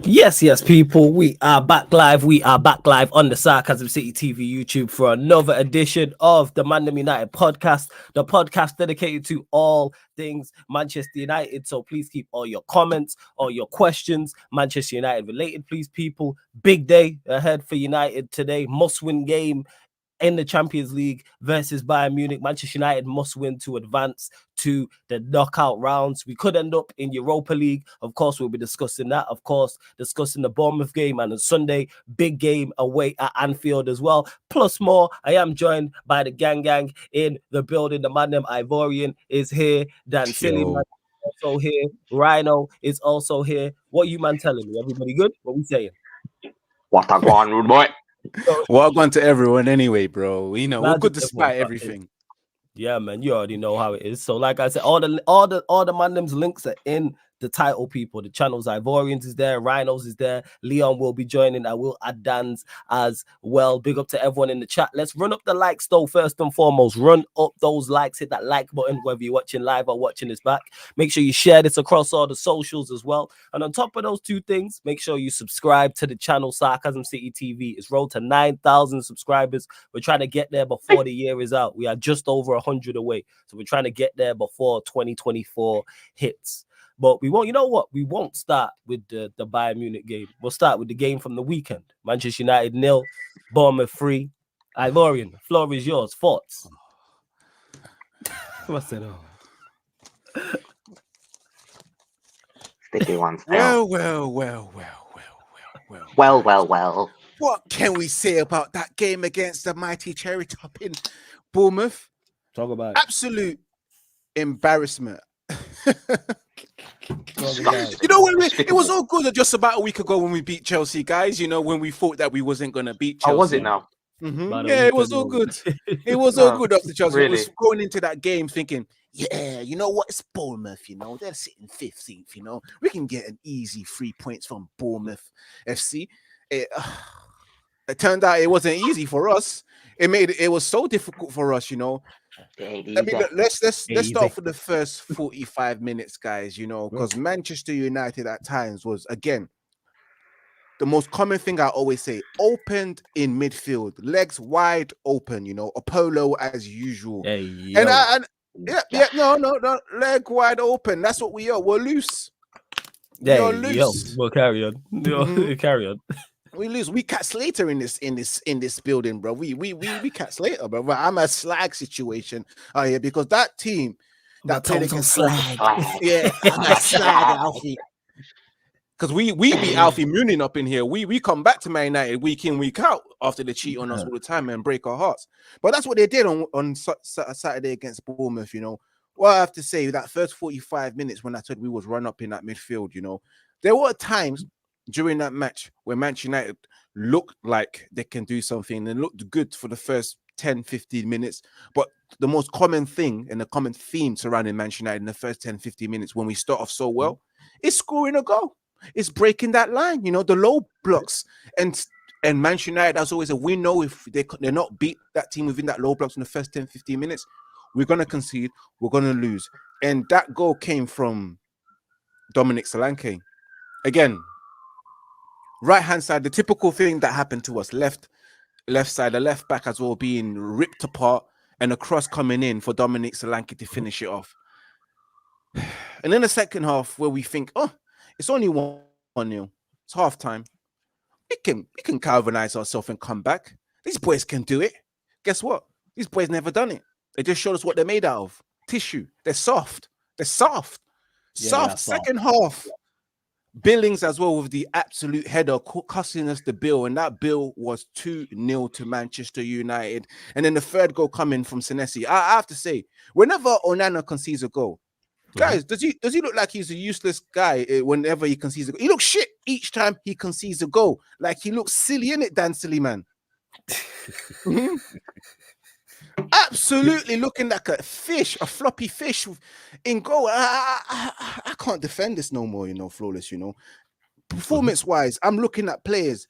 Yes, people. We are back live. We are back live on the Sarcasm City TV YouTube for another edition of the Man United podcast, the podcast dedicated to all things Manchester United. So please keep all your comments, all your questions, Manchester United related, please, people. Big day ahead for United today. Must-win game in the Champions League versus Bayern Munich. Manchester United must win to advance to the knockout rounds. We could end up in Europa League. Of course, we'll be discussing that. Of course, discussing the Bournemouth game, and on Sunday, big game away at Anfield as well. Plus more, I am joined by the gang in the building. The man, them Ivorian, is here. Dan Silly Man also here. Rhino is also here. What you man telling me? Everybody good? What we saying? What a go on, rude boy. Welcome to everyone anyway, bro. You know, we're good despite everything. Yeah, man, you already know how it is. So, like I said, all the mandems links are in the title, people. The channels, Ivorians is there, Rhinos is there, Leon will be joining. I will add Dan's as well. Big up to everyone in the chat. Let's run up the likes though. First and foremost, run up those likes. Hit that like button, whether you're watching live or watching this back. Make sure you share this across all the socials as well. And on top of those two things, make sure you subscribe to the channel Sarcasm City TV. It's rolled to 9,000 subscribers. We're trying to get there before the year is out. We are just over 100 away, so we're trying to get there before 2024 hits. But we won't, you know what? We won't start with the Bayern Munich game. We'll start with the game from the weekend. Manchester United 0, Bournemouth 3. Ivorian, the floor is yours. Thoughts? What's it? Sticky ones. Well. What can we say about that game against the mighty cherry top in Bournemouth? Talk about it. Absolute embarrassment. You know, it was all good just about a week ago when we beat Chelsea, guys. You know, when we thought that we wasn't going to beat Chelsea. Oh, was it now? Mm-hmm. Yeah, it was all good. It was all good after Chelsea. Really? We was going into that game thinking, yeah, you know what? It's Bournemouth, you know. They're sitting 15th, you know. We can get an easy 3 points from Bournemouth FC. It turned out it wasn't easy for us. It was so difficult for us, you know. I mean, let's start for the first 45 minutes, guys, you know, because Manchester United at times was, again, the most common thing I always say, opened in midfield, legs wide open, you know, Apollo as usual. Hey, no, leg wide open. That's what we are. We're loose. We're loose. We'll carry on. Carry on. We lose. We catch Slater in this building, bro. We catch Slater, bro. I'm a slag situation here because that team that played against slag. Yeah, I'm a slag, Alfie. Because we beat Alfie Mooning up in here. We come back to Man United week in, week out after they cheat on us all the time and break our hearts. But that's what they did on Saturday against Bournemouth, you know. Well, I have to say, that first 45 minutes when I said we was run up in that midfield, you know, there were times during that match where Manchester United looked like they can do something and looked good for the first 10, 15 minutes. But the most common thing and the common theme surrounding Manchester United in the first 10, 15 minutes when we start off so well is scoring a goal. It's breaking that line, you know, the low blocks. And Manchester United, as always, we know if they're not beat that team within that low blocks in the first 10, 15 minutes, we're going to concede, we're going to lose. And that goal came from Dominic Solanke. Again, right-hand side, the typical thing that happened to us, left side, the left back as well being ripped apart and a cross coming in for Dominic Solanke to finish it off. And in the second half, where we think, oh, it's only 1-0, it's half time. We can galvanize ourselves and come back. These boys can do it. Guess what? These boys never done it. They just showed us what they're made out of. Tissue. They're soft. Soft. Second half. Billings as well with the absolute header costing us the bill, and that bill was 2-0 to Manchester United. And then the third goal coming from Senesi. I have to say, whenever Onana concedes a goal, guys, does he look like he's a useless guy whenever he concedes a goal? He looks shit each time he concedes a goal. Like he looks silly, innit, Dan Silly Man? Absolutely looking like a floppy fish in goal. I can't defend this no more, you know, Flawless, you know. Performance-wise, I'm looking at players.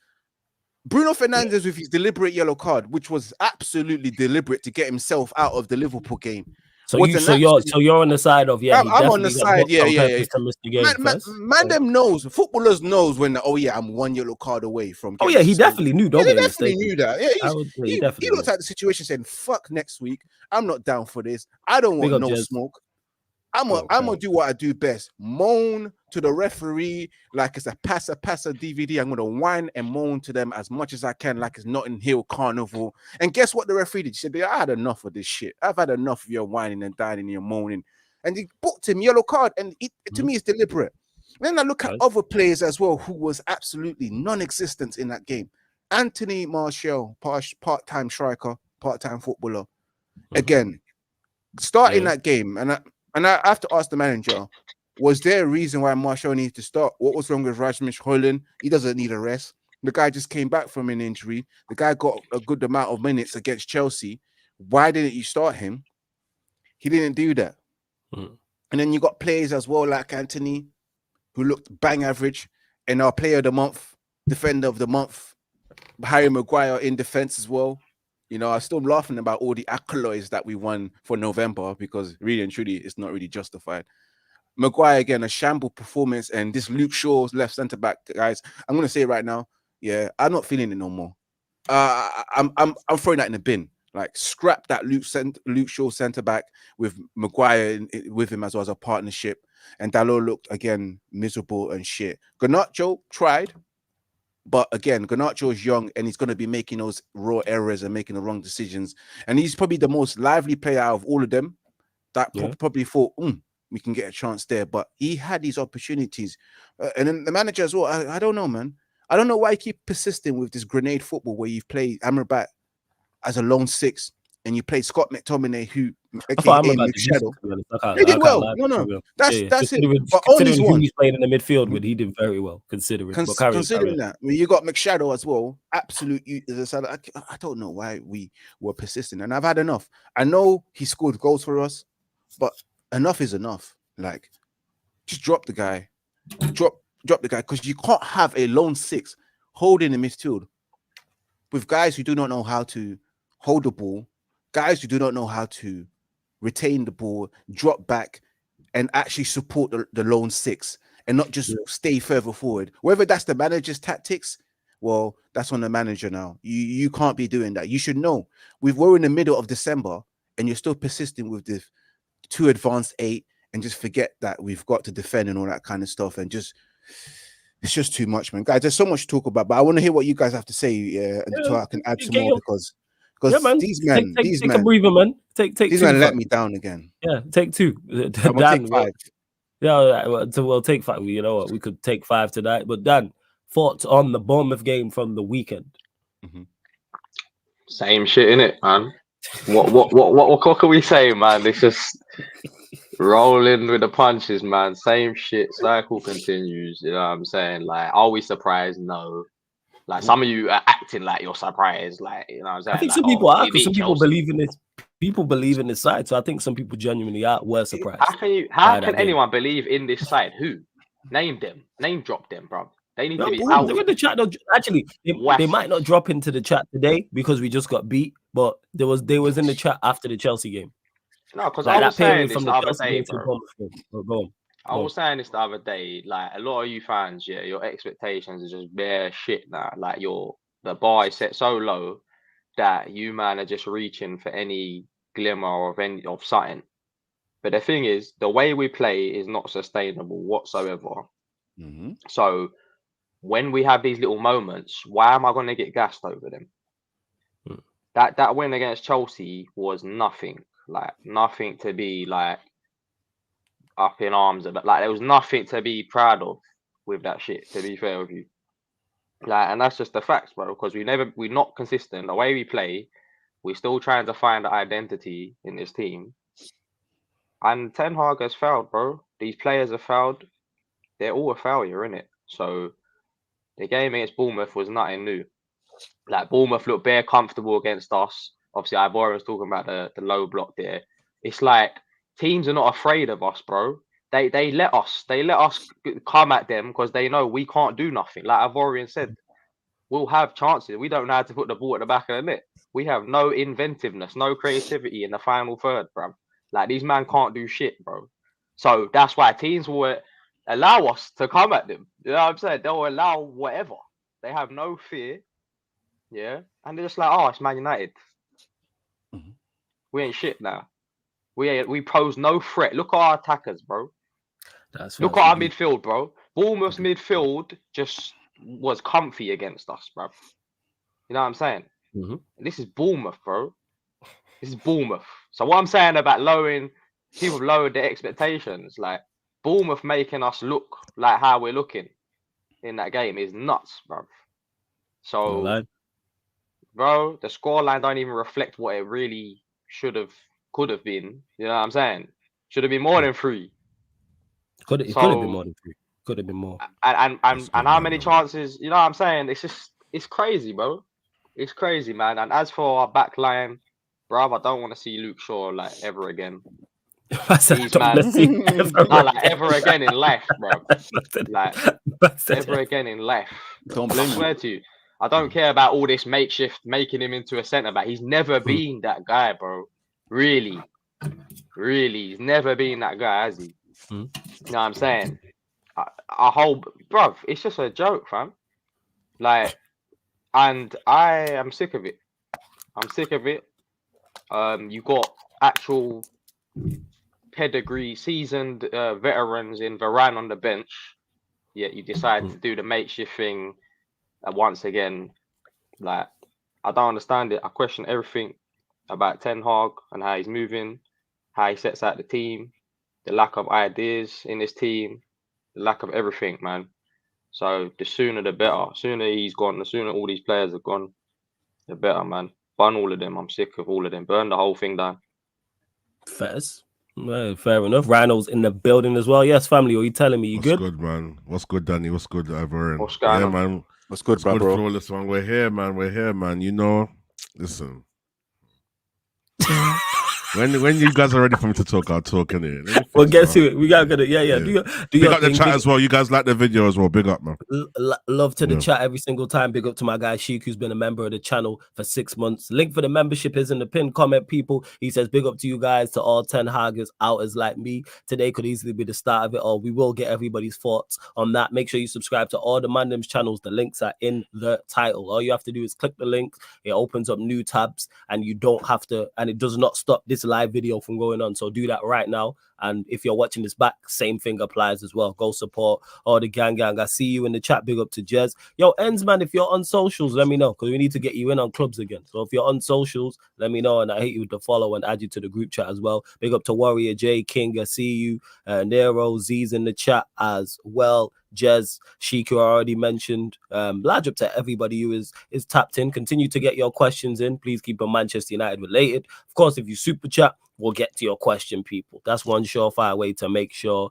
Bruno Fernandes with his deliberate yellow card, which was absolutely deliberate to get himself out of the Liverpool game. So was you, an so you're, absolute. so you're on the side of he I'm on the definitely got side. booked Yeah, on yeah, yeah. purpose to miss the game first. Man, them knows. Footballers knows when. Oh yeah, I'm one yellow card away from. Oh Getting yeah, he suspended. definitely knew. Yeah, Don't they get me definitely mistaken. knew that. Yeah, I would say he he definitely looked knew. at the situation saying, "Fuck next week. I'm not down for this. I don't Big want up, no Jez. smoke. I'm Oh, gonna do what I do best. Moan to the referee like it's a passer DVD. I'm gonna whine and moan to them as much as I can, like it's Notting Hill Carnival. And guess what the referee did? She said, I had enough of this shit. I've had enough of your whining and dining and your moaning. And he booked him yellow card. And to me, it's deliberate. Then I look at other players as well who was absolutely non-existent in that game. Anthony Martial, part-time striker, part-time footballer. Again, starting that game, and I have to ask the manager, was there a reason why Martial needed to start? What was wrong with Rasmus Højlund? He doesn't need a rest. The guy just came back from an injury. The guy got a good amount of minutes against Chelsea. Why didn't you start him? He didn't do that. And then you got players as well like Anthony, who looked bang average, and our player of the month, defender of the month, Harry Maguire in defense as well. You know, I'm still laughing about all the accolades that we won for November because really and truly, it's not really justified. Maguire again, a shamble performance, and this Luke Shaw's left centre back, guys. I'm gonna say it right now. Yeah, I'm not feeling it no more. I'm throwing that in the bin. Like scrap that Luke Shaw centre back with Maguire with him as well as a partnership. And Dalot looked again miserable and shit. Garnacho tried. But again, Garnacho is young and he's going to be making those raw errors and making the wrong decisions. And he's probably the most lively player out of all of them that probably thought, we can get a chance there. But he had these opportunities. And then the manager as well, I don't know, man. I don't know why you keep persisting with this grenade football where you've played Amrabat as a lone six and you played Scott McTominay, who aka McShadow. He did well. No. That's it. But only who one. He's playing in the midfield with, he did very well considering. Considering that, I mean, you got McShadow as well. Absolute. I don't know why we were persistent, and I've had enough. I know he scored goals for us, but enough is enough. Like, just drop the guy, drop the guy, because you can't have a lone six holding the midfield with guys who do not know how to hold the ball, guys who do not know how to retain the ball, drop back, and actually support the lone six and not just stay further forward. Whether that's the manager's tactics, well, that's on the manager now. You can't be doing that. You should know. We're in the middle of December and you're still persisting with the 2 advanced 8 and just forget that we've got to defend and all that kind of stuff. And just, it's just too much, man. Guys, there's so much to talk about, but I want to hear what you guys have to say so I can add some more because these men, take a breather, man. Take these men let me down again. Yeah, take 2. I'm gonna take 5. We'll take 5. You know what? We could take 5 tonight. But Dan, thoughts on the Bournemouth game from the weekend? Same shit, innit, man? What can we say, man? It's just rolling with the punches, man. Same shit. Cycle continues. You know what I'm saying? Like, are we surprised? No. Like, some of you are acting like you're surprised. Like, you know what I'm saying? I think like, some people are, because some people Chelsea. believe in this. People believe in this side, so I think some people genuinely were surprised. How can anyone believe in this side? Who? Name them. Name drop them, bro. They need to be out. They're in the chat. Actually, they might not drop into the chat today because we just got beat, but they was in the chat after the Chelsea game. No, because I was saying this the other day, bro. Go on. I was saying this the other day. Like, a lot of you fans, your expectations are just bare shit now. Like, the bar is set so low that you, man, are just reaching for any glimmer of something. But the thing is, the way we play is not sustainable whatsoever. So when we have these little moments, why am I going to get gassed over them? That win against Chelsea was nothing. Like, nothing to be like up in arms about. Like, there was nothing to be proud of with that shit, to be fair with you. Like, and that's just the facts, bro, because we're not consistent. The way we play, we're still trying to find the identity in this team. And Ten Hag has failed, bro. These players have failed. They're all a failure, innit? So the game against Bournemouth was nothing new. Like, Bournemouth looked bare comfortable against us. Obviously, Ivor was talking about the low block there. It's like teams are not afraid of us, bro. They let us come at them because they know we can't do nothing. Like Ivorian said, we'll have chances. We don't know how to put the ball at the back of the net. We have no inventiveness, no creativity in the final third, bro. Like, these man can't do shit, bro. So that's why teams will allow us to come at them. You know what I'm saying? They'll allow whatever. They have no fear. Yeah. And they're just like, oh, it's Man United. Mhm. We ain't shit now. We pose no threat. Look at our attackers, bro. Look at our midfield, bro. Bournemouth's midfield just was comfy against us, bro. You know what I'm saying? Mm-hmm. This is Bournemouth, bro. This is Bournemouth. So what I'm saying about people lowered their expectations, like Bournemouth making us look like how we're looking in that game is nuts, bro. So, bro, the scoreline don't even reflect what it really could have been. You know what I'm saying? Should have been more than 3. Could have been more than 3. Could have been more. And how many chances? You know what I'm saying? It's crazy, bro. It's crazy, man. And as for our back line, bro, I don't want to see Luke Shaw like ever again. These man, ever again in life, bro. Like ever again in life. I swear to you, I don't care about all this makeshift making him into a centre back. He's never been that guy, bro. Really, he's never been that guy, has he? You know what I'm saying? Bruv, it's just a joke, fam. Like, and I am sick of it. I'm sick of it. You got actual pedigree, seasoned veterans in Varane on the bench, yet you decide to do the makeshift thing once again. Like, I don't understand it. I question everything about Ten Hag and how he's moving, how he sets out the team, the lack of ideas in his team, the lack of everything, man. So the sooner the better. The sooner he's gone, the sooner all these players are gone, the better, man. Burn all of them. I'm sick of all of them. Burn the whole thing down. Fairs. Well, fair enough. Rhino's in the building as well. Yes, family. Are you telling me you good? What's good, man? What's good, Danny? What's good, Ivor? What's going on? Man. What's good, bro? Flawless, man. We're here, man. You know, listen. when you guys are ready for me to talk, I'll talk, innit? Well, guess who? We got to, yeah. Do big up the chat as well. You guys like the video as well. Big up, man. Love to the chat every single time. Big up to my guy Sheik, who's been a member of the channel for 6 months. Link for the membership is in the pinned comment, people. He says, big up to you guys, to all 10 Hagers outers like me. Today could easily be the start of it all. We will get everybody's thoughts on that. Make sure you subscribe to all the Mandem's channels. The links are in the title. All you have to do is click the link. It opens up new tabs, and you don't have to, and it does not stop this live video from going on. So do that right now. And if you're watching this back, same thing applies as well. Go support all the gang. I see you in the chat. Big up to Jez. Yo, Ends, man, if you're on socials, let me know, because we need to get you in on clubs again. So if you're on socials, let me know, and I hit you with the follow and add you to the group chat as well. Big up to Warrior J, King, I see you. Nero, Z's in the chat as well. Jez, Sheik, who I already mentioned. Large up to everybody who is tapped in. Continue to get your questions in. Please keep them Manchester United related. Of course, if you super chat, we'll get to your question, people. That's one surefire way to make sure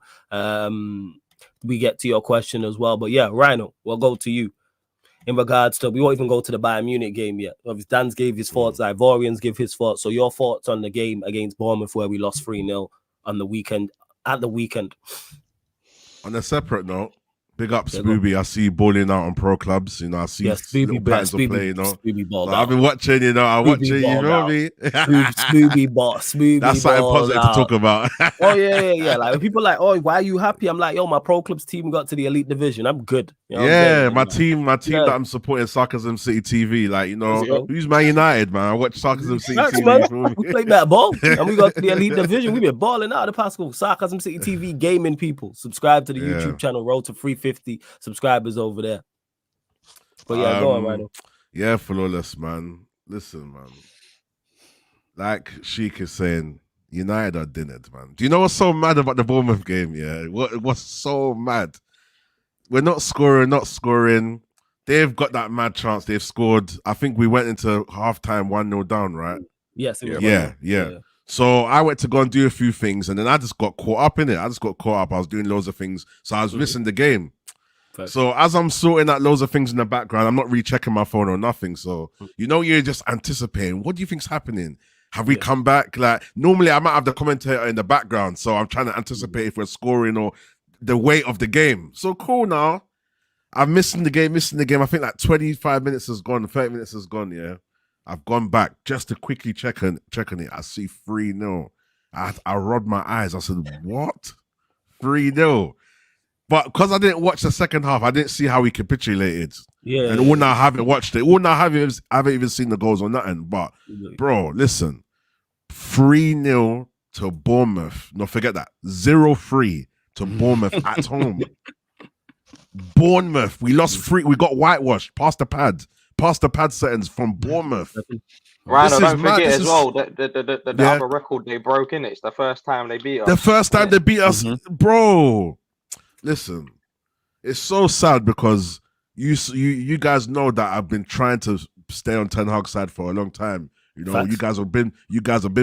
we get to your question as well. But yeah, Rhino, we'll go to you. In regards to, we won't even go to the Bayern Munich game yet. Dan's gave his thoughts, Ivorians give his thoughts. So your thoughts on the game against Bournemouth where we lost 3-0 on the weekend, at the weekend. On a separate note, big up Spooby. I see you balling out on pro clubs. You know, I see little patterns of play, you know. So I've been watching, you know. I'm watching, you know me. Spooby ball. That's something positive to talk about. Oh, yeah. Like, when people are like, oh, why are you happy? I'm like, yo, my pro club's team got to the elite division. I'm good. You know my team that I'm supporting, Sarcasm City TV. Like, you know, who's Man United, man? I watch Sarcasm City TV. We play that ball, and we got to the elite division. We've been balling out of the past school. Sarcasm City TV gaming people. Subscribe to the YouTube channel, Road to 350 subscribers over there. But yeah, go on, Rhino. Yeah, flawless, man. Listen, man. Like Sheik is saying, United are dinnered, man. Do you know what's so mad about the Bournemouth game? Yeah, what's so mad? We're not scoring. They've got that mad chance. They've scored. I think we went into halftime 1-0 down, right? Yes. Yeah. So I went to go and do a few things, and then I just got caught up in it. I was doing loads of things, so I was missing the game. So as I'm sorting out loads of things in the background, I'm not rechecking my phone or nothing. So, you know, you're just anticipating. What do you think's happening? Have we come back? Like, normally I might have the commentator in the background, so I'm trying to anticipate if we're scoring or the weight of the game. So cool now. I'm missing the game. I think like 25 minutes has gone, 30 minutes has gone, yeah. I've gone back just to quickly check on it. I see 3-0. I rolled my eyes. I said, what? 3-0. But because I didn't watch the second half, I didn't see how he capitulated. Yeah. And all now I haven't watched it. All now I haven't even seen the goals or nothing. But, bro, listen. 3-0 to Bournemouth. No, forget that. 0-3 to Bournemouth at home. Bournemouth. We lost 3. We got whitewashed. Past the pad settings from Bournemouth. Rhino, don't forget as well the other record they broke in. It's the first time they beat us. The first time they beat us, bro. Listen, it's so sad because you guys know that I've been trying to stay on Ten Hag's side for a long time. You know, you guys have been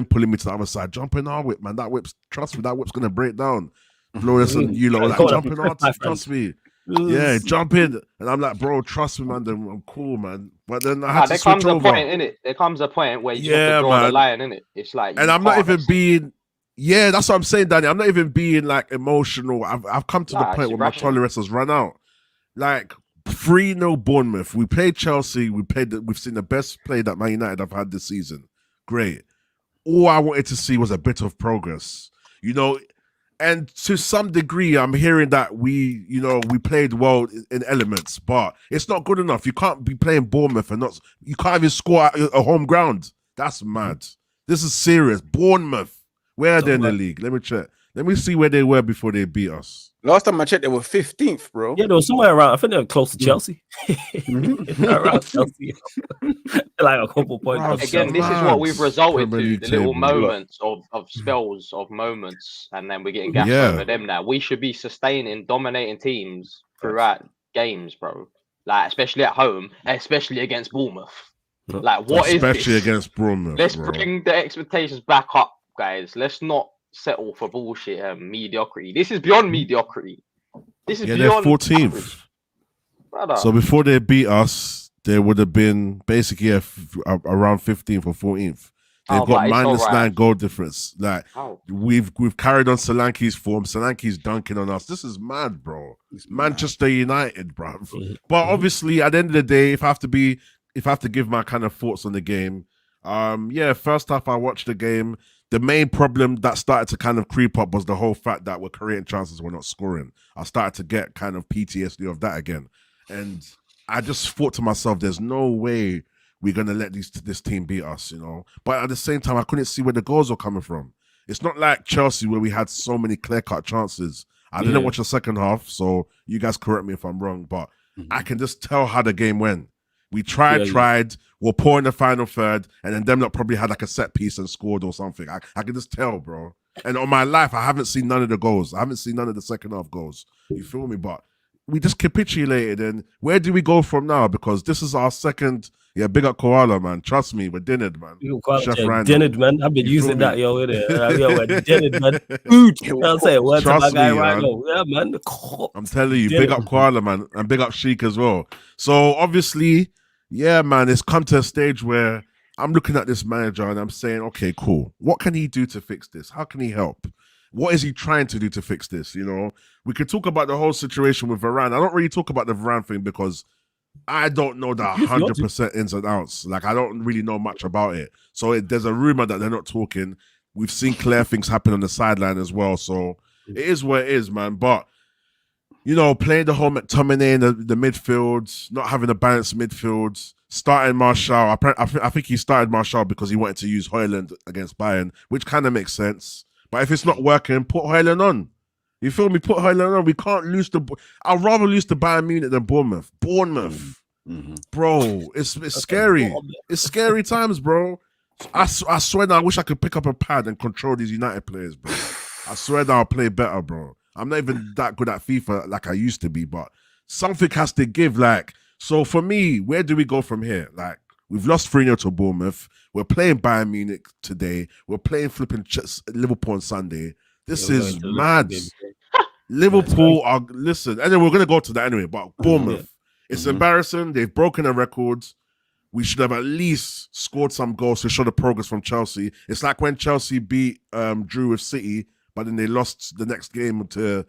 pulling me to the other side. Jump in our whip, man. That whip's, trust me, that whip's gonna break down. Flores and you know, like jumping on, trust me. Yeah, jump in, and I'm like, bro, trust me, man. Then I'm cool, man. But then I had to switch over. There comes a point where you have to draw the line, innit? It's like, and I'm not even being. Yeah, that's what I'm saying, Danny. I'm not even being like emotional. I've come to the point where my tolerance has run out. Like 3-0 Bournemouth. We played Chelsea. We've seen the best play that Man United have had this season. Great. All I wanted to see was a bit of progress. You know, and to some degree, I'm hearing that we played well in elements, but it's not good enough. You can't be playing Bournemouth and you can't even score at a home ground. That's mad. This is serious. Bournemouth. Where are they in the league? Let me check. Let me see where they were before they beat us. Last time I checked, they were 15th, bro. Yeah, they were somewhere around. I think they were close to Chelsea. Around Chelsea. Like a couple points. Again, this is what we've resulted to. The little moments of spells of moments, and then we're getting gassed over them now. We should be sustaining, dominating teams throughout games, bro. Like, especially at home, especially against Bournemouth. Like, what is this? Especially against Bournemouth, Let's bring the expectations back up, guys. Let's not settle for bullshit and mediocrity. This is beyond mediocrity. This is beyond 14th. So before they beat us, they would have been basically around 15th or 14th. They've got -9 goal difference. Like we've carried on Solanke's form. Solanke's dunking on us. This is mad, bro. It's Manchester United, bro. But obviously, at the end of the day, if I have to give my kind of thoughts on the game, first half I watched the game. The main problem that started to kind of creep up was the whole fact that we're creating chances, we're not scoring. I started to get kind of PTSD of that again. And I just thought to myself, there's no way we're going to let this team beat us, you know. But at the same time, I couldn't see where the goals were coming from. It's not like Chelsea where we had so many clear-cut chances. I didn't watch the second half, so you guys correct me if I'm wrong, but I can just tell how the game went. We tried, we're poor in the final third, and then them lot probably had like a set piece and scored or something. I can just tell, bro. And on my life, I haven't seen none of the goals. I haven't seen none of the second half goals. You feel me? But we just capitulated, and where do we go from now? Because this is our second. Yeah, big up Koala, man. Trust me, we're dinnered, man. Chef Dinnered, man. I've been using that, yo. We're dinnered, man. Food. I'll say word to my guy right now. Yeah, man. I'm telling you, big up Koala, man, and big up Sheik as well. So obviously, yeah, man, it's come to a stage where I'm looking at this manager and I'm saying, okay, cool. What can he do to fix this? How can he help? What is he trying to do to fix this? You know, we could talk about the whole situation with Varane. I don't really talk about the Varane thing because I don't know the 100% ins and outs. Like, I don't really know much about it. So there's a rumor that they're not talking. We've seen clear things happen on the sideline as well. So it is what it is, man. But, you know, playing the whole McTominay in the midfield, not having a balanced midfield, starting Martial. I think he started Martial because he wanted to use Højlund against Bayern, which kind of makes sense. But if it's not working, put Højlund on. You feel me? Put Højlund on. We can't lose I'd rather lose to Bayern Munich than Bournemouth. Bro, it's scary. It's scary times, bro. I swear that I wish I could pick up a pad and control these United players, bro. I swear that I'll play better, bro. I'm not even that good at FIFA like I used to be, but something has to give. Like, so for me, where do we go from here? Like, we've lost 3-0 to Bournemouth. We're playing Bayern Munich today. We're playing flipping Liverpool on Sunday. This is mad. Liverpool are, listen, and then we're going to go to that anyway, but Bournemouth, it's embarrassing. They've broken a record. We should have at least scored some goals to show the progress from Chelsea. It's like when Chelsea drew with City, but then they lost the next game to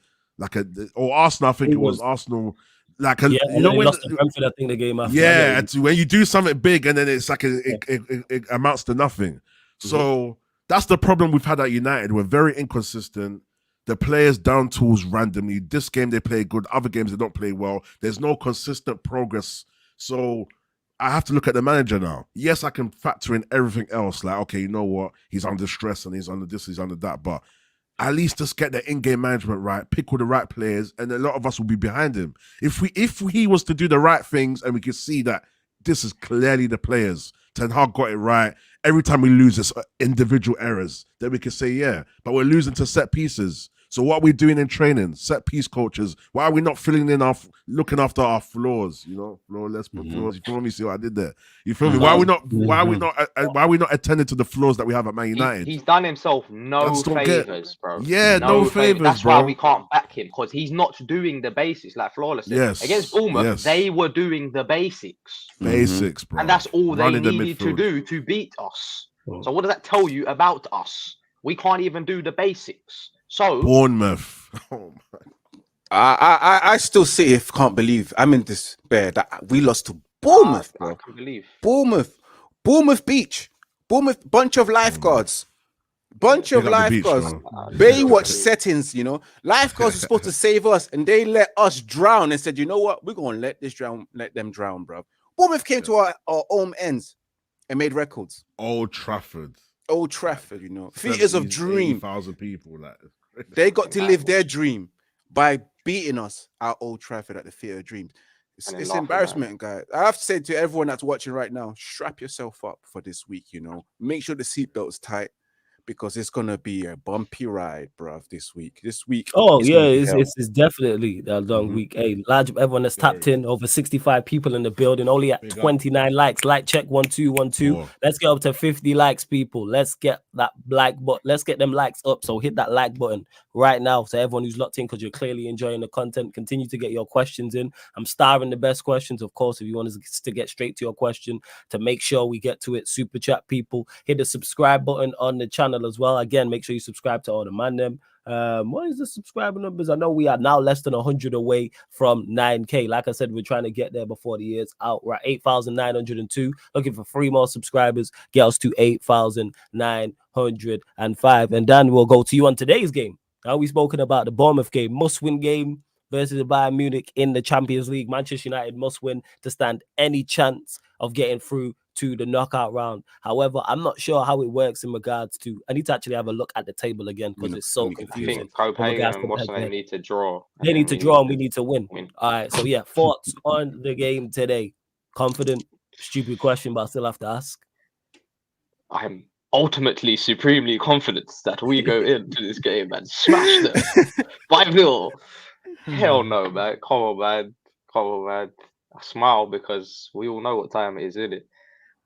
or Arsenal, I think it was Arsenal. Like, you know, when lost to Brentford, I think the game after. Yeah, when you do something big and then it's like it amounts to nothing. So That's the problem we've had at United. We're very inconsistent. The players down tools randomly. This game they play good. Other games they don't play well. There's no consistent progress. So I have to look at the manager now. Yes, I can factor in everything else. Like, okay, you know what? He's under stress and he's under this, he's under that. But at least just get the in-game management right, pick all the right players, and a lot of us will be behind him. If he was to do the right things and we could see that this is clearly the players, Ten Hag got it right. Every time we lose, it's individual errors. Then we can say, yeah, but we're losing to set pieces. So what are we doing in training? Set piece coaches. Why are we not filling in looking after our flaws? You know, flawless flaws. You feel me? See what I did there? You feel me? Why are we not attending to the flaws that we have at Man United? He's done himself no favors, bro. Yeah, no favors. That's bro. why we can't back him, because he's not doing the basics like flawlessly. Yes. Against Bournemouth, they were doing the basics. Basics, bro. And that's all they needed to do to beat us. So what does that tell you about us? We can't even do the basics. So Bournemouth. Oh my. I still can't believe I'm in despair that we lost to Bournemouth, bro. I can't believe. Bournemouth Beach. Bournemouth, bunch of lifeguards. Baywatch settings, you know. Lifeguards are supposed to save us, and they let us drown and said, you know what? We're gonna let them drown, bro. Bournemouth came to our home ends and made records. Old Trafford, you know. Theatres of dream. 80,000 people. Like, they got to live their dream by beating us at Old Trafford at the Theatre of Dreams. It's embarrassment, guys. I have to say to everyone that's watching right now, strap yourself up for this week, you know. Make sure the seatbelt's tight, because it's gonna be a bumpy ride, bruv, this week. Oh yeah, it's definitely a long week. Hey, large everyone that's tapped in, over 65 people in the building, only at 29 likes. Like check 1212. Let's get up to 50 likes, people. Let's get that let's get them likes up. So hit that like button right now. So everyone who's locked in, because you're clearly enjoying the content, continue to get your questions in. I'm starring the best questions, of course. If you want us to get straight to your question, to make sure we get to it, super chat people, hit the subscribe button on the channel as well. Again, make sure you subscribe to all the man them. What is the subscriber numbers? I know we are now less than 100 away from 9K. Like I said, we're trying to get there before the year's out. We're at 8,902. Looking for 3 more subscribers. Get us to 8,905. And then we'll go to you on today's game. Now we've spoken about the Bournemouth game, must-win game versus the Bayern Munich in the Champions League. Manchester United must win to stand any chance of getting through to the knockout round. However, I'm not sure how it works in regards to. I need to actually have a look at the table again, because it's so confusing. I think Copenhagen and what's they need to draw. They need to draw, and we need to win. All right. So yeah, thoughts on the game today? Confident? Stupid question, but I still have to ask. I'm ultimately supremely confident that we go into this game and smash them 5-0. Hell no, man. Come on, man. I smile because we all know what time it is, isn't it?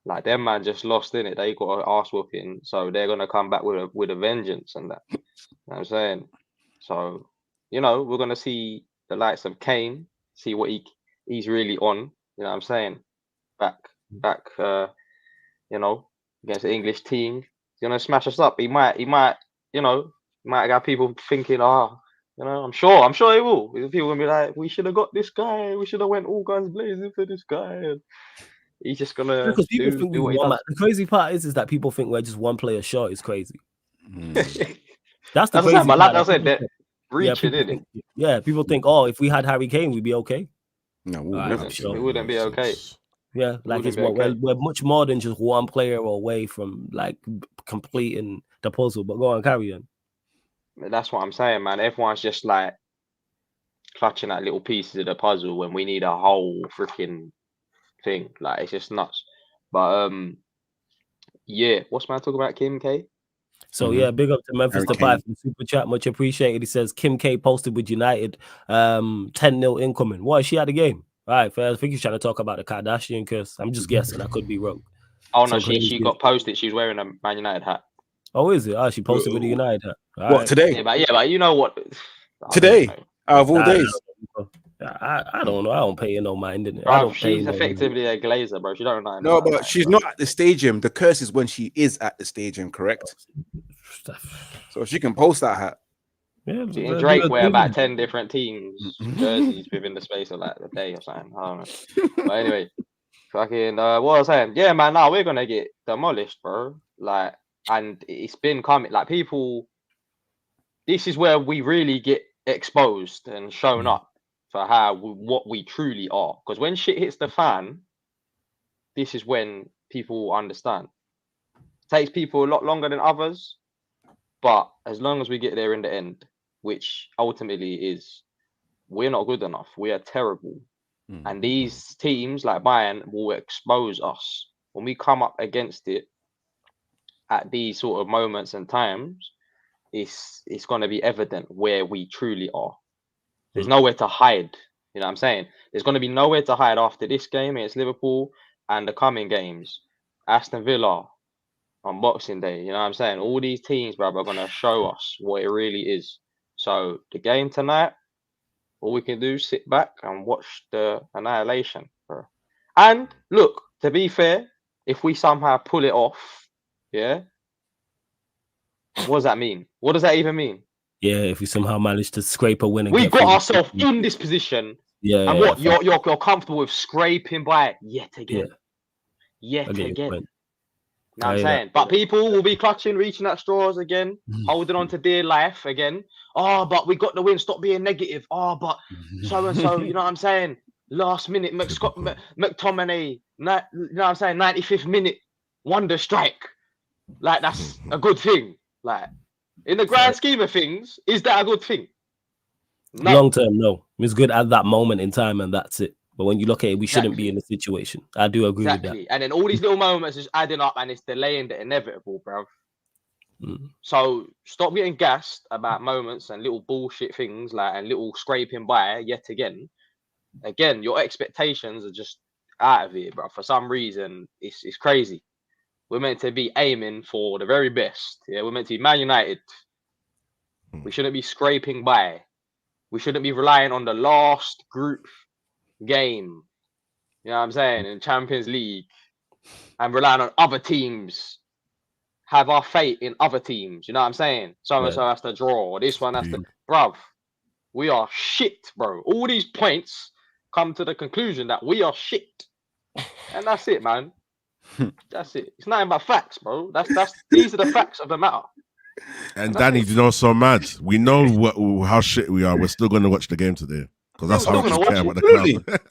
Like, them man just lost, in it. They got an arse whooping, so they're gonna come back with a vengeance and that. You know what I'm saying? So, you know, we're gonna see the likes of Kane, see what he's really on. You know what I'm saying? Back, you know, against the English team. He's gonna smash us up. He might, you know, might have people thinking, you know, I'm sure he will. People gonna be like, we should have got this guy. We should have went all guns blazing for this guy. And he's just gonna. Because people think we won. The crazy part is that people think we're just one player short. It's crazy. That's the crazy part. Like I said, they're reaching, isn't it? Yeah, people think, oh, if we had Harry Kane, we'd be okay. No, it wouldn't be okay. Yeah, like it's we're much more than just one player away from like completing the puzzle. But go on, carry on. That's what I'm saying, man. Everyone's just like clutching at little pieces of the puzzle when we need a whole freaking thing. Like, it's just nuts. But yeah, what's man talking about? Kim K? So yeah, big up to Memphis Depay from Super Chat, much appreciated. He says Kim K posted with United 10-0 incoming. What, is she at the game? All right, I think he's trying to talk about the Kardashian curse. I'm just guessing, I could be wrong. Oh no, she got posted. She was wearing a Man United hat. Oh, is it? Oh, she posted with the United hat. All what, today? Yeah, but you know what? Today, out of all days. I don't know. I don't pay no mind in it. She's effectively a glazer, bro. She don't know. No, but she's not at the stadium. The curse is when she is at the stadium, correct? So she can post that hat. Yeah, Drake wear about 10 different teams jerseys within the space of like a day or something. I don't know. But anyway, fucking what I was saying, yeah, man. Now we're gonna get demolished, bro. Like, and it's been coming. Like people, this is where we really get exposed and shown up for what we truly are. Because when shit hits the fan, this is when people understand. It takes people a lot longer than others, but as long as we get there in the end, which ultimately is, we're not good enough. We are terrible. And these teams like Bayern will expose us. When we come up against it at these sort of moments and times, it's going to be evident where we truly are. There's nowhere to hide. You know what I'm saying? There's going to be nowhere to hide after this game against Liverpool and the coming games. Aston Villa on Boxing Day. You know what I'm saying? All these teams, bro, are going to show us what it really is. So the game tonight, all we can do is sit back and watch the annihilation, bro. And look, to be fair, if we somehow pull it off, yeah, what does that mean? What does that even mean? Yeah, if we somehow manage to scrape a win, and we got ourselves in this position. Yeah, and what you're comfortable with scraping by it yet again, yet again. You know what I'm saying? But people will be clutching, reaching at straws again, holding on to dear life again. Oh, but we got the win. Stop being negative. Oh, but so and so. You know what I'm saying? Last minute, McTominay. You know what I'm saying? 95th minute wonder strike. Like that's a good thing. Like in the grand scheme of things, is that a good thing? No. Long term, no. It's good at that moment in time, and that's it. But when you look at it, we shouldn't be in the situation. I do agree with that. And then all these little moments is adding up, and it's delaying the inevitable, bro. So stop getting gassed about moments and little bullshit things like and little scraping by yet again. Again, your expectations are just out of here, bro. For some reason, it's crazy. We're meant to be aiming for the very best. Yeah, we're meant to be Man United. We shouldn't be scraping by. We shouldn't be relying on the last group game. You know what I'm saying? In Champions League. And relying on other teams. Have our fate in other teams. You know what I'm saying? So-and-so has to draw. This one has to... Bruv, we are shit, bro. All these points come to the conclusion that we are shit. And that's it, man. That's it. It's nothing but facts, bro. These are the facts of the matter. And Danny, you know, so mad. We know how shit we are. We're still going to watch the game today because that's how much we care about the club.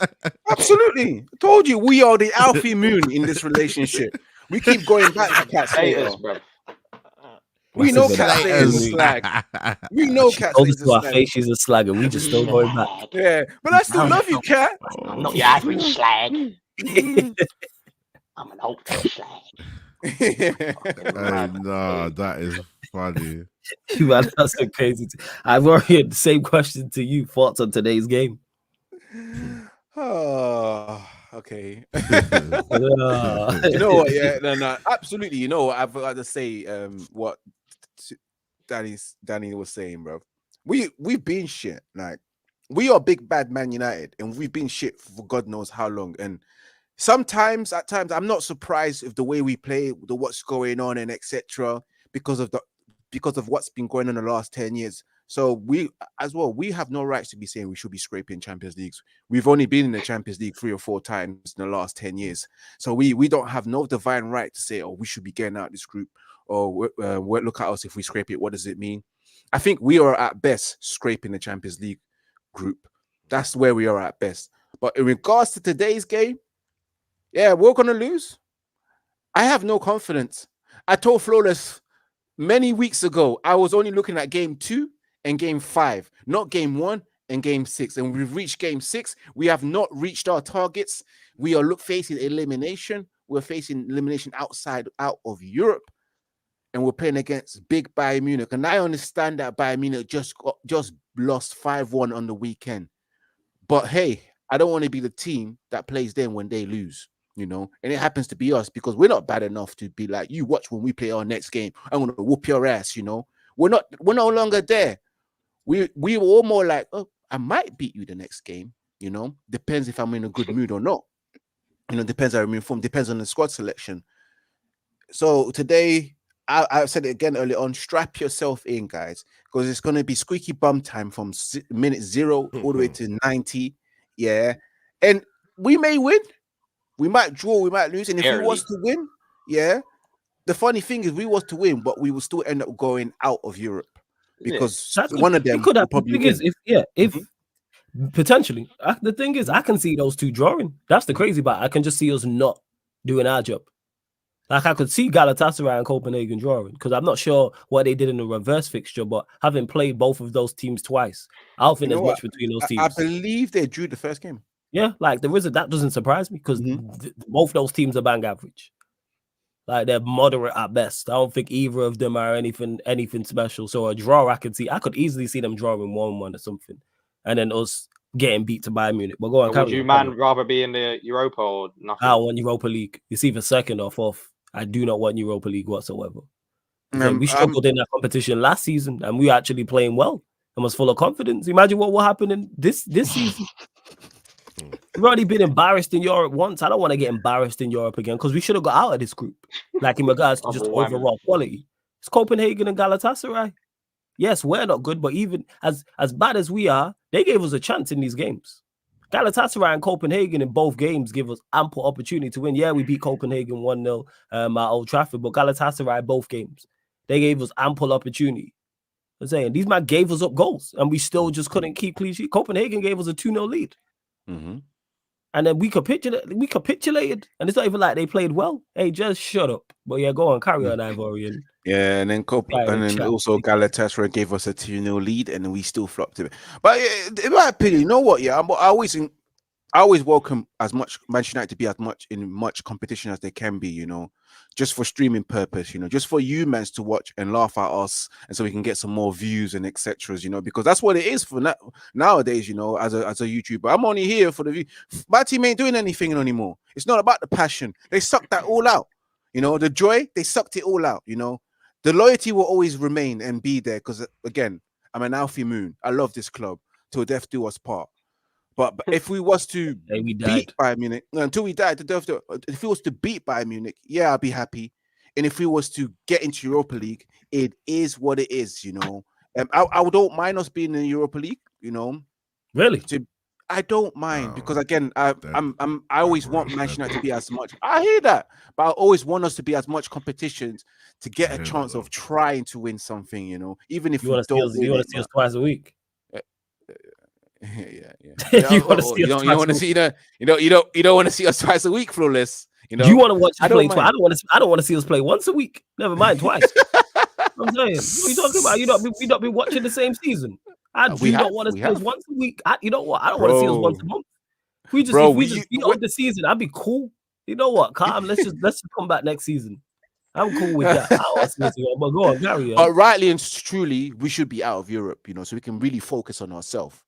Absolutely. I told you we are the alpha moon in this relationship. We keep going back to Cat Slater. We know Cat Slater's a slag. We know Cat Slater's a slag. Our face, she's a slag, and we just still going back. Yeah, but I still love you, Cat. I'm not your average slag. I'm an ultra slag. No, that is funny. Man, that's so crazy. I've already had the same question to you. Thoughts on today's game? Oh, okay. You know what? Yeah, no, absolutely. You know what? I've got to say what Danny was saying, bro. We've been shit. Like we are big bad Man United, and we've been shit for God knows how long. And sometimes, at times, I'm not surprised if the way we play, what's going on, and etc. Because of what's been going on in the last 10 years. So we have no rights to be saying we should be scraping Champions Leagues. We've only been in the Champions League 3 or 4 times in the last 10 years. So we don't have no divine right to say, oh, we should be getting out of this group, or look at us if we scrape it. What does it mean? I think we are at best scraping the Champions League group. That's where we are at best. But in regards to today's game, yeah, we're going to lose. I have no confidence. I told Flawless many weeks ago, I was only looking at game 2 and game 5, not game 1 and game 6. And we've reached game 6. We have not reached our targets. We are facing elimination. We're facing elimination out of Europe. And we're playing against big Bayern Munich. And I understand that Bayern Munich just lost 5-1 on the weekend. But hey, I don't want to be the team that plays them when they lose. You know, and it happens to be us because we're not bad enough to be like, you watch when we play our next game, I'm gonna whoop your ass. You know, we're no longer there. We were all more like, oh, I might beat you the next game. You know, depends if I'm in a good mood or not. You know, depends how I'm informed, depends on the squad selection. So today, I said it again earlier on, strap yourself in, guys, because it's gonna be squeaky bum time from minute 0 all the way to 90. Yeah, and we may win. We might draw, we might lose. And if he wants to win, yeah, the funny thing is, we was to win, but we will still end up going out of Europe because Exactly. one of them It could will have. The probably thing win. is, if potentially, the thing is, I can see those two drawing. That's the crazy part. I can just see us not doing our job. Like I could see Galatasaray and Copenhagen drawing because I'm not sure what they did in the reverse fixture, but having played both of those teams twice, I don't think there's much between those teams. I believe they drew the first game. Yeah, like that doesn't surprise me because both those teams are bang average. Like they're moderate at best. I don't think either of them are anything special. So a draw, I could easily see them drawing 1-1 or something, and then us getting beat to Bayern Munich. But go on, would you rather be in the Europa or nothing? I want Europa League. It's either second or fourth. I do not want Europa League whatsoever. We struggled in that competition last season, and we were actually playing well and was full of confidence. Imagine what will happen in this season. We've already been embarrassed in Europe once. I don't want to get embarrassed in Europe again because we should have got out of this group. Like in regards to just overall quality. It's Copenhagen and Galatasaray. Yes, we're not good, but even as bad as we are, they gave us a chance in these games. Galatasaray and Copenhagen in both games give us ample opportunity to win. Yeah, we beat Copenhagen 1-0 at Old Trafford, but Galatasaray both games, they gave us ample opportunity. I'm saying these men gave us up goals, and we still just couldn't keep clean sheet. Copenhagen gave us a 2-0 lead. And then we capitulated, and it's not even like they played well. Hey, just shut up. But yeah, go on, carry on, Ivorian. Yeah, and then also Galatasaray gave us a 2-0 lead, and we still flopped it. But in my opinion, you know what? Yeah, I always welcome as much Manchester United to be as much competition as they can be. You know, just for streaming purpose. You know, just for you mans to watch and laugh at us, and so we can get some more views and etc. You know, because that's what it is for nowadays. You know, as a YouTuber, I'm only here for the view. My team ain't doing anything anymore. It's not about the passion. They sucked that all out. You know, the joy, they sucked it all out. You know, the loyalty will always remain and be there because, again, I'm an Alfie Moon. I love this club till death do us part. But if we was to beat Bayern Munich until we died, if we was to beat Bayern Munich, yeah, I'd be happy. And if we was to get into Europa League, it is what it is, you know. I don't mind us being in the Europa League, you know. Really? I don't mind because again, I always want Manchester United to be as much. I hear that, but I always want us to be as much competitions to get a chance of trying to win something, you know. Even if you want to see us twice a week. Yeah. You don't want to see you don't want to see us twice a week, Flawless. You know, you want to watch us play twice. I don't want to see us play once a week. Never mind twice. I'm saying, what are you talking about? We not be watching the same season. I do not want to see us once a week. You know what? I don't want to see us once a month. If we just beat up the season, I'd be cool. You know what? Calm. Let's just come back next season. I'm cool with that. But go on, Gary. But rightly and truly, we should be out of Europe, you know, so we can really focus on ourselves.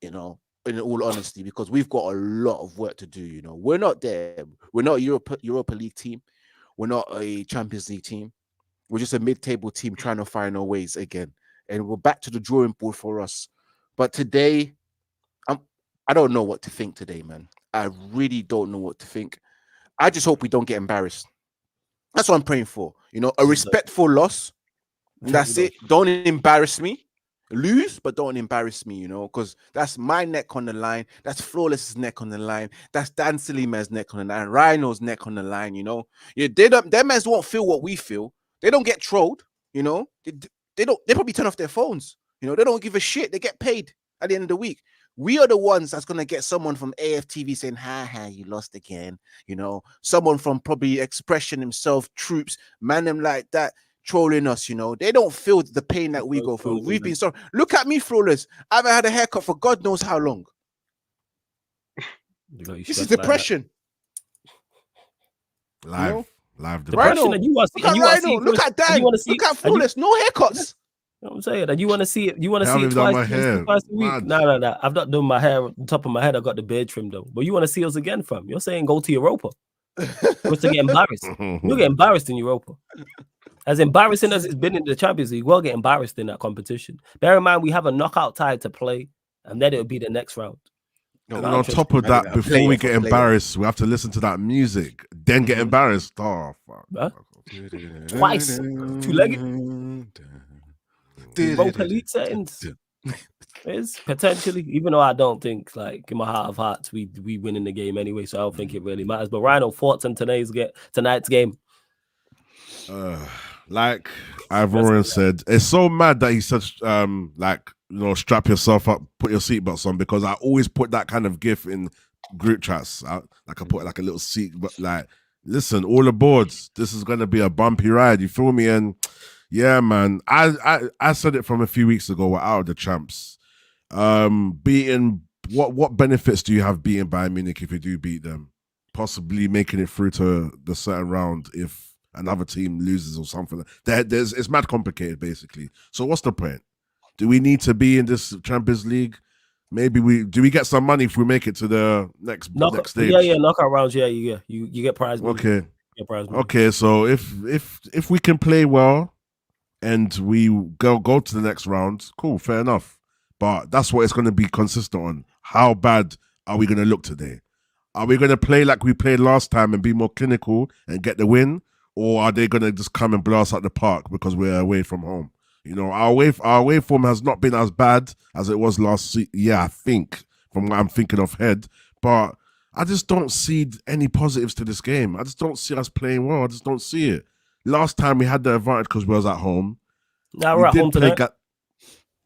You know, in all honesty, because we've got a lot of work to do. You know, we're not there. We're not a Europa League team. We're not a Champions League team. We're just a mid-table team trying to find our ways again. And we're back to the drawing board for us. But today, I don't know what to think today, man. I really don't know what to think. I just hope we don't get embarrassed. That's what I'm praying for. You know, a respectful loss. That's it. Don't embarrass me. Lose, but don't embarrass me, you know, because that's my neck on the line. That's Flawless's neck on the line. That's Dan Sillyman's neck on the line. Rhino's neck on the line, you know. Yeah, them men won't feel what we feel. They don't get trolled, you know. They probably turn off their phones, you know. They don't give a shit. They get paid at the end of the week. We are the ones that's gonna get someone from AFTV saying, "Ha, you lost again," you know. Someone from probably Expression himself, Troops, man, them like that. Trolling us, you know, they don't feel the pain that we go through. We've been sorry. Look at me, Flawless. I haven't had a haircut for God knows how long. This is depression. Live depression. And look at Rhino. Look at Dan. Look at Flawless. No haircuts. You know what I'm saying? And you want to see it? You want to see it twice a week? No. I've not done my hair on top of my head. I got the beard trimmed though. But you want to see us again, fam? You're saying go to Europa? What's to get embarrassed? You'll get embarrassed in Europa. As embarrassing as it's been in the Champions League, we'll get embarrassed in that competition. Bear in mind, we have a knockout tie to play, and then it'll be the next round. And on top of that, before we get embarrassed, we have to listen to that music, then get embarrassed. Oh, fuck. Huh? Twice. Two-legged. Europa League settings. It's potentially, even though I don't think, like, in my heart of hearts, we win in the game anyway, so I don't think it really matters. But Rhino, thoughts on tonight's game? Like I've already said, it's so mad that he said, like, strap yourself up, put your seatbelts on, because I always put that kind of gif in group chats. I put like a little seat, but like, listen, all aboard. This is gonna be a bumpy ride. You feel me? And yeah, man, I said it from a few weeks ago. We're out of the champs. Beating what benefits do you have beating Bayern Munich if you do beat them? Possibly making it through to the certain round if another team loses or something. It's mad complicated, basically. So what's the point? Do we need to be in this Champions League? Maybe we get some money if we make it to the next stage. Yeah, knockout rounds. Yeah, you get prize money. Okay. Get prize money. Okay, so if we can play well and we go to the next round, cool, fair enough. But that's what it's going to be consistent on. How bad are we going to look today? Are we going to play like we played last time and be more clinical and get the win? Or are they going to just come and blow us out the park because we're away from home? Our away form has not been as bad as it was last year, I think, from what I'm thinking of head. But I just don't see any positives to this game. I just don't see us playing well. I just don't see it. Last time we had the advantage because we was at home. Now we're at home today.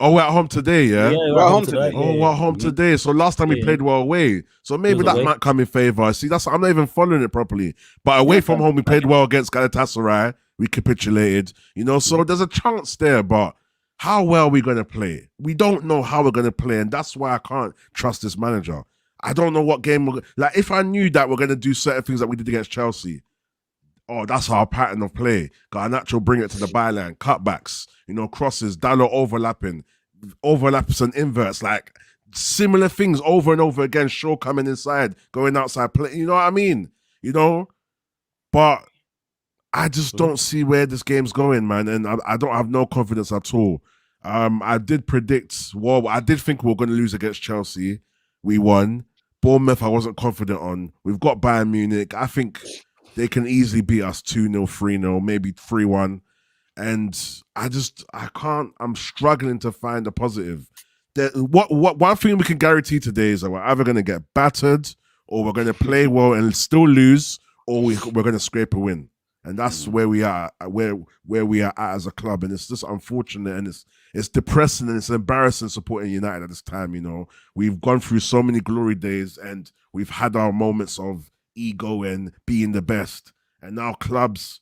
We're at home today, yeah? Yeah, we're at home today. We're at home today. So last time we played well away. So maybe that might come in favour. See, I'm not even following it properly. But away from home, we played well against Galatasaray. We capitulated, so there's a chance there. But how well are we going to play? We don't know how we're going to play. And that's why I can't trust this manager. I don't know what game like, if I knew that we're going to do certain things that we did against Chelsea, that's our pattern of play. Got a natural bring it to the byline, cutbacks, crosses, Dalot overlaps and inverts, like similar things over and over again. Shaw coming inside, going outside, play. You know what I mean? But I just don't see where this game's going, man, and I don't have no confidence at all. I did predict. Well, I did think we were going to lose against Chelsea. We won. Bournemouth, I wasn't confident on. We've got Bayern Munich. I think they can easily beat us 2-0, 3-0, maybe 3-1. And I can't. I'm struggling to find a positive. One thing we can guarantee today is that we're either going to get battered, or we're going to play well and still lose, or we're going to scrape a win. And that's where we are, where we are at as a club. And it's just unfortunate, and it's depressing, and it's embarrassing supporting United at this time. We've gone through so many glory days, and we've had our moments of ego and being the best. And now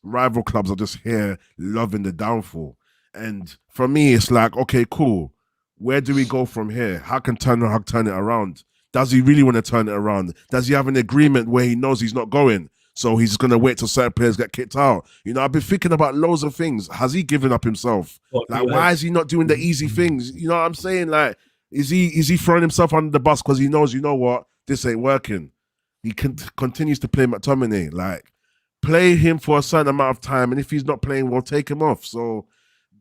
rival clubs are just here loving the downfall. And for me, it's like, okay, cool. Where do we go from here? How can Ten Hag turn it around? Does he really want to turn it around? Does he have an agreement where he knows he's not going? So he's going to wait till certain players get kicked out. I've been thinking about loads of things. Has he given up himself? Why is he not doing the easy things? You know what I'm saying? Like, is he throwing himself under the bus because he knows, this ain't working? He continues to play McTominay. Like, play him for a certain amount of time, and if he's not playing, we'll take him off. So,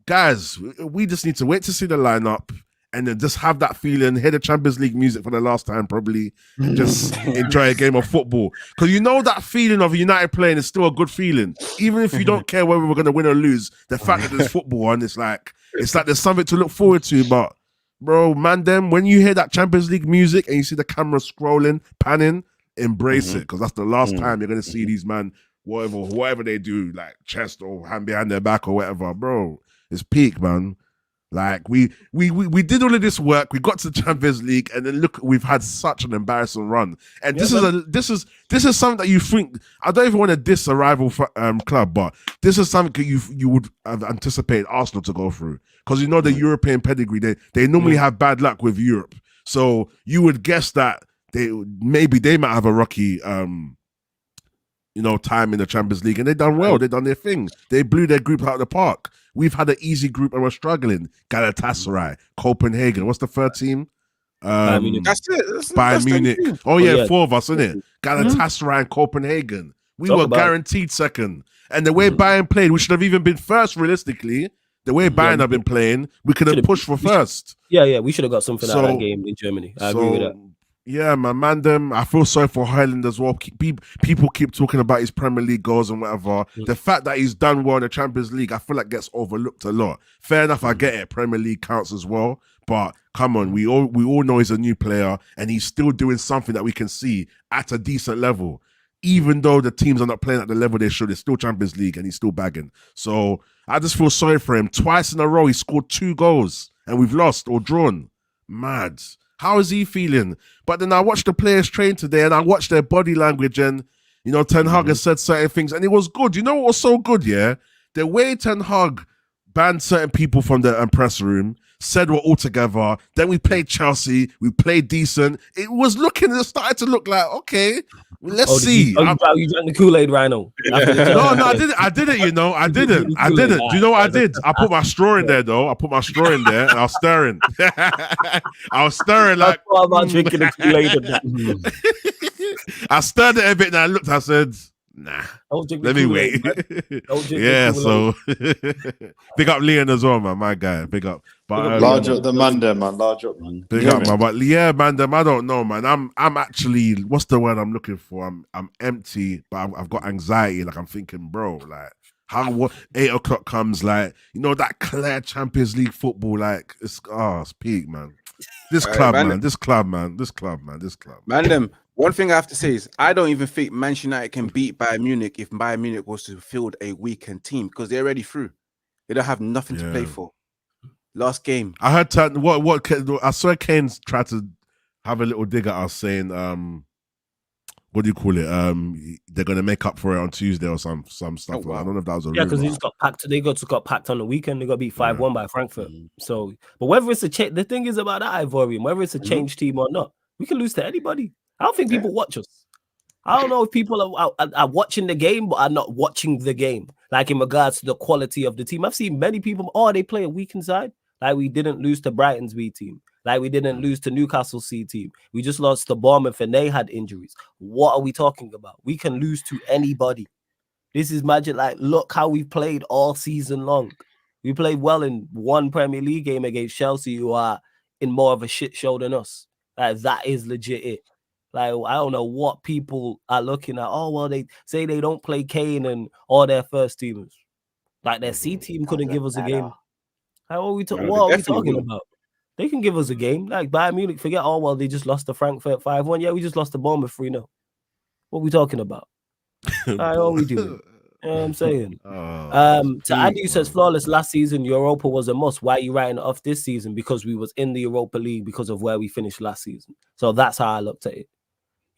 guys, we just need to wait to see the lineup, and then just have that feeling, hear the Champions League music for the last time, probably, and just enjoy a game of football. Because that feeling of United playing is still a good feeling. Even if you don't care whether we're going to win or lose, the fact that there's football on, it's like there's something to look forward to. But, bro, man, when you hear that Champions League music and you see the camera scrolling, panning, embrace it, because that's the last time you're going to see these man, whatever they do, like chest or hand behind their back or whatever, bro. It's peak, man. Like, we did all of this work, we got to the Champions League, and then look, we've had such an embarrassing run. And this is something that you think, I don't even want to diss a rival club, but this is something you would have anticipated Arsenal to go through, because the European pedigree, they normally have bad luck with Europe, so you would guess that they might have a rocky time in the Champions League, and they done well. They done their thing. They blew their group out of the park. We've had an easy group and we're struggling. Galatasaray, Copenhagen. What's the third team? That's it. Bayern Munich. Oh yeah, 4 of us, isn't it? Galatasaray and Copenhagen. We were guaranteed second. And the way Bayern played, we should have even been first realistically. The way Bayern have been playing, we could have pushed for first. Yeah, we should have got something out of that game in Germany. I agree with that. Yeah, man, I feel sorry for Haaland as well. People keep talking about his Premier League goals and whatever. The fact that he's done well in the Champions League, I feel like gets overlooked a lot. Fair enough, I get it. Premier League counts as well. But come on, we all know he's a new player, and he's still doing something that we can see at a decent level. even though the teams are not playing at the level they should, it's still Champions League and he's still bagging. So I just feel sorry for him. Twice in a row, he scored 2 goals and we've lost or drawn. Mad. How is he feeling? But then I watched the players train today and I watched their body language and, you know, Ten Hag has said certain things and it was good. You know what was so good, yeah? The way Ten Hag banned certain people from the press room, said we're all together. Then we played Chelsea. We played decent. It started to look like, okay, let's see. You drank the Kool-Aid, Rhino. No, I didn't, you know. I didn't. Do you know what I did? I put my straw in there, though. I put my straw in there and I was stirring. I was stirring like... I'm about drinking the Kool-Aid and that. I stirred it a bit and I looked, I said... Nah, let me wait. Yeah, so big up Leon as well, man. My guy, big up. But large up the man there, man. Large up, man. Big up, man. But yeah, man, I don't know, man. I'm actually, what's the word I'm looking for? I'm empty, but I've got anxiety. Like I'm thinking, bro, like what 8 o'clock comes, like you know that clear Champions League football, like it's peak, man. This club, man. This club. Man, them. One thing I have to say is I don't even think Manchester United can beat Bayern Munich if Bayern Munich was to field a weakened team because they're already through. They don't have nothing to play for. Last game. I heard I saw Kane try to have a little dig at us saying, what do you call it? They're gonna make up for it on Tuesday or some stuff. Oh, wow. I don't know if that was a because he just got packed. They got packed on the weekend. They got beat 5-1 by Frankfurt. So, but whether it's the thing is about that Ivorian, whether it's a change team or not, we can lose to anybody. I don't think people watch us. I don't know if people are watching the game, but are not watching the game. Like in regards to the quality of the team, I've seen many people. They play a weakened side. Like we didn't lose to Brighton's B team. Like we didn't lose to Newcastle C team. We just lost to Bournemouth and they had injuries. What are we talking about? We can lose to anybody. This is magic. Like look how we've played all season long. We played well in one Premier League game against Chelsea, who are in more of a shit show than us. Like that is legit it. Like, I don't know what people are looking at. Oh, well, they say they don't play Kane and all their first teamers. Like, their C team couldn't give us a game. Like, what are we talking about? They can give us a game. Like, Bayern Munich, forget, they just lost to Frankfurt 5-1. Yeah, we just lost to Bournemouth 3-0. What are we talking about? Like, what are we doing? You know what I'm saying? So Andy says, flawless last season, Europa was a must. Why are you writing it off this season? Because we was in the Europa League because of where we finished last season. So that's how I looked at it.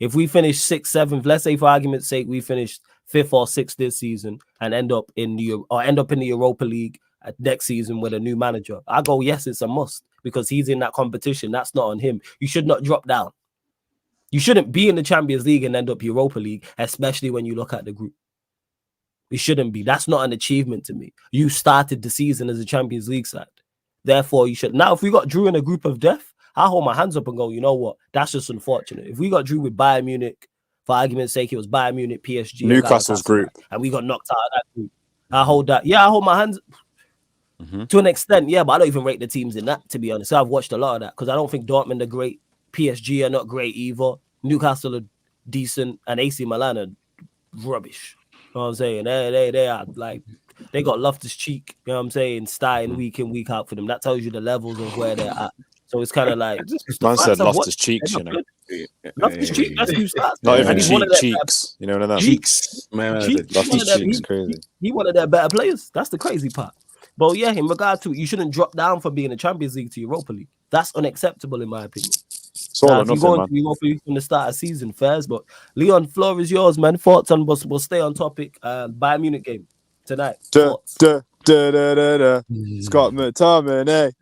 If we finish 6th, 7th, let's say for argument's sake, we finished 5th or 6th this season and end up in the Europa League next season with a new manager, I go, yes, it's a must because he's in that competition. That's not on him. You should not drop down. You shouldn't be in the Champions League and end up Europa League, especially when you look at the group. It shouldn't be. That's not an achievement to me. You started the season as a Champions League side. Therefore, you should. Now, if we got Drew in a group of death, I hold my hands up and go, you know what? That's just unfortunate. If we got Drew with Bayern Munich, for argument's sake, it was Bayern Munich, PSG, Newcastle's group, and we got knocked out of that group. I hold that. Yeah, I hold my hands to an extent. Yeah, but I don't even rate the teams in that, to be honest. So I've watched a lot of that because I don't think Dortmund are great. PSG are not great either. Newcastle are decent, and AC Milan are rubbish. You know what I'm saying? They are like, they got Loftus-Cheek, you know what I'm saying, starting week in, week out for them. That tells you the levels of where they're at. So it's kind of like... Man said Loftus-Cheeks, you know. Loftus-Cheek, that's who starts. Not even cheeks. You know what I mean? Cheeks. Loftus-Cheeks, crazy. He one of their better players. That's the crazy part. But yeah, in regard to, you shouldn't drop down from being a Champions League to Europa League. That's unacceptable in my opinion. If you go into Europa League from the start of season, fairs. But Leon, floor is yours, man. Thoughts on, we'll stay on topic. Bayern Munich game tonight. Scott McTominay.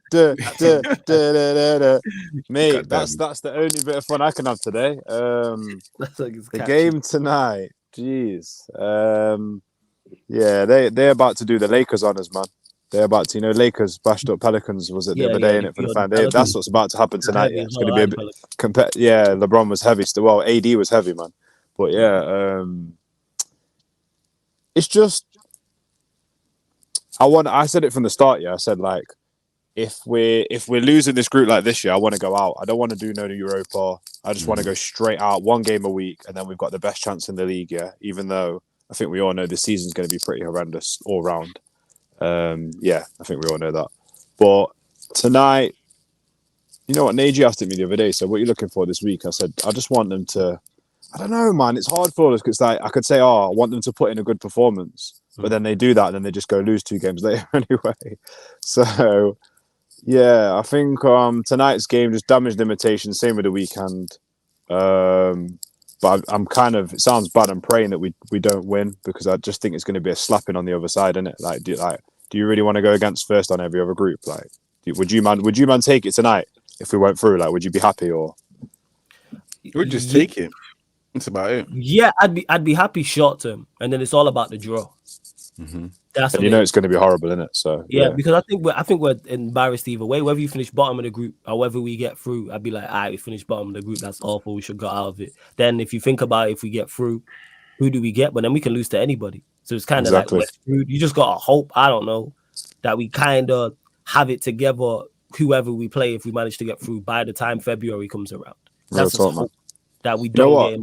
Mate, that's the only bit of fun I can have today. The game tonight, jeez. Yeah, they're about to do the Lakers honors, man. They're about to, Lakers bashed up Pelicans, was it the other day, in it for the fan? That's what's about to happen tonight. Yeah. It's going to be a bit LeBron was heavy still. Well, AD was heavy, man. But yeah, it's just, I said it from the start, yeah. I said, like, if we're losing this group like this year, I want to go out. I don't want to do no Europa. I just want to go straight out, one game a week, and then we've got the best chance in the league, yeah. Even though I think we all know this season's going to be pretty horrendous all round. Yeah, I think we all know that. But tonight, you know what, Neji asked me the other day, so what are you looking for this week? I said, I just want them to I don't know, man. It's hard for us because like I could say, I want them to put in a good performance, but then they do that and then they just go lose 2 games later anyway. So yeah, I think tonight's game just damaged limitations. Same with the weekend. But I'm kind of, it sounds bad. I'm praying that we don't win because I just think it's going to be a slapping on the other side, isn't it? Like, do you really want to go against first on every other group? Like, would you man take it tonight if we went through? Like, would you be happy or? We'd just take it. That's about it. Yeah, I'd be happy short term, and then it's all about the draw. Mm-hmm. That's and it's going to be horrible, isn't it? So yeah, because I think we're embarrassed either way. Whether you finish bottom of the group or whether we get through, I'd be like, we finished bottom of the group. That's awful. We should get out of it. Then if you think about it, if we get through, who do we get? But then we can lose to anybody. So it's kind of like we're screwed. You just gotta hope. I don't know that we kind of have it together. Whoever we play, if we manage to get through by the time February comes around, that's hope that we don't get.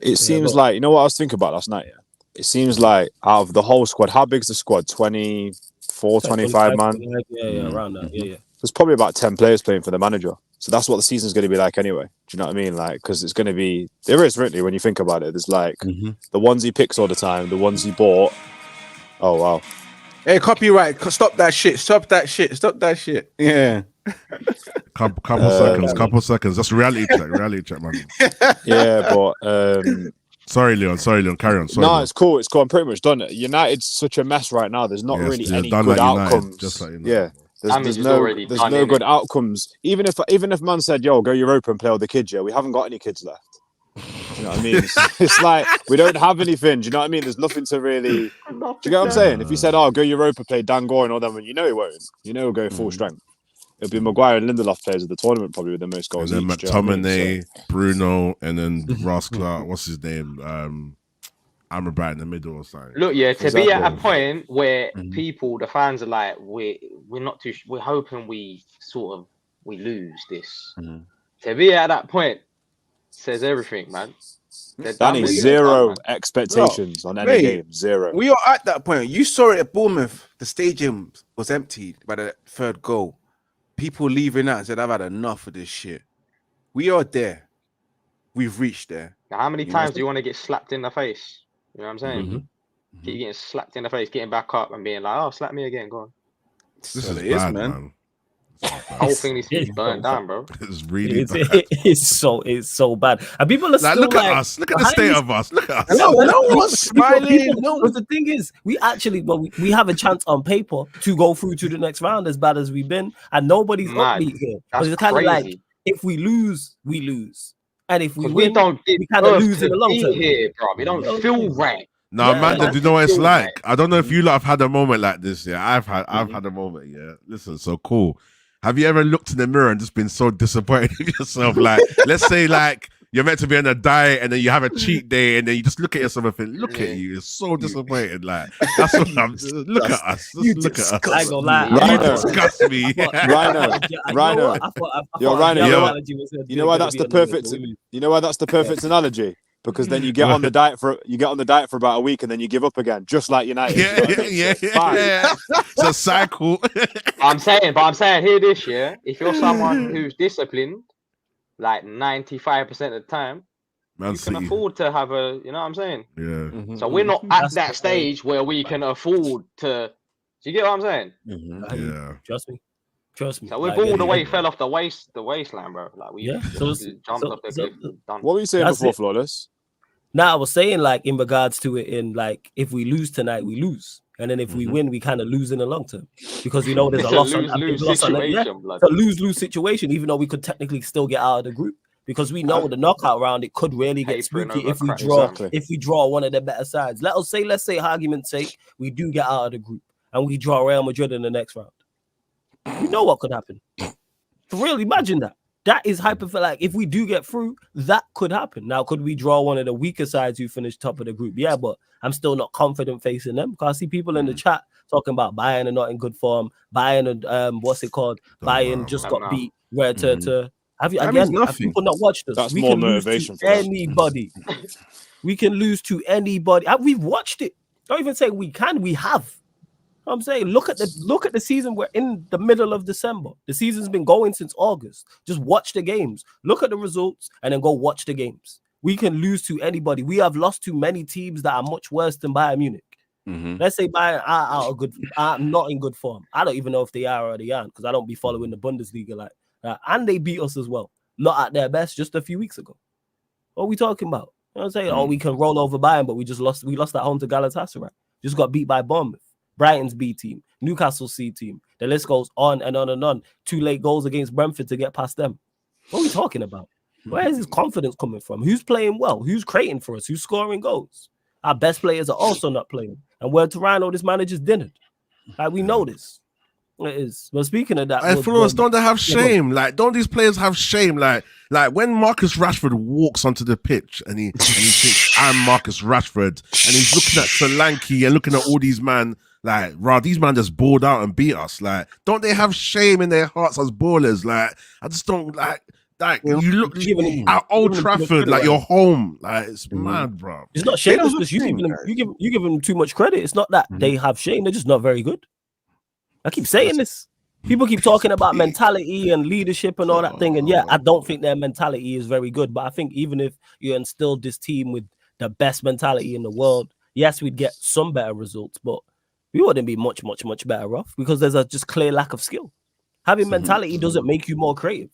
It seems like, you know what I was thinking about last night. Yeah, it seems like out of the whole squad, how big's the squad? 24, 25 man. Yeah, around that. Yeah. There's probably about 10 players playing for the manager. So that's what the season's going to be like anyway. Do you know what I mean? Like, because it's going to be, there is really, when you think about it, there's like the ones he picks all the time, the ones he bought. Oh, wow. Hey, copyright, stop that shit. Yeah. Couple seconds. That's reality check, man. Yeah, but sorry, Leon. Carry on. Sorry, no, it's cool. I'm pretty much done. United's such a mess right now. There's not really any good outcomes. Just like there's no good outcomes. Even if man said, "Yo, go Europa and play with the kids," we haven't got any kids left. Do you know what I mean? It's like we don't have anything. Do you know what I mean? There's nothing to really. Do you get what I'm saying? If he said, "Oh, go Europa, play Dan Gore and all them," he won't. He'll go full strength. It'll be Maguire and Lindelof players of the tournament, probably with the most goals. And then McTominay, Bruno, and then Ross Clark. What's his name? Amrabat in the middle or something. Look, to be at a point where people, the fans are like, we're hoping we lose this. To be at that point says everything, man. Danny, zero expectations on any game. Zero. We are at that point. You saw it at Bournemouth. The stadium was emptied by the third goal. People leaving out and said, I've had enough of this shit. We are there. We've reached there. Now, how many times do you want to get slapped in the face? You know what I'm saying? Keep getting slapped in the face, getting back up and being like, oh, slap me again. Go on. This is bad, man. The whole thing needs to be burned down, bro. It's really bad. It's so bad. And people are still look at us. Look at the state of us. Look at us. No one's smiling. But the thing is, we actually, we have a chance on paper to go through to the next round as bad as we've been. And nobody's upbeat here. That's it's kind of like, if we lose, we lose. And if we win, we kind of lose in the long term. Here, bro. We don't feel right. No, man, do you know what it's like? I don't know if you lot have had a moment like this. Yeah, I've had a moment. Yeah, listen, so cool. Have you ever looked in the mirror and just been so disappointed in yourself? Like, let's say, like, you're meant to be on a diet and then you have a cheat day and then you just look at yourself and think, look at you, you're so disappointed. Like, that's what I'm. Look at us. Just look at us. I ain't gonna lie. You disgust me. Rhino. You're Rhino. You know why that's the perfect. You know why that's the perfect analogy. Because then you get on the diet for about a week and then you give up again, just like United. Yeah. It's a cycle. I'm saying, hear this, yeah. If you're someone who's disciplined, like 95% of the time, you can afford to have a, you know what I'm saying? Yeah. So we're not at that stage where we can afford to. Do you get what I'm saying? Yeah. Trust me. So we've all the way fell off the waistline, bro. Like we jumped off the cliff. What were you saying before, Flawless? Now I was saying, like, in regards to it, in like, if we lose tonight, we lose, and then if we win, we kind of lose in the long term because we know there's a lose-lose situation. Even though we could technically still get out of the group, because we know the knockout round it could really get spooky if we draw. If we draw one of the better sides, let's say, argument's sake, we do get out of the group and we draw Real Madrid in the next round. You know what could happen? For real, imagine that. That is hypothetical. Like, if we do get through, that could happen. Now, could we draw one of the weaker sides who finished top of the group? Yeah, but I'm still not confident facing them because I see people in the chat talking about Bayern are not in good form. Bayern, Bayern just got beat. Where to have you again? Have people not watched us? That's more motivation for anybody. We can lose to anybody. We've watched it. Don't even say we can. We have. I'm saying, look at the season. We're in the middle of December. The season's been going since August. Just watch the games. Look at the results and then go watch the games. We can lose to anybody. We have lost to many teams that are much worse than Bayern Munich. Let's say Bayern are not in good form. I don't even know if they are or they aren't because I don't be following the Bundesliga like that. And they beat us as well. Not at their best just a few weeks ago. What are we talking about? You know what I'm saying? Oh, we can roll over Bayern, but we lost at home to Galatasaray. Just got beat by Bournemouth. Brighton's B team, Newcastle's C team. The list goes on and on and on. 2 late goals against Brentford to get past them. What are we talking about? Where is his confidence coming from? Who's playing well? Who's creating for us? Who's scoring goals? Our best players are also not playing. And where Toronto, this manager's dinnered. Like, we know this. It is. But speaking of that, don't they have shame? Like, don't these players have shame? Like when Marcus Rashford walks onto the pitch and he thinks, I'm Marcus Rashford, and he's looking at Solanke and looking at all these man, like, rah, these man just balled out and beat us. Like, don't they have shame in their hearts as ballers? Like, I just don't like you look at Old Trafford, like you're home. Like, it's mad, bro. It's not shame. It's just you give them too much credit. It's not that they have shame. They're just not very good. I keep saying this. People keep talking about mentality and leadership and all that thing. And yeah, I don't think their mentality is very good. But I think even if you instilled this team with the best mentality in the world, yes, we'd get some better results, but we wouldn't be much better off because there's a just clear lack of skill. Having mentality doesn't make you more creative.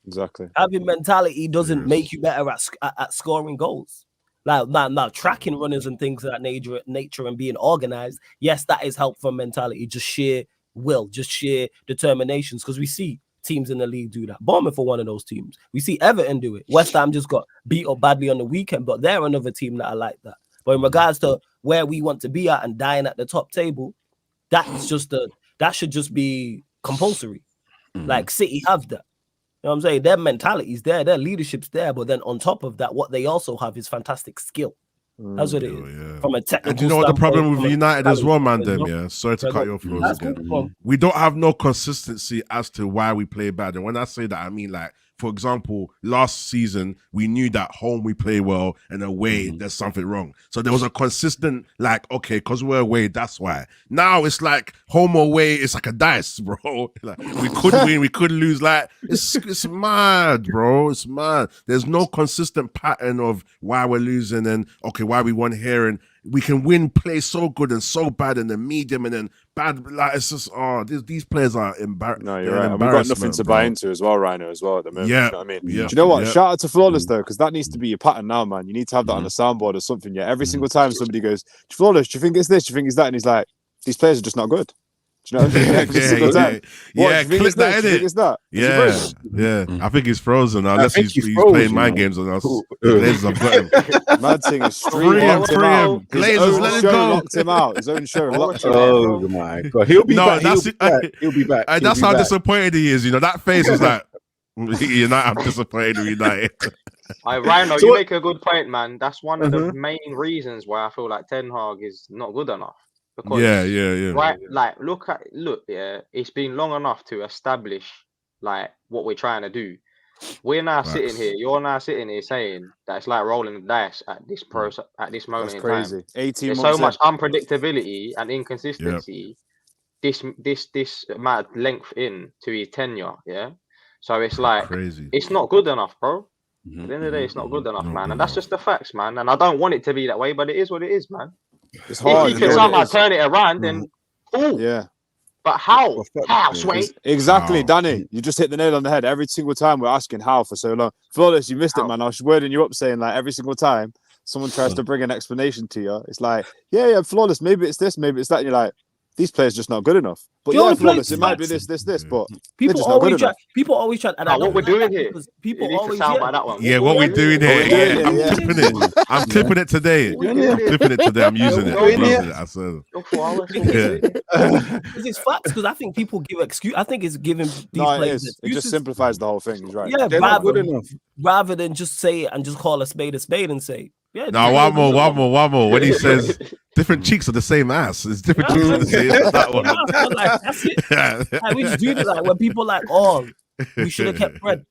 Exactly. Having mentality doesn't make you better at scoring goals. Like now, tracking runners and things of that nature and being organized, yes, that is help from mentality, just sheer will, just sheer determinations, because we see teams in the league do that. Bournemouth for one of those teams. We see Everton do it. West Ham just got beat up badly on the weekend, but they're another team that I like that. But in regards to where we want to be at and dying at the top table, that should just be compulsory. Like City have that. You know what I'm saying? Their mentality's there, their leadership's there, but then on top of that, what they also have is fantastic skill. That's what it is. Yeah. From a technical and do you know what the problem with United as well, man? Yeah. Sorry to cut your flows again. We don't have no consistency as to why we play bad. And when I say that, I mean, like, for example, last season, we knew that home we play well and away there's something wrong. So there was a consistent, like, okay, because we're away, that's why. Now it's like home or away, it's like a dice, bro. Like, we could win, we could lose. Like, it's mad, bro. It's mad. There's no consistent pattern of why we're losing and, okay, why we won here. And we can play so good and so bad and then medium and then bad. Like, it's just, these players are embarrassing. No, you're right. And we've got nothing to buy into as well, Rhino, as well at the moment. Yeah. You know what I mean? Yeah. Do you know what? Shout out to Flawless, though, because that needs to be your pattern now, man. You need to have that on the soundboard or something. Yeah. Every single time somebody goes, Flawless, do you think it's this? Do you think it's that? And he's like, these players are just not good. Do you know what I mean? Click that in it. It's that. Yeah. I think he's frozen unless he's playing mind games on us. Glazers have got him. Mad thing is free him. Glazers, let him go. Locked him out. His own show locked him out. Oh my god, he'll be back. He'll be back. That's how disappointed he is. You know, that face was like, I'm disappointed with United. Rhino, you make a good point, man. That's one of the main reasons why I feel like Ten Hag is not good enough. Because, right, like, look, it's been long enough to establish like what we're trying to do. We're now sitting here. You're now sitting here saying that it's like rolling the dice at this moment in time. 18 There's so much unpredictability and inconsistency. This amount of length in to his tenure, yeah. So it's like it's not good enough, bro. At the end of the day, it's not good enough, man. And that's just the facts, man. And I don't want it to be that way, but it is what it is, man. It's hard. If you can somehow turn it around, then cool. Yeah. But how? How, Sway? Exactly, Danny. You just hit the nail on the head. Every single time we're asking how for so long. Flawless, you missed it, man. I was wording you up saying, like, every single time someone tries to bring an explanation to you, it's like, yeah, Flawless, maybe it's this, maybe it's that. And you're like, these players just not good enough. But yeah, Flawless, it might be this, but people always try. People always try. And what we're doing here. People always by that one. Yeah, what we're doing here. I'm clipping it. I'm clipping it today. I'm clipping it today. I'm using it. I said. It's facts because I think people give excuse. I think it's giving these players. It just simplifies the whole thing. He's right. Yeah, they're not good enough. Rather than just say it and just call a spade and say. Yeah, no, one more. When he says different cheeks are the same ass, it's different cheeks are the same. That one. Like, that's it. Like, we just do it like when people like, we should have kept Fred.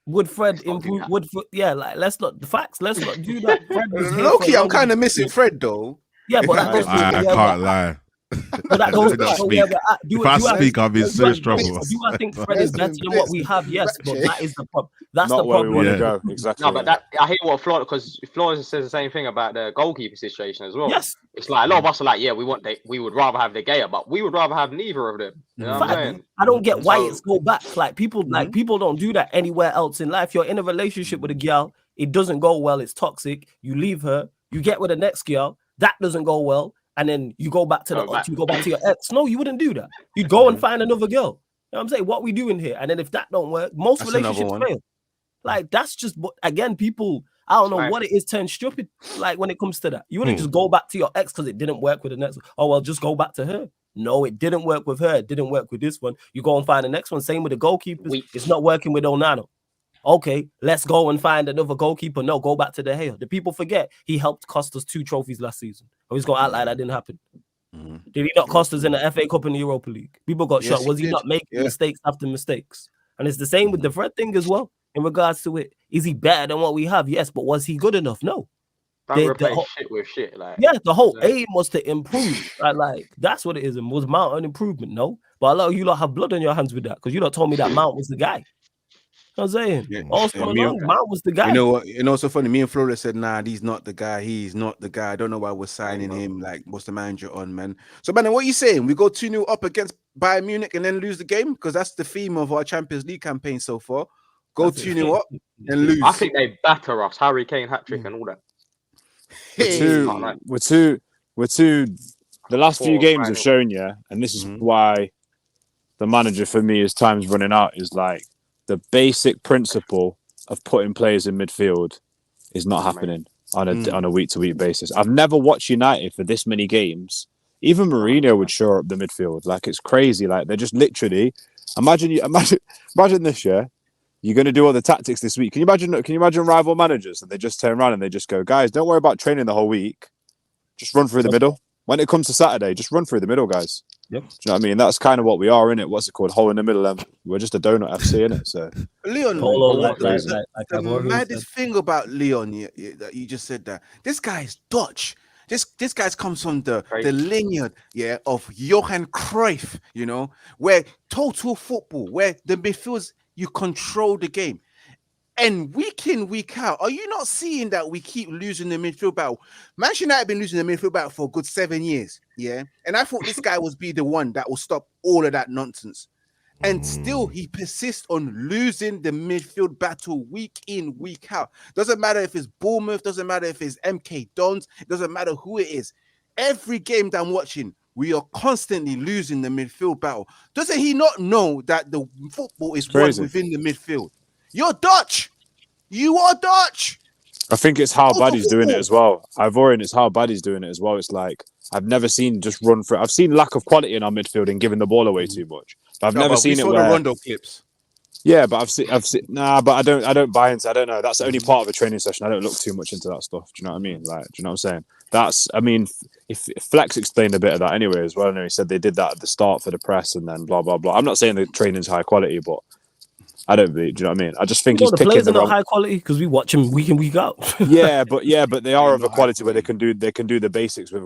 Would Fred improve? Like let's not Let's not do that. Fred was Loki, I'm kind of missing Fred though. Yeah, but I can't lie. But that goes back to where we're at. If I speak, I'll be in serious trouble. Do I think Fred is better than what we have? Yes, but that is the problem. That's not the where problem. we want to go. Exactly. No, but that I hear what Flores, because Flores says the same thing about the goalkeeper situation as well. Yes, it's like a lot of us are like, yeah, we would rather have De Gea, but we would rather have neither of them. You know what I'm saying? I don't get why it's go back. Like people don't do that anywhere else in life. You're in a relationship with a girl, it doesn't go well, it's toxic. You leave her, you get with the next girl, that doesn't go well. And then you go back to your ex. No, you wouldn't do that. You'd go and find another girl. You know what I'm saying? What we doing here? And then if that don't work, most relationships fail. Like that's just again, people. I don't know what it is turn stupid. Like when it comes to that, you wouldn't just go back to your ex because it didn't work with the next one. Oh well, just go back to her. No, it didn't work with her. It didn't work with this one. You go and find the next one. Same with the goalkeepers. It's not working with Onana. Okay, let's go and find another goalkeeper. No, go back to De Gea. The people forget he helped cost us 2 trophies last season. Oh, he's gonna act like that didn't happen. Did he not cost us in the FA Cup and the Europa League? People got shot. Was he not making mistakes after mistakes? And it's the same with the Fred thing as well. In regards to it, is he better than what we have? Yes, but was he good enough? No. Don't replace shit with shit. Like the whole aim was to improve. Like that's what it is. And was Mount an improvement? No. But a lot of you lot have blood on your hands with that because you lot told me that Mount was the guy. You know what I'm saying? Mount was the guy. You know what? You know what's so funny? Me and Flores said, nah, he's not the guy. He's not the guy. I don't know why we're signing him. Like, what's the manager on, man? So, man, what are you saying? We go 2-0 up against Bayern Munich and then lose the game? Because that's the theme of our Champions League campaign so far. Go 2-0 up and lose. I think they batter us. Harry Kane hat-trick and all that. We're two. The last few games have shown you, and this is why the manager for me, as time's running out, is like, the basic principle of putting players in midfield is not happening on a week-to-week basis. I've never watched United for this many games. Even Mourinho would shore up the midfield. Like it's crazy. Like they're just literally. Imagine this year. You're going to do all the tactics this week. Can you imagine rival managers and they just turn around and they just go, guys, don't worry about training the whole week. Just run through the middle. When it comes to Saturday, just run through the middle, guys. Yep. Do you know what I mean? That's kind of what we are, innit? What's it called? Hole in the middle. We're just a donut FC, innit? So, Leon, the maddest thing about Leon, you just said that this guy's Dutch. This guy comes from the lineage, of Johan Cruyff, you know, where total football, where the midfields, you control the game. And week in, week out, are you not seeing that we keep losing the midfield battle? Manchester United have been losing the midfield battle for a good 7 years, And I thought this guy would be the one that will stop all of that nonsense. And still, he persists on losing the midfield battle week in, week out. Doesn't matter if it's Bournemouth, doesn't matter if it's MK Dons, it doesn't matter who it is. Every game that I'm watching, we are constantly losing the midfield battle. Doesn't he not know that the football is won within the midfield? You're Dutch. You are Dutch. I think it's how Buddy's doing it as well. It's how Buddy's doing it as well. It's like I've never seen just run for it. I've seen lack of quality in our midfield and giving the ball away too much. But I've never seen it where the Rondo clips. Yeah, but I've seen but I don't buy into. I don't know. That's only part of a training session. I don't look too much into that stuff. Do you know what I mean? Like, do you know what I'm saying? If Flex explained a bit of that anyway as well. And he said they did that at the start for the press and then blah blah blah. I'm not saying the training's high quality, but I don't believe. Do you know what I mean? I just think he's the picking players the are not high quality because we watch them week in, week out. but they are of a quality where they can do the basics with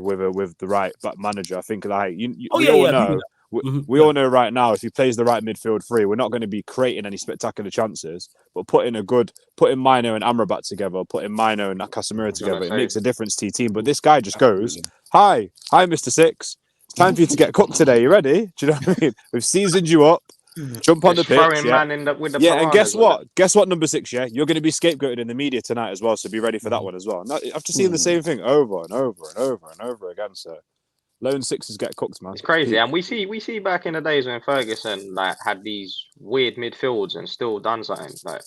the right manager. I think like we all know right now if he plays the right midfield three, we're not going to be creating any spectacular chances. But putting Mino and Amrabat together, putting Mino and Casemiro together, it makes a difference to your team. But this guy just goes, "Hi, Mr. Six. It's time for you to get cooked today. You ready? Do you know what I mean? We've seasoned you up." Jump on the pitch, and guess what? Guess what, number 6, you're going to be scapegoated in the media tonight as well, so be ready for that one as well. After seeing the same thing over and over and over and over again, so lone sixes get cooked, man. It's crazy, and we see back in the days when Ferguson had these weird midfields and still done something like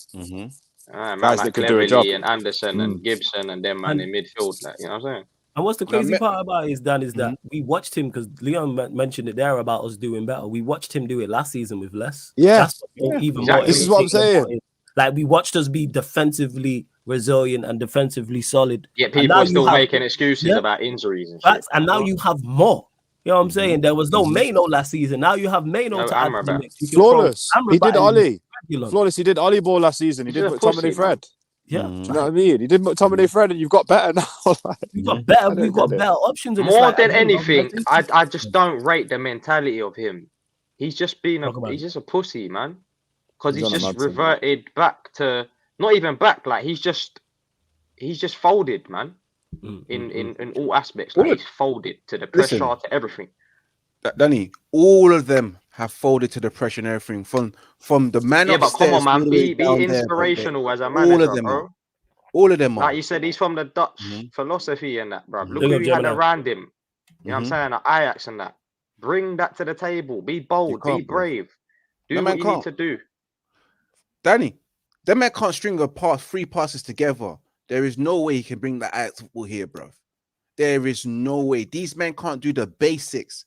guys that could do a job, and Anderson and Gibson and them in midfield, you know what I'm saying? And what's the crazy part about it is that we watched him because Leon mentioned it there about us doing better. We watched him do it last season with less. This is what I'm saying. Like we watched us be defensively resilient and defensively solid. Yeah, people are still making excuses about injuries and shit. And now you have more. You know what I'm saying? There was no Mano last season. Now you have Mano to add to flawless. He did Ollie. Flawless. He did Ollie ball last season. He did Tommy Fred. Yeah, do you know what I mean? He did McTominay Fred, and you've got better now. We've got better. We've got better options. More than anything, I just don't rate the mentality of him. He's just he's just a pussy, man. Because he's just reverted back to not even back. Like he's just folded, man. In all aspects, like he's folded to the pressure, to everything. Danny, all of them have folded to the pressure and everything from the man upstairs. But come on, man, be inspirational as a manager, all of them bro. All of them are. Like you said, he's from the Dutch philosophy and that, bro. Look who he had around him. You know what I'm saying? Like Ajax and that. Bring that to the table. Be bold. Be brave. Do what you need to do. Danny, that man can't string three passes together. There is no way he can bring that Ajax football here, bro. There is no way. These men can't do the basics.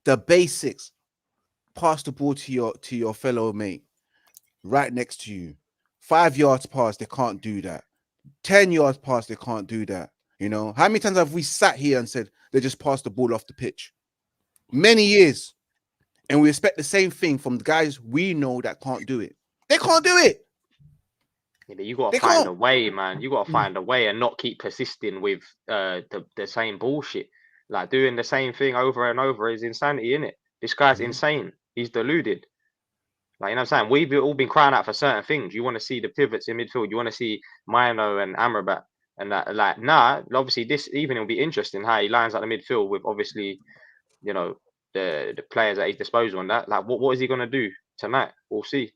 The basics. Pass the ball to your fellow mate right next to you. 5 yards pass, they can't do that. 10 yards pass, they can't do that. You know, how many times have we sat here and said they just passed the ball off the pitch? Many years. And we expect the same thing from the guys we know that can't do it. They can't do it. Yeah, but you got to find a way, man. You got to find a way and not keep persisting with the same bullshit. Like doing the same thing over and over is insanity, innit? This guy's insane. He's deluded. Like, you know what I'm saying? We've all been crying out for certain things. You want to see the pivots in midfield. You want to see Mino and Amrabat and that. Like, obviously this evening will be interesting how he lines up the midfield with obviously, you know, the players at his disposal and that. Like, what is he going to do tonight? We'll see.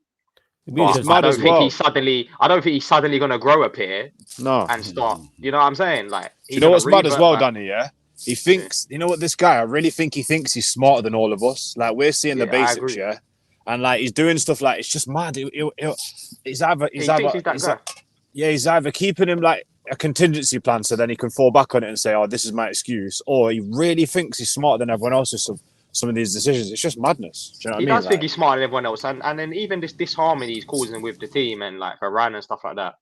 I don't think he's suddenly going to grow up here and start. You know what I'm saying? Like, you know what's mad as well, Danny? Yeah, he thinks. You know what? This guy, I really think he thinks he's smarter than all of us. Like, we're seeing the basics, yeah, and like he's doing stuff like it's just mad. He's either keeping him like a contingency plan so then he can fall back on it and say, "Oh, this is my excuse," or he really thinks he's smarter than everyone else. Some of these decisions, it's just madness. Do you know what I mean? He does think he's smarter than everyone else, and then even this disharmony he's causing with the team and like Varane and stuff like that.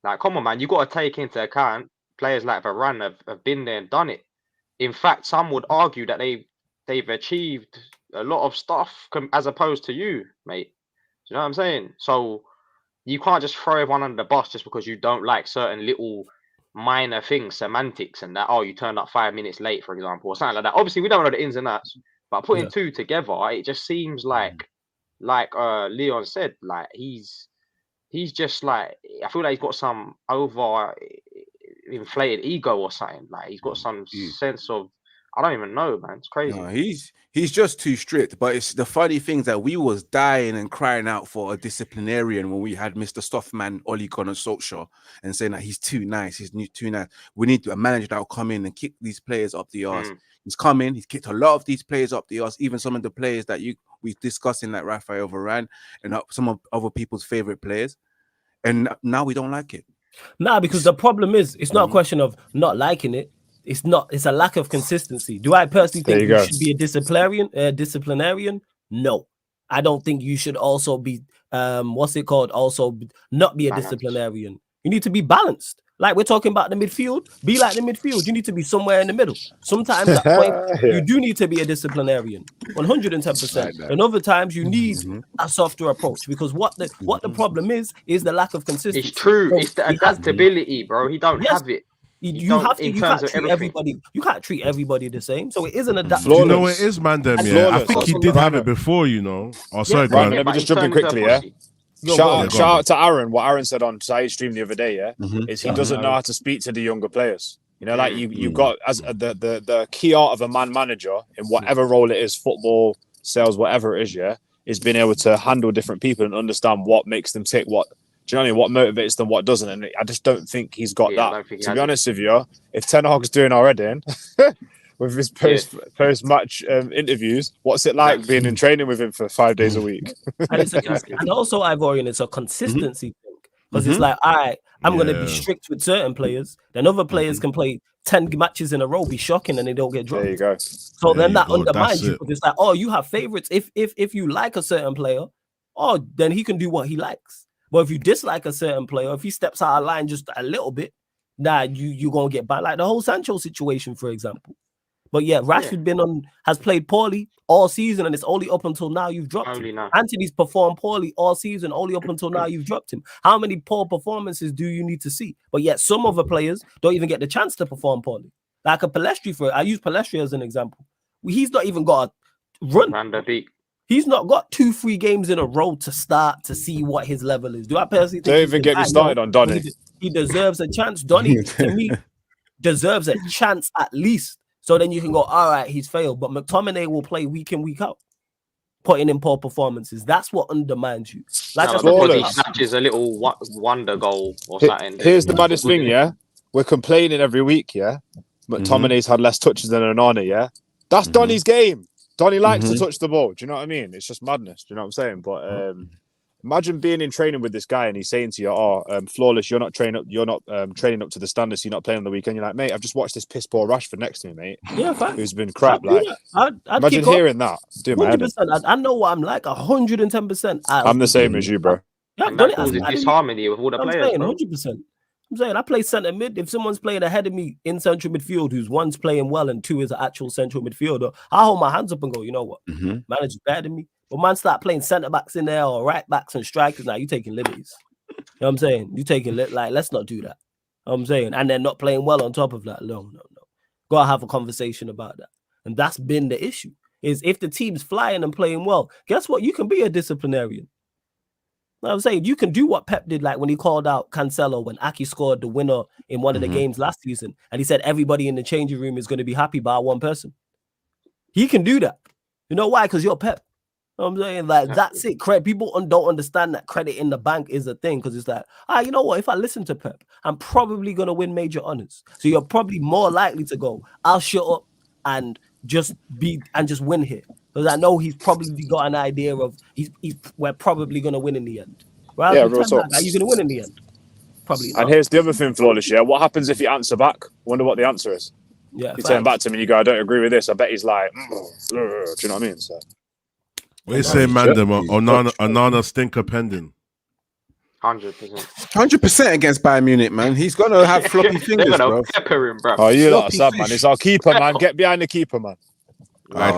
Like, come on, man, you got to take into account players like Varane have been there and done it. In fact, some would argue that they've achieved a lot of stuff as opposed to you, mate. Do you know what I'm saying? So you can't just throw everyone under the bus just because you don't like certain little minor things, semantics, and that. Oh, you turned up 5 minutes late, for example, or something like that. Obviously, we don't know the ins and outs. But putting two together, it just seems like Leon said, like he's just like, I feel like he's got some over inflated ego or something. Like he's got some sense of, I don't even know, man. It's crazy. No, he's just too strict. But it's the funny thing that we was dying and crying out for a disciplinarian when we had Mr. Stoffman, Ole Gunnar Solskjaer, and saying that he's too nice. He's too nice. We need a manager that will come in and kick these players up the arse. He's come in. He's kicked a lot of these players up the arse. Even some of the players that we discussing, like Rafael Varane and some of other people's favorite players. And now we don't like it. Nah, because the problem is, it's not a question of not liking it. It's a lack of consistency. Do I personally think you should be a disciplinarian? No. I don't think you should also be also not be a disciplinarian. You need to be balanced. Like we're talking about the midfield, be like the midfield. You need to be somewhere in the middle. Sometimes at point you do need to be a disciplinarian, 110%. And other times you need a softer approach because what the problem is the lack of consistency. It's true. It's the adaptability, bro. He don't have it. You can't treat everybody. You can't treat everybody the same. So it is an adaptation. You know what it is, man. I think he did have it before, you know. Oh, sorry, Brian. Let me just jump in quickly, yeah. Shout out to Aaron. What Aaron said on Saeed's stream the other day, is he doesn't know how to speak to the younger players. You know, like you've got as the key art of a man manager in whatever role it is, football, sales, whatever it is, is being able to handle different people and understand what makes them tick. What do you know what I mean? What motivates them? What doesn't? And I just don't think he's got that. To be honest with you, if Ten Hag's doing our heading with his post-match interviews, what's it like being in training with him for 5 days a week? And also, Ivorian, it's a consistency thing because it's like, all right, I'm going to be strict with certain players. Then other players can play 10 matches in a row, be shocking, and they don't get dropped. There you go. So then that undermines you. It's like, oh, you have favorites. If you like a certain player, then he can do what he likes. But if you dislike a certain player, if he steps out of line just a little bit, you're going to get banned. Like the whole Sancho situation, for example. But yeah, Rashford has played poorly all season, and it's only up until now you've dropped him. Now. Anthony's performed poorly all season, only up until now you've dropped him. How many poor performances do you need to see? But yet some other players don't even get the chance to perform poorly. Like a Palestri, I use Palestri as an example. He's not even got a run. He's not got 2-3 games in a row to start to see what his level is. Do I personally think don't even get me started on Donny? He deserves a chance. Donny, to me, deserves a chance at least. So then you can go, all right, he's failed. But McTominay will play week in, week out, putting in poor performances. That's what undermines you. Like because he snatches a little wonder goal or something. Here's the maddest thing, yeah? We're complaining every week, yeah? McTominay's had less touches than Onana, yeah? That's Donny's game. Donny likes to touch the ball. Do you know what I mean? It's just madness. Do you know what I'm saying? But imagine being in training with this guy and he's saying to you, flawless, you're not training up to the standards, you're not playing on the weekend. You're like, mate, I've just watched this piss poor Rashford next to me, mate. Yeah, fact. Who's been crap. I'd imagine hearing that. Dude, 100%. I know what I'm like, 110%. I'm the same as you, bro. Yeah, that causes disharmony with all the players. 100%. I'm saying I play centre mid. If someone's playing ahead of me in central midfield, who's one's playing well and two is an actual central midfielder, I hold my hands up and go, you know what? Manager's better than me. But man, start playing centre backs in there or right backs and strikers. Now you taking liberties. You know what I'm saying? You taking let's not do that. You know what I'm saying, and they're not playing well on top of that. No. Gotta have a conversation about that. And that's been the issue. Is if the team's flying and playing well, guess what? You can be a disciplinarian. I'm saying you can do what Pep did, like when he called out Cancelo when Aki scored the winner in one of the games last season, and he said everybody in the changing room is going to be happy by one person. He can do that. You know why? Because you're Pep. You know what I'm saying, like that's it. People don't understand that credit in the bank is a thing because it's like, you know what? If I listen to Pep, I'm probably going to win major honors. So you're probably more likely to go, I'll shut up and just win here. Because I know he's probably got an idea of we're probably going to win in the end. Right? Yeah, real talk. Are you going to win in the end? Probably not. And here's the other thing, Flawless, yeah? What happens if you answer back? Wonder what the answer is. Yeah, you turn back to him and you go, I don't agree with this. I bet he's like, do you know what I mean? So, what you say, Mandem? Onana stinker pending. 100%. 100% against Bayern Munich, man. He's going to have floppy fingers, bro. Pepper him, bro. Oh, you lot are sad, man. It's our keeper, man. Get behind the keeper, man.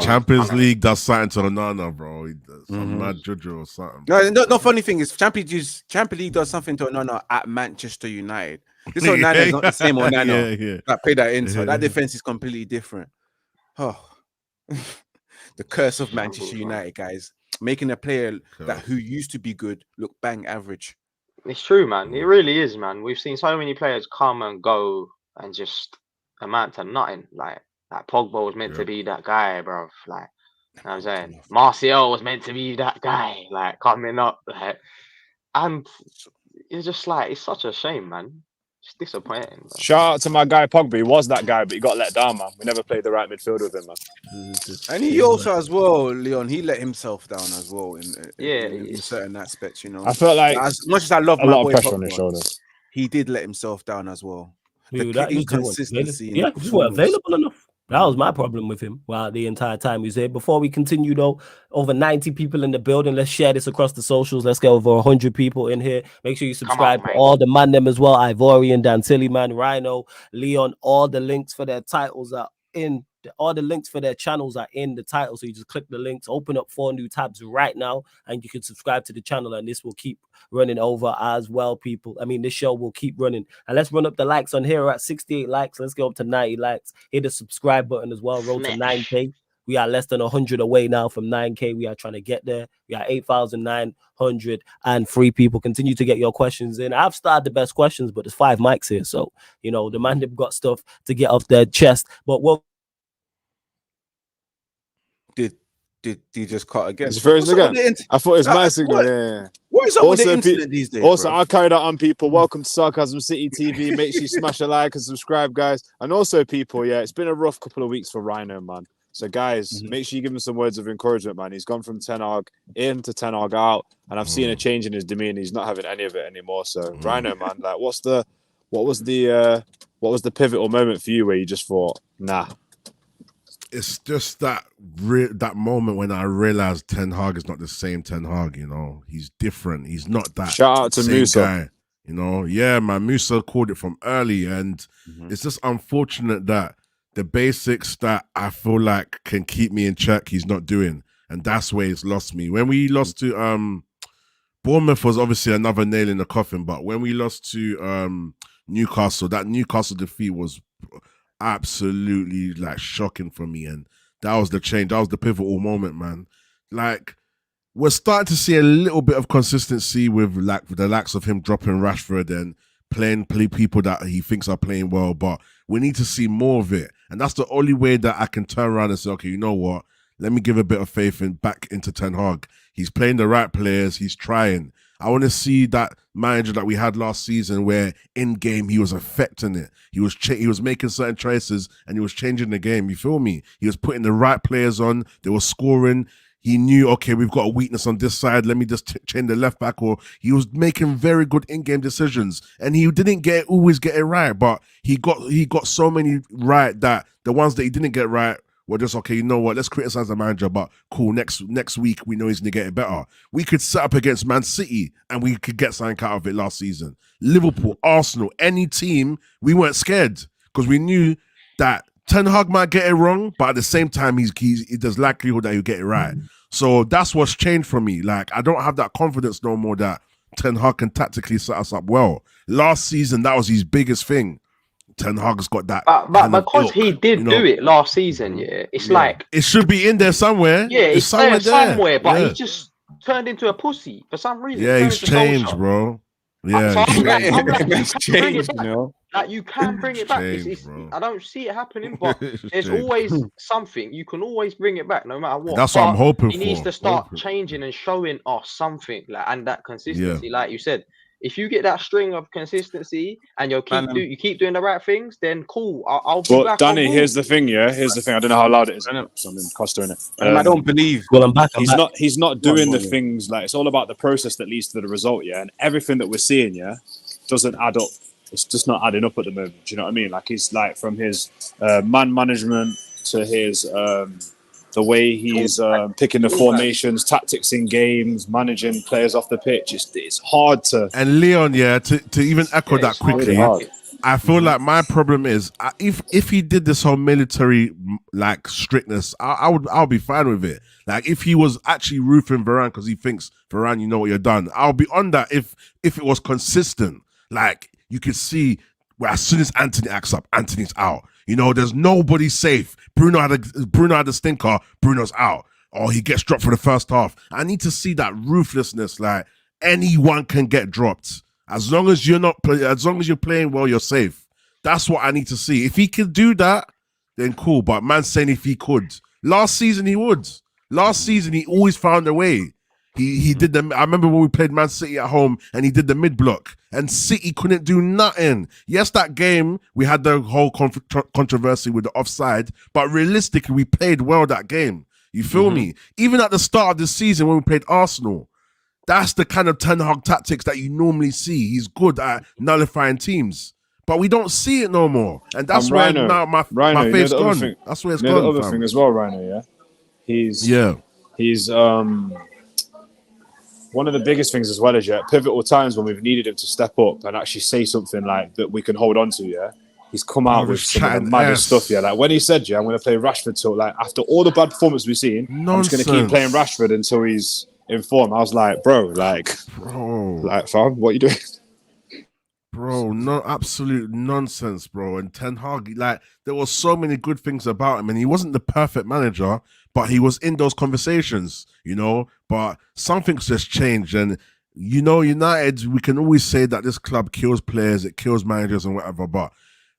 Champions League does something to Onana, bro. He does some mad juju or something. No, funny thing is, Champions League does something to Onana at Manchester United. This Onana is not the same Onana that played that in, so that defense is completely different. Oh, the curse of Manchester United, guys. Making a player who used to be good look bang average. It's true, man. It really is, man. We've seen so many players come and go and just amount to nothing. Like Pogba was meant to be that guy, bro. Like, you know what I'm saying? Martial was meant to be that guy, like coming up. And it's just like, it's such a shame, man. It's disappointing. Bro. Shout out to my guy Pogba. He was that guy, but he got let down, man. We never played the right midfield with him, man. And he also, as well, Leon, he let himself down as well in certain aspects, you know. I felt like as much as I love a lot of pressure on his shoulders, he did let himself down as well. Dude, the inconsistency. Yeah, just weren't available enough. That was my problem with him the entire time he was here. Before we continue, though, over 90 people in the building. Let's share this across the socials. Let's get over 100 people in here. Make sure you subscribe to all the man them as well. Ivorian, Dan Tillyman, Rhino, Leon. All the links for their titles are in. All the links for their channels are in the title. So you just click the links, open up 4 new tabs right now, and you can subscribe to the channel. And this will keep running over as well, people. I mean, this show will keep running. And let's run up the likes on here. We're at 68 likes. Let's go up to 90 likes. Hit the subscribe button as well. Roll to 9K. We are less than 100 away now from 9K. We are trying to get there. We are 8,903 people. Continue to get your questions in. I've started the best questions, but there's 5 mics here. So, you know, the man have got stuff to get off their chest. But we'll Did he just cut again? It's first again. I thought it was my signal. Yeah. What is up with the internet these days? Also, I carried out on people. Welcome to Sarcasm City TV. Make sure you smash a like and subscribe, guys. And also, people, it's been a rough couple of weeks for Rhino, man. So, guys, make sure you give him some words of encouragement, man. He's gone from Ten Hag in to Ten Hag out, and I've seen a change in his demeanor. He's not having any of it anymore. So, Rhino, man, like, what was the pivotal moment for you where you just thought, nah? It's just that moment when I realized Ten Hag is not the same Ten Hag, you know. He's different. He's not that Shout out to Musa guy, you know. Yeah, man, Musa called it from early, and it's just unfortunate that the basics that I feel like can keep me in check, he's not doing. And that's where he's lost me. When we lost to Bournemouth was obviously another nail in the coffin, but when we lost to Newcastle, that Newcastle defeat was absolutely like shocking for me. And that was the change. That was the pivotal moment, man. Like, we're starting to see a little bit of consistency with like the likes of him dropping Rashford and play people that he thinks are playing well, but we need to see more of it. And that's the only way that I can turn around and say, okay, you know what? Let me give a bit of faith back into Ten Hag. He's playing the right players. He's trying. I want to see that manager that we had last season where in game he was affecting it. He was making certain choices and he was changing the game. You feel me? He was putting the right players on. They were scoring. He knew, okay, we've got a weakness on this side. Let me just change the left back. Or he was making very good in-game decisions, and he didn't always get it right. But he got so many right that the ones that he didn't get right were just, okay, you know what? Let's criticize the manager, but cool. Next week we know he's gonna get it better. We could set up against Man City and we could get something out of it last season. Liverpool, Arsenal, any team, we weren't scared because we knew that Ten Hag might get it wrong, but at the same time, there's likelihood that he'll get it right. So that's what's changed for me. Like, I don't have that confidence no more that Ten Hag can tactically set us up well. Last season, that was his biggest thing. Ten Hag's got that. But because he did do it last season, it's like it should be in there somewhere. Yeah, it's somewhere, but he just turned into a pussy for some reason. Yeah, he's changed, bro. Yeah, he's changed, you know. Like, you can bring it back. I don't see it happening, but there's always something. You can always bring it back, no matter what. That's what I'm hoping for. He needs to start changing and showing us something, like, and that consistency. Yeah. Like you said, if you get that string of consistency and you keep doing the right things, then cool. I'll be back. Danny, here's the thing. Yeah, here's the thing. I don't know how loud it is. I'm in Costa in it. I don't believe. Well, I'm back. He's not doing the things. Like, it's all about the process that leads to the result. Yeah, and everything that we're seeing, doesn't add up. It's just not adding up at the moment. Do you know what I mean? Like, he's like, from his man management to his the way he's picking the formations, tactics in games, managing players off the pitch. It's hard to. And Leon, to even echo that quickly, I feel like my problem is if he did this whole military like strictness, I'll be fine with it. Like, if he was actually roofing Varane because he thinks, Varane, you know what you're done, I'll be on that. If it was consistent, like, you could see where as soon as Anthony acts up, Anthony's out. You know, there's nobody safe. Bruno had a stinker. Bruno's out. Or he gets dropped for the first half. I need to see that ruthlessness. Like, anyone can get dropped. As long as you're playing well, you're safe. That's what I need to see. If he can do that, then cool. But man's saying if he could. Last season he would. Last season he always found a way. He did the. I remember when we played Man City at home and he did the mid block and City couldn't do nothing. Yes, that game we had the whole controversy with the offside, but realistically we played well that game. You feel me? Even at the start of the season when we played Arsenal, that's the kind of Ten Hag tactics that you normally see. He's good at nullifying teams, but we don't see it no more, and that's why now my faith's gone. That's where it's gone. The other thing as well, Rhino. He's one of the biggest things as well is pivotal times when we've needed him to step up and actually say something like that we can hold on to. He's come out with some of the maddest stuff. Like when he said, I'm going to play Rashford till, like, after all the bad performances we've seen, I'm just going to keep playing Rashford until he's in form. I was like, bro, fam, what are you doing? Bro, no, absolute nonsense, bro. And Ten Hag, like, there was so many good things about him, and he wasn't the perfect manager, but he was in those conversations, you know. But something's just changed, and you know, United, we can always say that this club kills players, it kills managers and whatever. But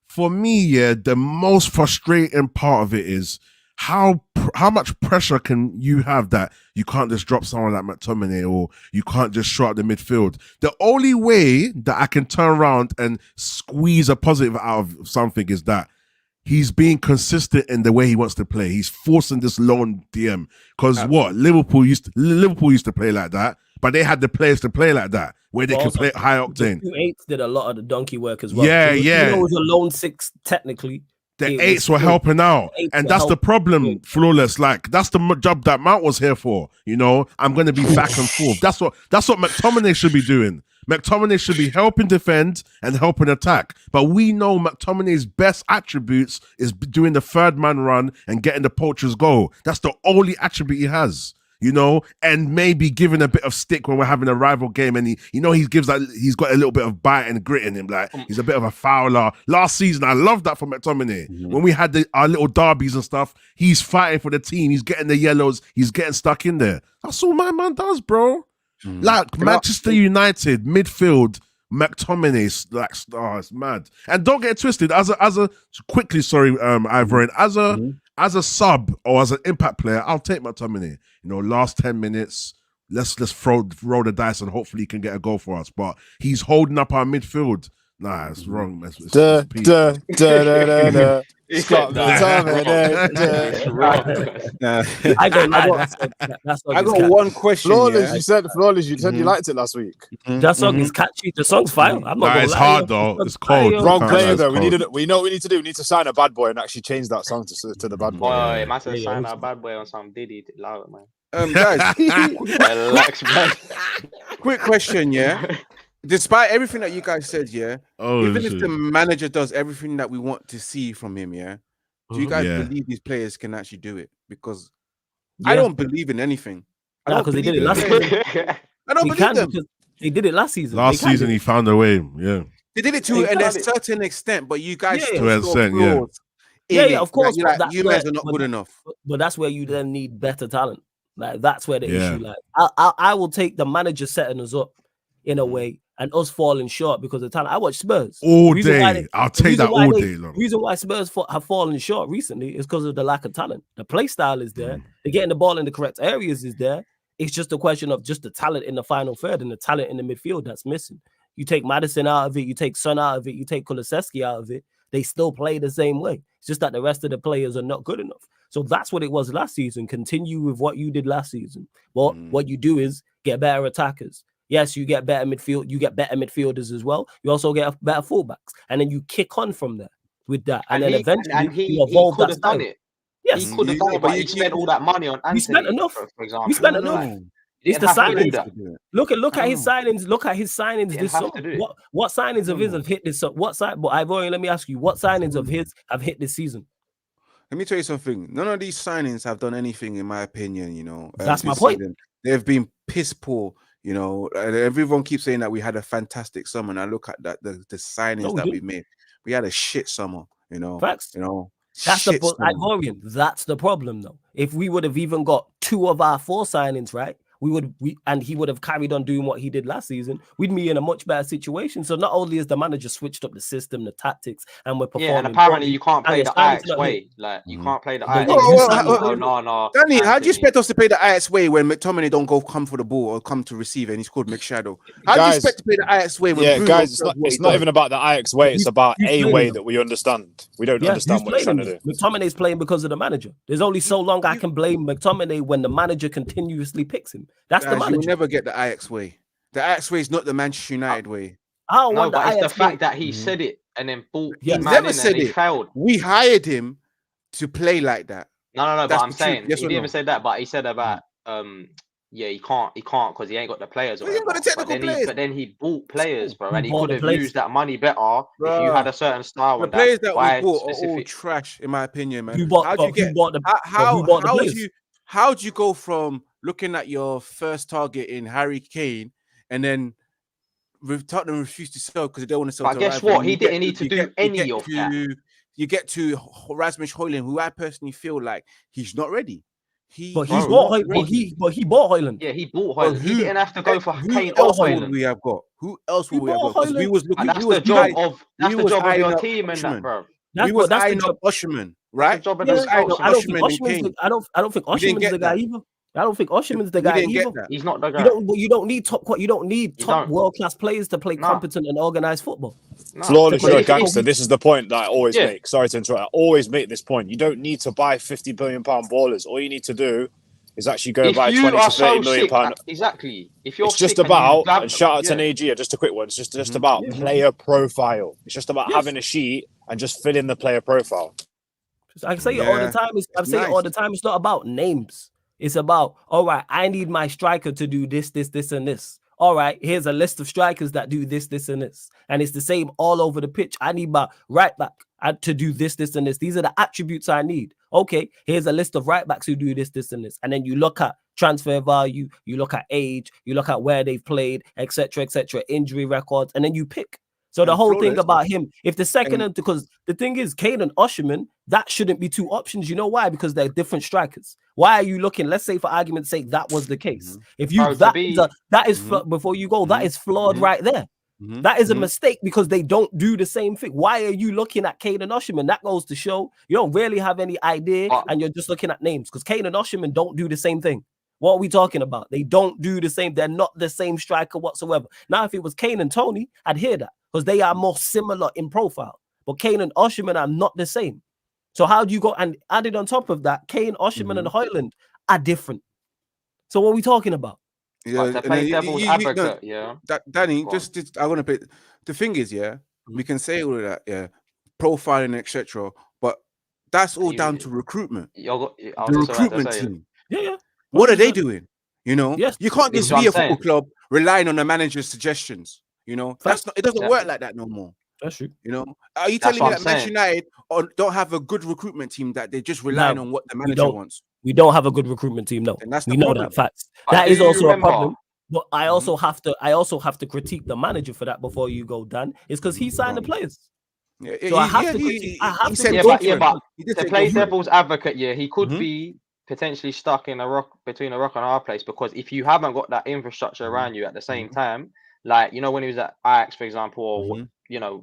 for me, the most frustrating part of it is how much pressure can you have that you can't just drop someone like McTominay or you can't just short the midfield. The only way that I can turn around and squeeze a positive out of something is that he's being consistent in the way he wants to play. He's forcing this lone DM because Liverpool used to play like that, but they had the players to play like that where they could play high octane. The 2-8s did a lot of the donkey work as well. Yeah. It was a lone 6 technically. The 8s were helping out, and that's the problem. Flawless, like, that's the job that Mount was here for. You know, I'm going to be back and forth. That's what McTominay should be doing. McTominay should be helping defend and helping attack. But we know McTominay's best attributes is doing the third man run and getting the poacher's goal. That's the only attribute he has. And maybe giving a bit of stick when we're having a rival game, and he's got a little bit of bite and grit in him, like he's a bit of a fouler. Last season, I love that from McTominay. When we had our little derbies and stuff, he's fighting for the team, he's getting the yellows, he's getting stuck in there. That's all my man does, bro. Like Manchester United midfield, McTominay's it's mad. And don't get it twisted. As a quickly, sorry, Ivorian, as a sub or as an impact player, I'll take McTominay. Last 10 minutes, let's roll the dice and hopefully he can get a goal for us. But he's holding up our midfield. Nah, it's wrong. It's Scott I got one question. Flawless, you said you liked it last week. That song is catchy. The song's fire. I'm not gonna it's lie. hard though. It's cold. Wrong player though. We know what we need to do. We need to sign a bad boy and actually change that song to the bad boy. Boy, man said sign a bad boy on some Diddy. Love it, man. Guys, Relax, man. quick question, yeah. Despite everything that you guys said, yeah, even if the manager does everything that we want to see from him, yeah, do you guys believe these players can actually do it? Because I don't believe in anything. Because they did it last season. I don't believe them. They did it last season. Last season, he found a way. Yeah, they did it to a certain extent, but you guys to an extent, of course. You guys are not good enough. But that's where you then need better talent. Like that's where the issue. Like I will take the manager setting us up in a way. And us falling short because of talent. I watch Spurs all day. I'll take that all day long. The reason why Spurs have fallen short recently is because of the lack of talent. The play style is there. They're getting the ball in the correct areas is there. It's just a question of just the talent in the final third and the talent in the midfield that's missing. You take Maddison out of it, you take Son out of it, you take Kulusevski out of it. They still play the same way. It's just that the rest of the players are not good enough. So that's what it was last season. Continue with what you did last season. Well, what you do is get better attackers. Yes, you get better midfield. You get better midfielders as well. You also get better fullbacks, and then you kick on from there with that. And then eventually you evolve that style. Done it. Yes, he could have done it, but he spent all that money on Anthony. We spent enough. For example, we spent enough. It's the signings. Look at his signings. Look at his signings this summer. What signings of his have hit this? What side? But Ivorian, let me ask you, what signings of his have hit this season? Let me tell you something. None of these signings have done anything, in my opinion. That's my point. They've been piss poor. Everyone keeps saying that we had a fantastic summer, and I look at that the signings that we made. We had a shit summer, Facts. That's the Ivorian. That's the problem, though. If we would have even got 2 of our 4 signings, right? And he would have carried on doing what he did last season, we'd be in a much better situation. So not only is the manager switched up the system, the tactics, and we're performing. Yeah, and apparently you can't play the Ajax way. Like you can't play the Ajax. No. Danny, how do you expect us to play the Ajax way when McTominay don't come for the ball or come to receive and he's called McShadow? How do you expect to play the Ajax way? When guys, it's not even about the Ajax way. It's about a way that we understand. We don't understand what he's trying to do. McTominay's playing because of the manager. There's only so long I can blame McTominay when the manager continuously picks him. That's the manager. You will never get the Ajax way. The Ajax way is not the Manchester United way. But it's the fact that he said it and then bought. He never said it. Failed. We hired him to play like that. No. But I'm saying he didn't even say that. But he said about he can't because he ain't got the players. He ain't got the technical players. But then he bought players, bro, and he could have used that money better if you had a certain style. The players that we bought are all trash, in my opinion, man. How do you go from looking at your first target in Harry Kane and then Tottenham refused to sell because they don't want to sell? But guess what? He didn't need to do any of that. You get to Rasmus Højlund, who I personally feel like he's not ready. He bought Højlund. Yeah, he bought Højlund. He didn't have to go for Kane or Højlund. We have got who else would we have got? We was looking. That's the job of your team and that, bro. We was eyeing up Osherman, right? I don't think Osherman's the guy either. I don't think Osherman's the guy either. He's not the guy. You don't need top world-class players to play competent and organized football. Flawless, you're a gangster. This is the point that I always make. Sorry to interrupt. I always make this point. You don't need to buy £50 billion ballers. All you need to do is actually go buy 20 to 30 million pound. Exactly. If you're it's just about, and shout out to Nigeria, just a quick one. It's just about player profile. It's just about having a sheet and just fill in the player profile. I say it all the time. All the time. It's not about names. It's about, all right, I need my striker to do this, and this. all right, here's a list of strikers that do this, this, and this. And it's the same all over the pitch. I need my right back to do this, this, and this. These are the attributes I need. Okay, here's a list of right backs who do this, this, and this. And then you look at transfer value, you look at age, you look at where they've played, etc., injury records, and then you pick. So the whole thing about him, if the second, because the thing is, Kane and Osimhen, that shouldn't be two options. You know why? Because they're different strikers. Why are you looking? Let's say, for argument's sake, that was the case. If you before you go, that is flawed right there. That is a mistake because they don't do the same thing. Why are you looking at Kane and Osimhen? That goes to show you don't really have any idea, and you're just looking at names because Kane and Osimhen don't do the same thing. What are we talking about? They don't do the same. They're not the same striker whatsoever. Now, if it was Kane and Tony, I'd hear that because they are more similar in profile. But Kane and Osimhen are not the same. So how do you go and added on top of that, Kane, Osimhen, and Højlund are different. So what are we talking about? Yeah, to play devil's advocate, Danny, I want to play. The thing is, we can say all of that, profiling, etc. But that's all down to recruitment. The recruitment team. Yeah. What are they doing? You know, yes. You can't just be a football club relying on the manager's suggestions. You know, that's not. It doesn't work like that no more. That's true. You know, are you telling me that Manchester United don't have a good recruitment team that they're just relying on what the manager wants? We don't have a good recruitment team. No, we know that fact. That is also a problem. But I also have to critique the manager for that before you go, Dan. It's because he signed the players. Yeah, so I have to. But to play devil's advocate, he could be potentially stuck in between a rock and a hard place because if you haven't got that infrastructure around you at the same time, like when he was at Ajax, for example, or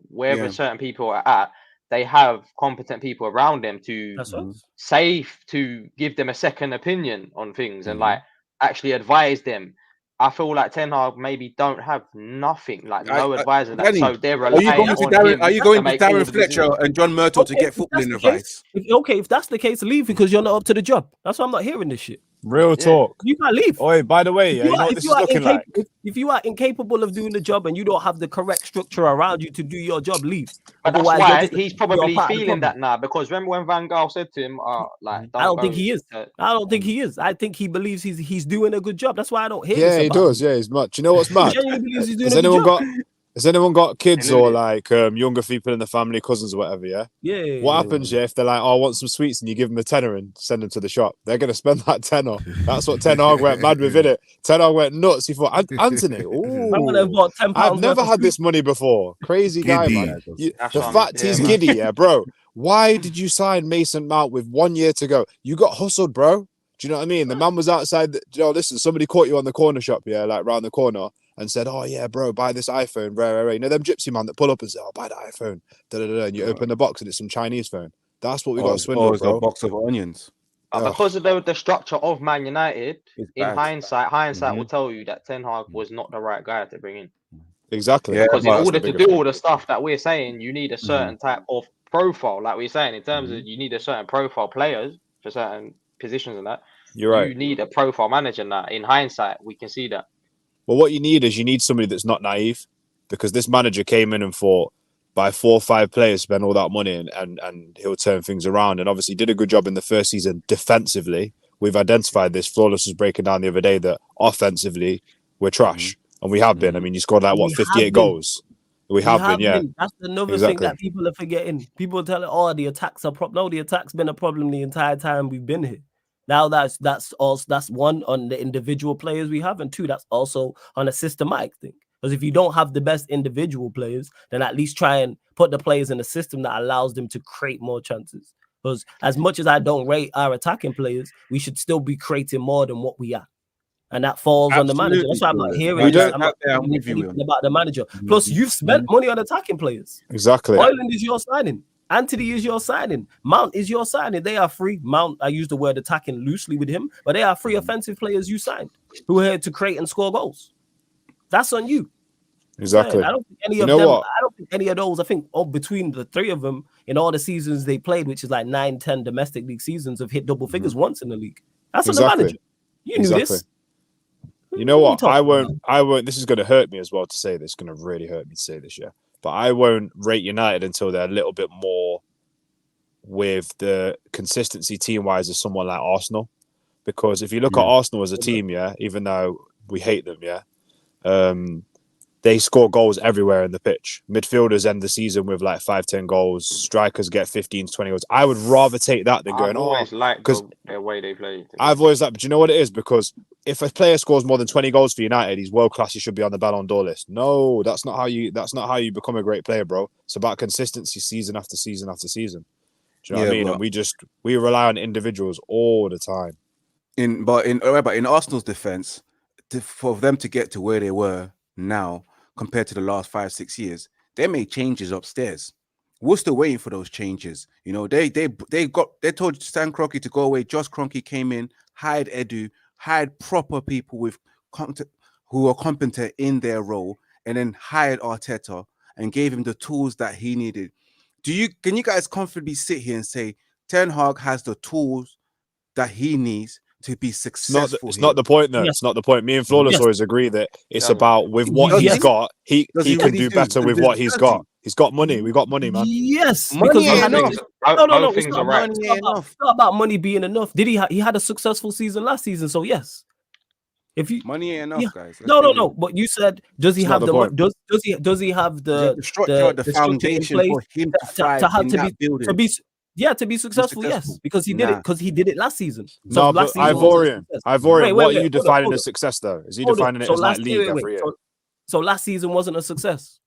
wherever certain people are at, they have competent people around them to give them a second opinion on things and like actually advise them. I feel like Ten Hag maybe don't have nothing, like no advisor. So they're relying on him. Are you going to Darren Fletcher and John Murtough to get footballing advice? If that's the case, leave because you're not up to the job. That's why I'm not hearing this shit. Real talk. You can't leave. Oi, by the way, you know what this is looking like? If you are incapable of doing the job and you don't have the correct structure around you to do your job, leave. But that's why he's probably feeling that now because remember when Van Gaal said to him, I don't think he is. I don't think he is. I think he believes he's doing a good job. That's why I don't hear this. Yeah, he does. Yeah, he's much. You know what's mad? Has anyone got kids or like younger people in the family, cousins or whatever? Yeah. What happens if they're like, "Oh, I want some sweets," and you give them a tenner and send them to the shop? They're gonna spend that tenner. That's what Ten Hag went mad with, innit? Ten Hag went nuts. He thought, Anthony, I've never had this money before. Crazy guy, man. The fact he's giddy, bro. Why did you sign Mason Mount with 1 year to go? You got hustled, bro. Do you know what I mean? The man was outside. Listen, somebody caught you on the corner shop, like round the corner. And said, "Oh yeah, bro, buy this iPhone, rare. You know them gypsy man that pull up and say, "Oh, buy the iPhone." And you open the box and it's some Chinese phone. That's what we got to swindle, bro. A box of onions. Because of the structure of Man United, in hindsight will tell you that Ten Hag was not the right guy to bring in. Exactly. Because in order to do all the stuff that we're saying, you need a certain type of profile. Like we're saying, in terms of you need a certain profile players for certain positions and that. You're right. You need a profile manager now. In hindsight, we can see that. Well, what you need is somebody that's not naive, because this manager came in and thought by 4 or 5 players spend all that money and he'll turn things around. And obviously did a good job in the first season defensively. We've identified this. Flawless was breaking down the other day that offensively we're trash. And we have been. I mean, you scored 58 goals. We have been, yeah. That's another thing that people are forgetting. People tell it, oh, the attacks are problem. No, the attack's been a problem the entire time we've been here. Now that's one on the individual players we have, and 2, that's also on a systematic thing. Because if you don't have the best individual players, then at least try and put the players in a system that allows them to create more chances. Because as much as I don't rate our attacking players, we should still be creating more than what we are. And that falls on the manager. That's why I'm not hearing anything about the manager. Plus, you've spent money on attacking players. Exactly. Højlund is your signing. Anthony is your signing. Mount is your signing. They are free. Mount, I use the word attacking loosely with him, but they are free offensive players you signed who are here to create and score goals. That's on you. Exactly. Man, I don't think any of them. I don't think any of those. I think between the 3 of them in all the seasons they played, which is like 9-10 domestic league seasons, have hit double figures once in the league. That's on the manager. You knew this. You know what? I won't. This is going to hurt me as well to say this. It's going to really hurt me to say this, yeah. But I won't rate United until they're a little bit more with the consistency team-wise as someone like Arsenal. Because if you look at Arsenal as a team, even though we hate them, They score goals everywhere in the pitch. Midfielders end the season with like 5-10 goals. Strikers get 15 to 20 goals. I would rather take that than going. I've always liked the way they play. I've always liked, but you know what it is? Because if a player scores more than 20 goals for United, he's world class. He should be on the Ballon d'Or list. No, that's not how you become a great player, bro. It's about consistency, season after season after season. Do you know what I mean? And we rely on individuals all the time. But in Arsenal's defense, for them to get to where they were now compared to the last 5-6 years, they made changes upstairs. We're still waiting for those changes. You know, they told Stan Kroenke to go away. Josh Kroenke came in, hired Edu, hired proper people who are competent in their role, and then hired Arteta and gave him the tools that he needed. Can you guys comfortably sit here and say Ten Hag has the tools that he needs to be successful? It's not the point, though. Yes. It's not the point. Me and Flawless always agree that it's about with what he's got, he can do better with what he's got. He's got money. We got money, man. Yes, money because enough. No. It's not about money being enough. Did he had a successful season last season? So yes. If you money ain't enough, guys. No. But you said, does he have the does he have the structure, the foundation for him to thrive in that building? To be successful, yes, because he did it. Because he did it last season. So last season, Ivorian, what are you defining as success, though? Is he defining it as like league every year? So last season wasn't a success.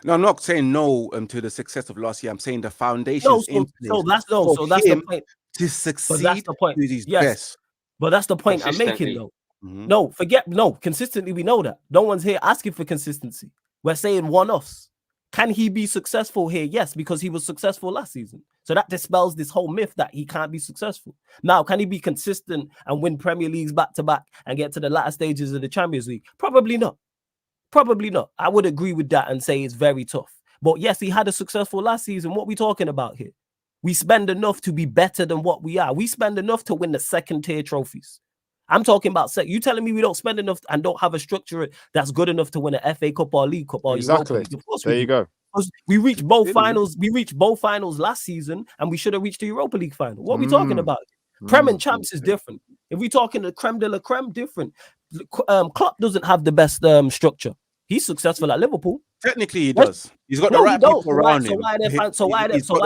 No, I'm not saying no to the success of last year. I'm saying the foundation is in place. So that's the point. To succeed, that's the point. To his best. But that's the point I'm making, though. Mm-hmm. Consistently, we know that. No one's here asking for consistency. We're saying one-offs. Can he be successful here? Yes, because he was successful last season. So that dispels this whole myth that he can't be successful. Now, can he be consistent and win Premier Leagues back-to-back and get to the latter stages of the Champions League? Probably not. I would agree with that and say it's very tough. But yes, he had a successful last season. What are we talking about here? We spend enough to be better than what we are. We spend enough to win the second-tier trophies. I'm talking about you telling me we don't spend enough and don't have a structure that's good enough to win an FA Cup or League Cup or exactly. Europa League. Of course there you go. We reached both finals. We reached both finals last season, and we should have reached the Europa League final. What are we talking about? Prem and Champs is different. If we're talking the creme de la creme, different. Klopp doesn't have the best structure. He's successful at Liverpool. Technically, he does. He's got the right people around him. So why are the fans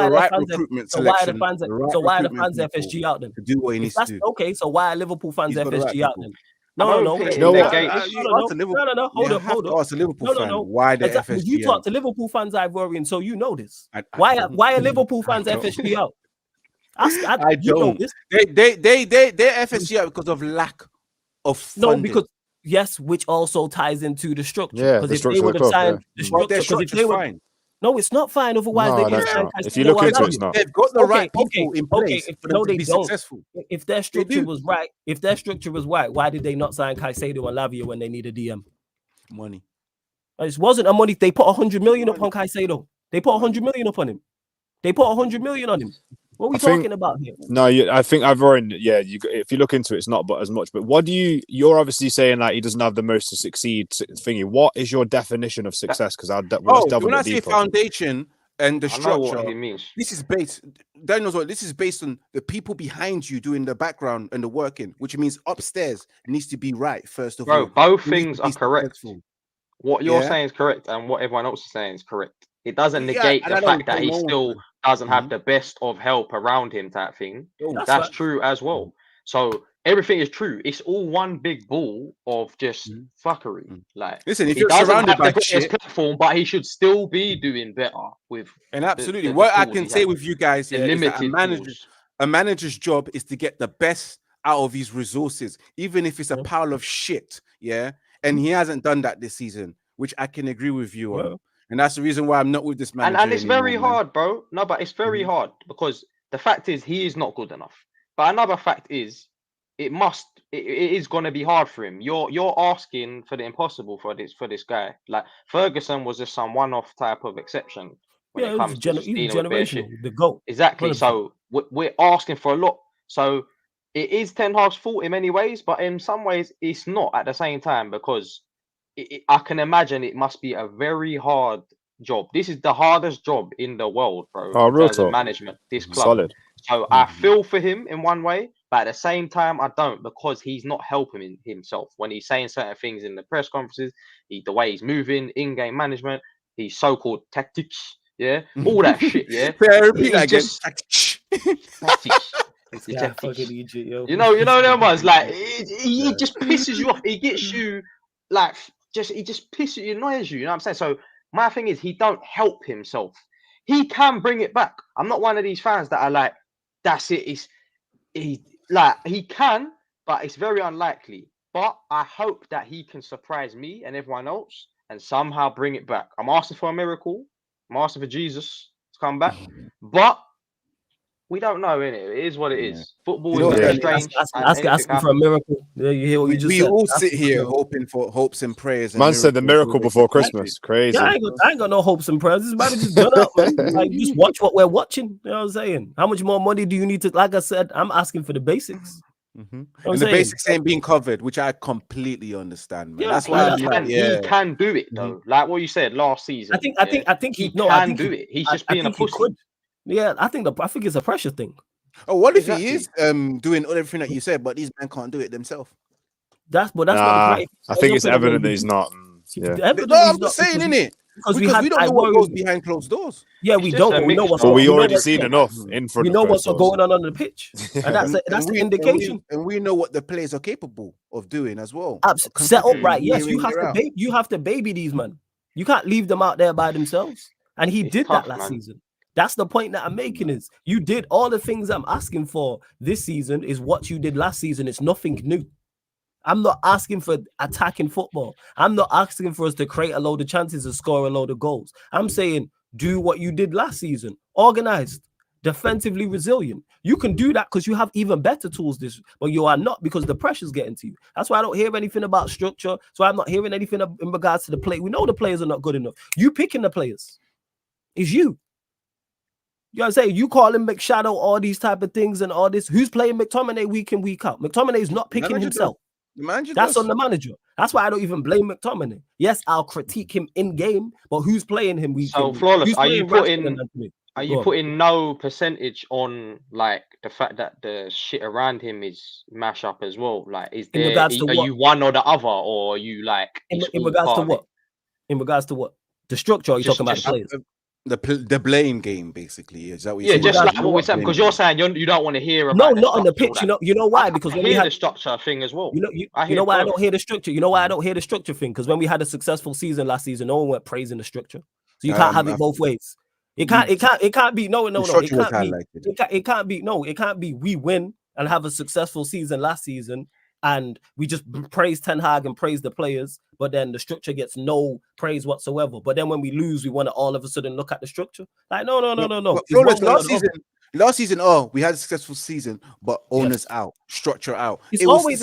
FSG out then? To do what he needs to do. Okay, so why are Liverpool fans FSG out then? No. Hold up. Ask a Liverpool fan why the FSG. You talk to Liverpool fans, Ivorian, so you know this. Why are Liverpool fans FSG out? I don't. They're FSG out because of lack of funding. No, because yes, which also ties into the structure. Yeah, because if they would have signed the structure, fine. No, it's not fine. Otherwise, they didn't sign. If you look into it, it's not. They've got the right people in place for them to be successful. If their structure was right, why did they not sign Caicedo and Lavia when they needed DM? Money. It wasn't a money. They put 100 million up on Caicedo. They put 100 million up on him. What are we talking about here? No, I think I've already. Yeah, if you look into it, it's not but as much. But what you're obviously saying like he doesn't have the most to succeed thingy. What is your definition of success? Because when I say foundation and the structure, this is based. Dan knows what this is based on. The people behind you doing the background and the working, which means upstairs needs to be right first of all. Both things are correct. What you're saying is correct, and what everyone else is saying is correct. It doesn't negate the fact that he still doesn't have the best of help around him type thing. That's true as well. So everything is true. It's all one big ball of just fuckery. Like, listen, if you're surrounded by shit, platform, but he should still be doing better with. And absolutely, what I can say with you guys is that a manager's job is to get the best out of his resources, even if it's a pile of shit. Yeah, and he hasn't done that this season, which I can agree with you on. And that's the reason why I'm not with this manager. And it's very hard, bro. No, but it's very hard because the fact is he is not good enough. But another fact is it is going to be hard for him. You're asking for the impossible for this guy. Like Ferguson was just some one-off type of exception when it comes to generational. The GOAT. Exactly. So we're asking for a lot. So it is Ten Hag's fault in many ways, but in some ways it's not at the same time because I can imagine it must be a very hard job. This is the hardest job in the world, bro. Oh, real talk. Management, this club. Solid. So I feel for him in one way, But at the same time, I don't, because he's not helping himself when he's saying certain things in the press conferences. The way he's moving, in-game management, his so-called tactics, all that shit, repeat that again. Tactics. Yeah, fucking Egypt, yo. You know them ones. Like he just pisses you off. He gets you like he just pisses you, annoys you. You know what I'm saying? So my thing is, he don't help himself. He can bring it back. I'm not one of these fans that are like, that's it. He can, but it's very unlikely. But I hope that he can surprise me and everyone else and somehow bring it back. I'm asking for a miracle. I'm asking for Jesus to come back. But we don't know, innit? It is what it is. Football is very strange. Asking for a miracle. Yeah, you hear what you just said? We all sit here hoping for hopes and prayers. Man said the miracle before Christmas. Crazy. Yeah, I ain't got no hopes and prayers. This man just done up, man. Like, just watch what we're watching. You know what I'm saying? How much more money do you need to? Like I said, I'm asking for the basics. And the basics ain't being covered, which I completely understand, man. Yeah, that's why he can do it though. Like what you said last season. I think he can do it. He's just being a pussy. Yeah, I think it's a pressure thing. Oh, what if he is doing everything that you said, but these men can't do it themselves? That's not the I think it's evident that he's not. Yeah. No, I'm just saying, innit? Because we don't know what goes behind closed doors. Yeah, we don't. We know what's. But we already seen enough in front. We know what's going on the pitch, and that's the indication. And we know what the players are capable of doing as well. Set up right. Yes, you have to baby these men. You can't leave them out there by themselves. And he did that last season. That's the point that I'm making is you did all the things I'm asking for this season is what you did last season. It's nothing new. I'm not asking for attacking football. I'm not asking for us to create a load of chances and score a load of goals. I'm saying do what you did last season. Organized, defensively resilient. You can do that because you have even better tools but you are not because the pressure's getting to you. That's why I don't hear anything about structure. So I'm not hearing anything in regards to the play. We know the players are not good enough. You picking the players. It's you. You know what I'm saying? You call him McShadow, all these type of things and all this. Who's playing McTominay week in, week out? McTominay's not picking himself. That's on the manager. That's why I don't even blame McTominay. Yes, I'll critique him in game, but who's playing him week in? So Flawless, are you putting no percentage on like the fact that the shit around him is mash up as well? Like, are you one or the other, or are you like in regards to what? In regards to what? The structure? Or are you talking about the players? The blame game, basically. Is that what you're saying? Just like what we're saying, because you're saying you don't want to hear about not on the pitch. You know why? Because when we had the structure thing as well. You know why I don't hear the structure. You know why I don't hear the structure thing? Because when we had a successful season last season, no one went praising the structure. So you can't have it both ways. It can't be no. It can't be we win and have a successful season last season and we just praise Ten Hag and praise the players, but then the structure gets no praise whatsoever. But then when we lose, we want to all of a sudden look at the structure. Like, no. Last season, we had a successful season, but owners out, structure out. It's always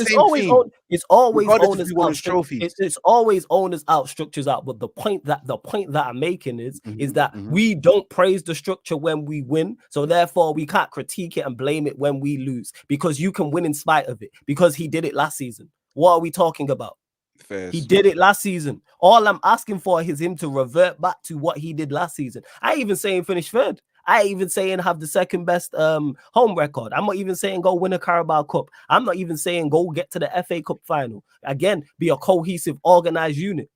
owners out, structures out. But the point that I'm making is that we don't praise the structure when we win, so therefore we can't critique it and blame it when we lose, because you can win in spite of it, because he did it last season. What are we talking about? He did it last season. All I'm asking for is him to revert back to what he did last season. I even say him finish third. I even saying have the second best home record. I'm not even saying go win a Carabao Cup. I'm not even saying go get to the FA Cup final. Again, be a cohesive, organized unit.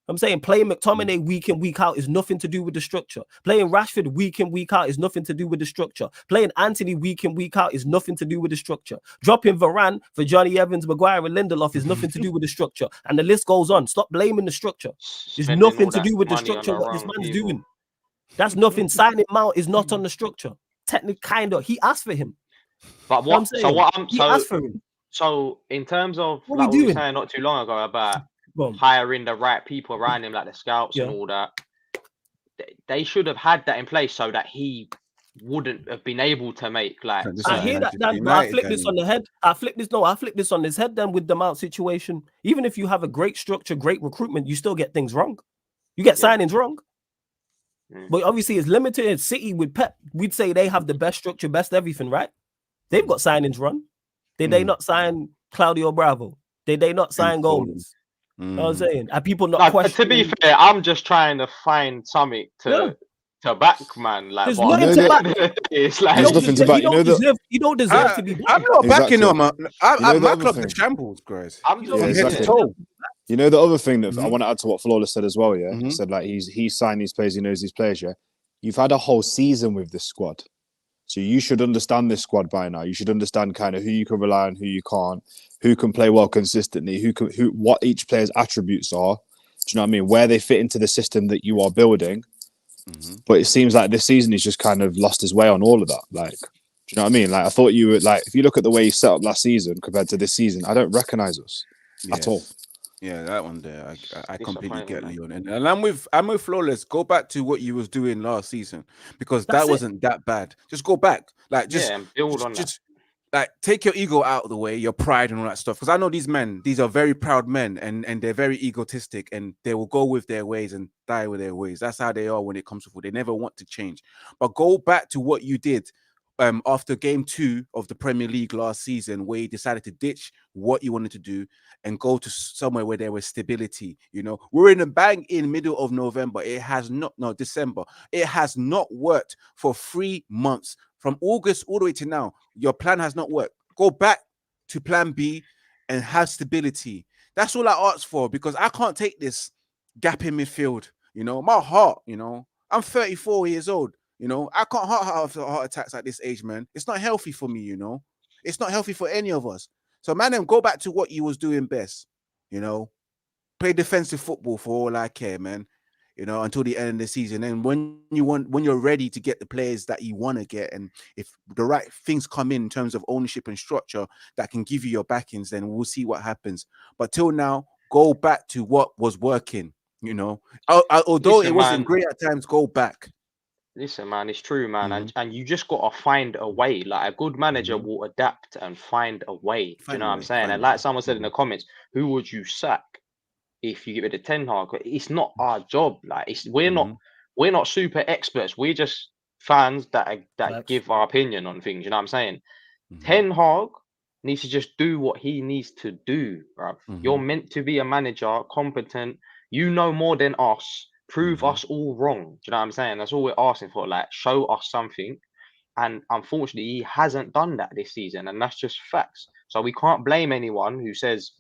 I'm saying playing McTominay week in, week out is nothing to do with the structure. Playing Rashford week in, week out is nothing to do with the structure. Playing Anthony week in, week out is nothing to do with the structure. Dropping Varane for Johnny Evans, Maguire, and Lindelof is nothing to do with the structure. And the list goes on. Stop blaming the structure. It's nothing to do with the structure, what this man's doing. That's nothing. Signing Mount is not on the structure. Technically, he asked for him. But what? He asked for him. So in terms of what we were saying not too long ago about hiring the right people around him, like the scouts and all that, they should have had that in place so that he wouldn't have been able to make like. I hear that, Dan, but I flip this on the head. I flip this on his head. Then with the Mount situation, even if you have a great structure, great recruitment, you still get things wrong. You get signings wrong. But obviously it's limited. In City with Pep, we'd say they have the best structure, best everything, right? They've got signings wrong. Did they not sign Claudio Bravo? Did they not sign Goldens? You know what I'm saying? Are people not questioning? To be fair, I'm just trying to find something to to back, man. Like, There's but nothing to back. it's like There's nothing to back. You don't deserve to be back. I'm not backing him. My other club's thing? a shambles, guys. I'm just From head to exactly. toe. You know the other thing that I want to add to what Flawless said as well. Yeah, Mhm. he said like he's signed these players. He knows these players. Yeah, you've had a whole season with this squad, so you should understand this squad by now. You should understand kind of who you can rely on, who you can't, who can play well consistently, what each player's attributes are. Do you know what I mean? Where they fit into the system that you are building. Mm-hmm. But it seems like this season he's just kind of lost his way on all of that. Like, do you know what I mean? Like, I thought you were like, if you look at the way he set up last season compared to this season, I don't recognize us at all. Yeah, that one there, I completely get man. Leon, and I'm with Flawless. Go back to what you was doing last season because That's that wasn't that bad. Just go back, like and build on that. Like take your ego out of the way, your pride and all that stuff. Because I know these men; these are very proud men, and they're very egotistic, and they will go with their ways and die with their ways. That's how they are when it comes to football. They never want to change. But go back to what you did. After game 2 of the Premier League last season, where you decided to ditch what you wanted to do and go to somewhere where there was stability. You know, we're in a bang in middle of November. December. It has not worked for 3 months from August all the way to now. Your plan has not worked. Go back to plan B and have stability. That's all I asked for because I can't take this gap in midfield. You know, my heart, you know, I'm 34 years old. You know, I can't have heart attacks at this age, man. It's not healthy for me, you know. It's not healthy for any of us. So, man, go back to what you was doing best. You know, play defensive football for all I care, man. You know, until the end of the season. And when you're ready to get the players that you want to get, and if the right things come in terms of ownership and structure that can give you your backings, then we'll see what happens. But till now, go back to what was working. You know, although it wasn't great at times, go back. Listen, man, it's true, man, and you just gotta find a way. Like a good manager will adapt and find a way. Do you know what I'm saying? And like someone said in the comments, who would you sack if you get rid of Ten Hag? It's not our job. Like we're not super experts. We're just fans that give our opinion on things. You know what I'm saying? Ten Hag needs to just do what he needs to do, bro. You're meant to be a manager, competent. You know more than us. Prove us all wrong. Do you know what I'm saying? That's all we're asking for. Like, show us something. And unfortunately, he hasn't done that this season. And that's just facts. So we can't blame anyone who says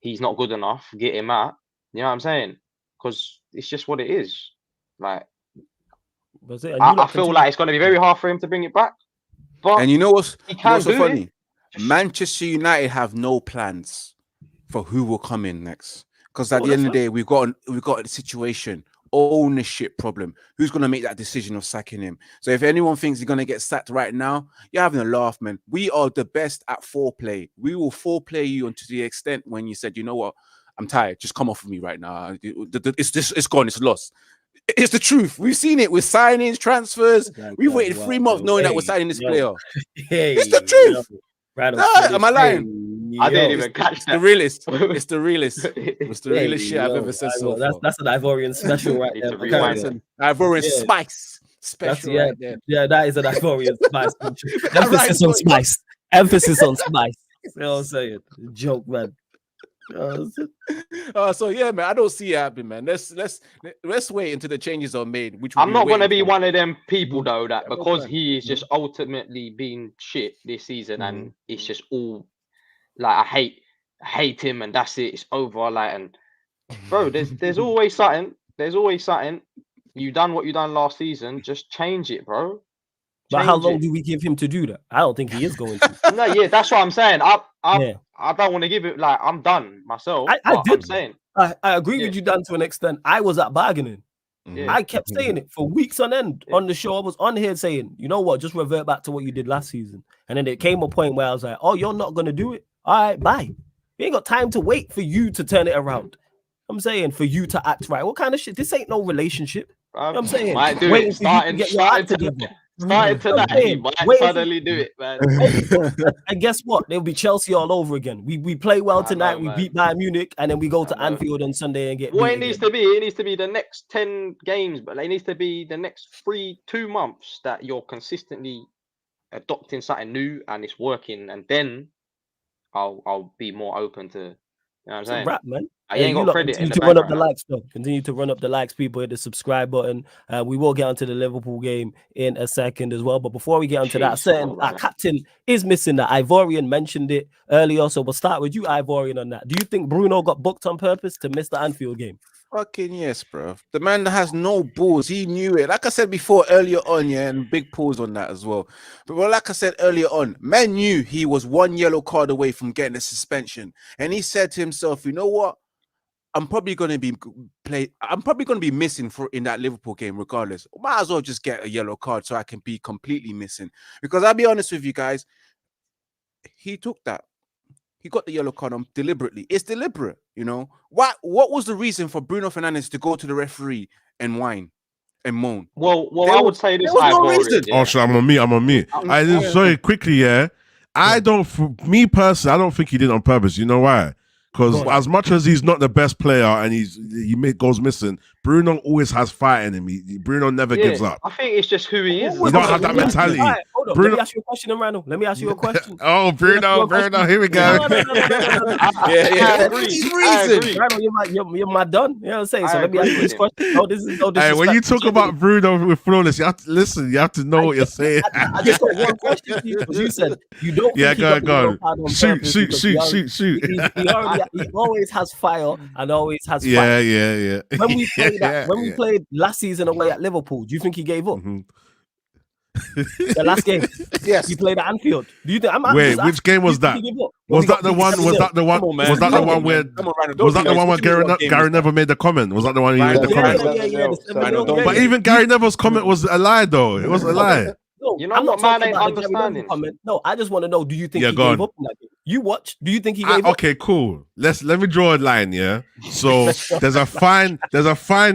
he's not good enough. Get him out. You know what I'm saying? Because it's just what it is. Like, I feel like it's going to be very hard for him to bring it back. But and you know what's so funny? It. Manchester United have no plans for who will come in next. Because at the end of the day, we've got a situation, ownership problem. Who's going to make that decision of sacking him? So if anyone thinks he's going to get sacked right now, you're having a laugh, man. We are the best at foreplay. We will foreplay you unto the extent when you said, you know what, I'm tired. Just come off of me right now. It's gone. It's lost. It's the truth. We've seen it with signings, transfers. We've waited 3 months knowing that we're signing this player. It's the truth. Am I lying? I didn't even catch that. The realest. It's the realest. It's the realest shit I've ever said so far. That's an Ivorian special right there. That's an Ivorian spice special right there. Yeah, that is an Ivorian spice. Emphasis on spice. Emphasis on spice. You know what I'm saying? Joke, man. So yeah, man, I don't see it happening, man. Let's wait until the changes are made. Which I'm not gonna be one of them people though that because he is just ultimately being shit this season, and it's just all like I hate him, and that's it. It's over. Like, and bro, there's always something. There's always something. You done what you done last season. Just change it, bro. But how long do we give him to do that? I don't think he is going to. No, yeah, that's what I'm saying. I don't want to give it. Like, I'm done myself. I'm saying. I agree with you, Dan, to an extent. I was at bargaining. Yeah. I kept saying it for weeks on end on the show. I was on here saying, you know what, just revert back to what you did last season. And then it came a point where I was like, oh, you're not going to do it? All right, bye. We ain't got time to wait for you to turn it around. I'm saying for you to act right. What kind of shit? This ain't no relationship. You know what I'm saying? Might do it. Starting tonight, he might suddenly do it, man. And guess what? There'll be Chelsea all over again. We play well tonight. We beat Bayern Munich, and then we go to Anfield on Sunday and get. What it needs to be, it needs to be the next 10 games, but it needs to be the next 2 months that you're consistently adopting something new and it's working, and then I'll be more open to. You know what I'm saying? Rap, man. He ain't got credit in the run up bank the right now. likes, though. Continue to run up the likes, people. Hit the subscribe button. We will get onto the Liverpool game in a second as well. But before we get onto that, our captain is missing that. Ivorian mentioned it earlier, so we'll start with you, Ivorian, on that. Do you think Bruno got booked on purpose to miss the Anfield game? Fucking yes, bro. The man has no balls. He knew it. Like I said before earlier on, yeah, and big pause on that as well. But like I said earlier on, man knew he was one yellow card away from getting a suspension. And he said to himself, you know what? I'm probably going to be missing in that Liverpool game regardless. Might as well just get a yellow card so I can be completely missing. Because I'll be honest with you guys, he took that. He got the yellow card on deliberately. It's deliberate, you know. What was the reason for Bruno Fernandes to go to the referee and whine and moan? Well, I would say this. There was no reason. Oh, so I'm on me. I just sorry quickly, yeah. I don't think he did it on purpose. You know why? Because as much as he's not the best player and he goes missing, Bruno always has fight in him. Bruno never gives up. I think it's just who he is. You don't have that mentality. Right, hold on. Bruno... Let me ask you a question, Randall. Let me ask you a question. Oh, Bruno, here we go. I agree. Randall, you're my done. You know what I'm saying? So let me ask you this question. No, this is no disrespect. Hey, when you talk about Bruno with flawless, you have to listen. You have to know what you're saying. I just got one question to you because you said you don't. Yeah, go on. Shoot. He always has fire and always has fight. Yeah. When we played when we played last season away at Liverpool, do you think he gave up? Mm-hmm. The last game, yes, he played at Anfield. Do you think? Wait, which game was that? Was that the one? Was that the one? Was that the one where? Was that the one where Gary Neville made the comment? Was that the one he made the comment? Yeah. But even Gary Neville's comment was a lie, though. It was a lie. No, you know I'm not man talking ain't about understanding. No, I just want to know, do you think he gave up in that game? You watch, do you think he gave up? Okay, cool. Let me draw a line, yeah? So there's a fine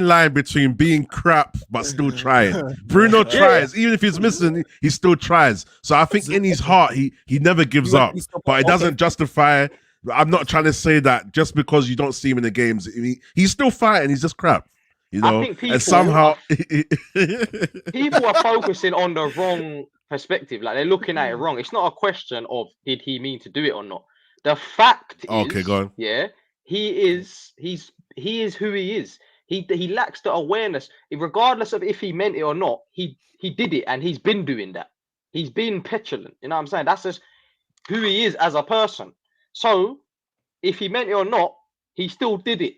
line between being crap but still trying. Bruno tries, even if he's missing, he still tries. So I think in his heart he never gives up, but it doesn't justify. I'm not trying to say that just because you don't see him in the games, he's still fighting, he's just crap. You know, and somehow people are focusing on the wrong perspective. Like they're looking at it wrong. It's not a question of did he mean to do it or not. The fact is, go on. Yeah, he is who he is. He lacks the awareness, regardless of if he meant it or not. He did it, and he's been doing that. He's been petulant. You know what I'm saying? That's just who he is as a person. So if he meant it or not, he still did it.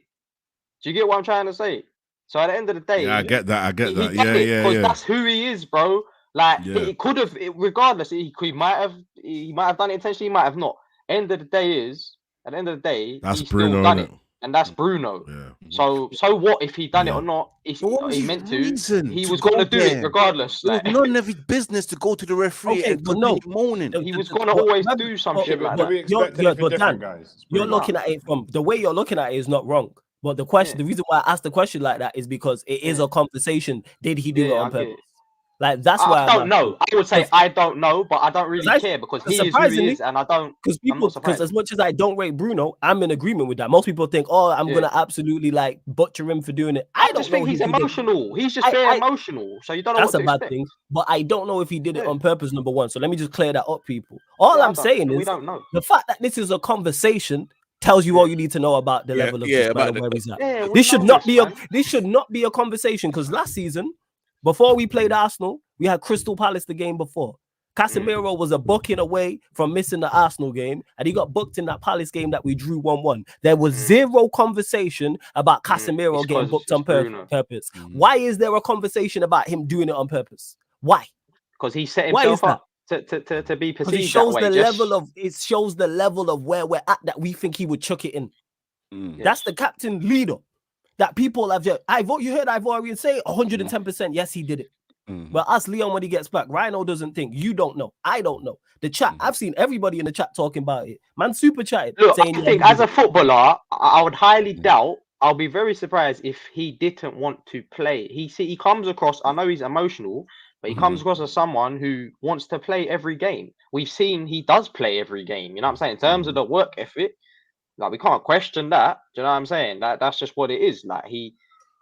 Do you get what I'm trying to say? So at the end of the day, I get that. Yeah. That's who he is, bro. Like he could have, regardless, he might have done it intentionally, he might have not. End of the day, that's he's Bruno, still done it, and that's Bruno. Yeah. So what if he done it or not? If he meant to, he was going to do it regardless. It was none of his business to go to the referee and moaning. He was going to always do some shit like that. But Dan, you're looking at it from the way you're looking at it is not wrong. But the question, the reason why I asked the question like that is because it is a conversation. Did he do it on purpose? Like that's why I don't know. I would say I don't know, but I don't really care because he is who he is, and I don't. Because as much as I don't rate Bruno, I'm in agreement with that. Most people think, "Oh, I'm gonna absolutely like butcher him for doing it." I don't think he's emotional. He's just very emotional, so you don't know. That's a bad thing. But I don't know if he did it on purpose. Number one, so let me just clear that up, people. All I'm saying is we don't know. The fact that this is a conversation tells you all you need to know about the level of this man and where he's at. This should not be a conversation because last season, before we played Arsenal, we had Crystal Palace the game before. Casemiro was a booking away from missing the Arsenal game, and he got booked in that Palace game that we drew 1-1. There was zero conversation about Casemiro getting booked on purpose. Why is there a conversation about him doing it on purpose? Why? Because he set himself up to be perceived. It shows it shows the level of where we're at that we think he would chuck it in. That's the captain leader that people have. You heard Ivorian say 110%. Yes, he did it. But ask Leon when he gets back. Rhino doesn't think. You don't know. I don't know. The chat. I've seen everybody in the chat talking about it. Man, super chatted. Look, I think as a footballer, I would highly doubt. I'll be very surprised if he didn't want to play. He comes across. I know he's emotional. But he comes across as someone who wants to play every game. We've seen he does play every game. You know what I'm saying? In terms of the work ethic, like we can't question that. Do you know what I'm saying? That's just what it is. Like you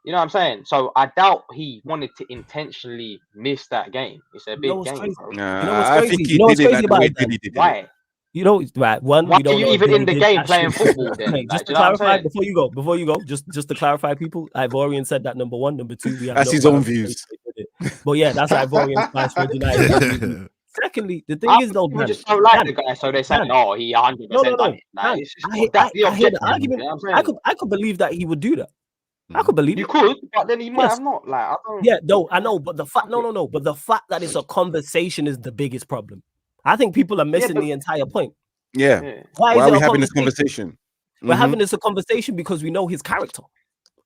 know what I'm saying? So I doubt he wanted to intentionally miss that game. It's a big game. Bro. I think he did it like the way he did it. Why? You know, right? One, why we don't are you know even in the game that playing shit. football then? Mate, just Like, to do you know what I'm clarify, saying? before you go, just to clarify, people, Ivorian said that number one, number two, we have That's no his own clarification views. if they did it. But yeah, that's Ivorian spice for United. Secondly, the thing is though, People Dan, just don't like the Dan, guy, so they're saying, Dan, "Oh, he 100% no, done it." Like, Dan, it's just I, not I, that the I hear objective. the argument. You know what I'm saying? I could believe that he would do that. I could believe You it. could, but then he might Yes. have not. Like, I don't. Yeah, no, I know, but the fact, no, but the fact that it's a conversation is the biggest problem. I think people are missing but- the entire point. Yeah. Why Why is are it we a having this conversation? conversation? We're having this a conversation because we know his character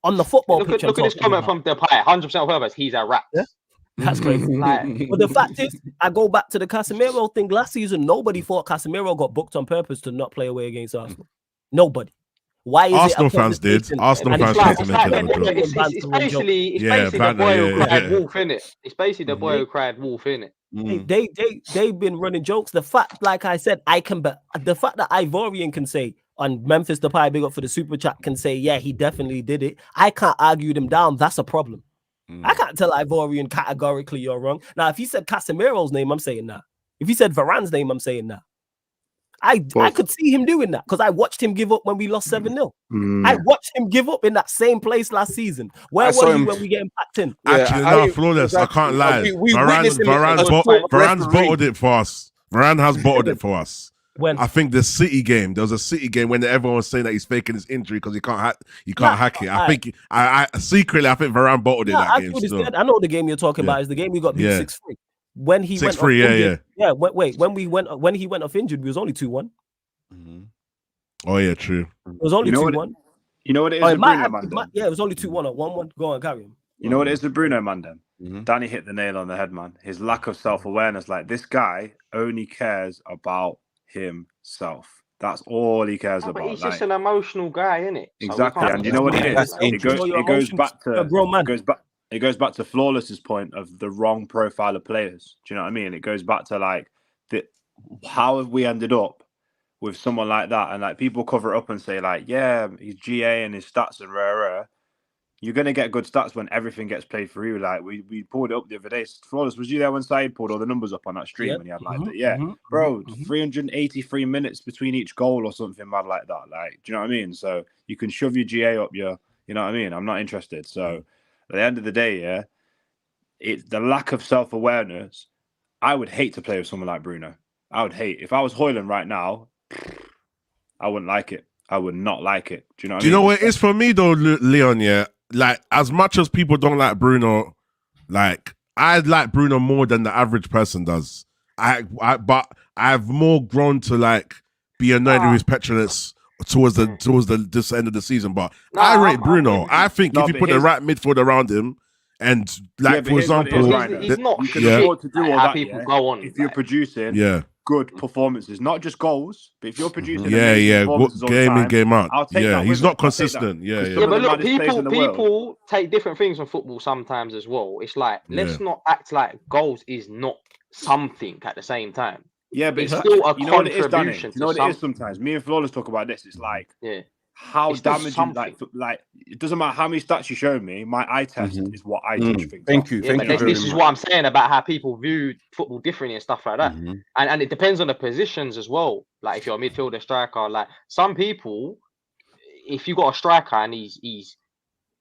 on the football Look pitch. at this comment from Depay. 100% purpose. He's a rat. Yeah? That's crazy. Like, But the fact is, I go back to the Casemiro thing. Last season, nobody thought Casemiro got booked on purpose to not play away against Arsenal. Nobody. Why is Arsenal it a fans did. conversation? Arsenal And fans it's tried to like- make it like- look good. it's basically Yeah, the banter, boy who yeah, cried yeah. wolf, innit? It's basically the boy who cried wolf, innit? They've been running jokes. The fact, like I said, the fact that Ivorian can say on Memphis Depay, big up for the super chat, can say, yeah, he definitely did it. I can't argue them down. That's a problem. I can't tell Ivorian categorically you're wrong. Now, if he said Casemiro's name, I'm saying that. If he said Varane's name, I'm saying that. I could see him doing that because I watched him give up when we lost 7-0. I watched him give up in that same place last season. Where was he when we get him packed in? Actually, no, flawless. I can't lie. Varane's bottled it for us. Varane has bottled it for us. When I think the City game, there was a City game when everyone was saying that he's faking his injury because he can't hack it. I think I secretly I think Varane bottled it that game. Still. I know the game you're talking about is the game we got beat 6-3. When he went off injured, when he went off injured, we was only 2-1. Oh yeah, true. It was only 2-1. You know what it is, Bruno man. Yeah, it was only 2-1 or 1-1. Go on, carry him. You know what it is with Bruno man. Danny hit the nail on the head, man. His lack of self-awareness. Like, this guy only cares about himself. That's all he cares about. But he's just an emotional guy, innit? Exactly. And you know what it is? It goes back to Flawless's point of the wrong profile of players. Do you know what I mean? It goes back to like how have we ended up with someone like that? And like people cover it up and say like, yeah, he's GA and his stats are rare. You're gonna get good stats when everything gets played for you. Like we pulled it up the other day. Flawless, was you there when Said pulled all the numbers up on that stream and he had like 383 minutes between each goal or something mad like that. Like, do you know what I mean? So you can shove your GA up you know what I mean? I'm not interested. So at the end of the day, it's the lack of self-awareness. I would hate to play with someone like Bruno. I would hate. If I was Højlund right now, I wouldn't like it. I would not like it. Do you know what I mean? Do you know what it is for me though, Leon? Yeah, like as much as people don't like Bruno, like I like Bruno more than the average person does. But I've more grown to like be annoyed with his petulance towards this end of the season. But I rate Bruno. I think if you put the right midfield around him, and like for example, he's not you can afford to do all that. People go on if you're producing good performances, not just goals, but if you're producing game in, game out. I'll take that. He's not consistent. Yeah, but look, people take different things from football sometimes as well. It's like let's not act like goals is not something at the same time. Yeah, but it's still a contribution. You know what it is sometimes? Me and Flawless talk about this. It's like how damaging, like it doesn't matter how many stats you show me, my eye test is what I judge things. Thank you. This is what I'm saying about how people view football differently and stuff like that. And it depends on the positions as well. Like if you're a midfielder, striker, like some people, if you got a striker and he's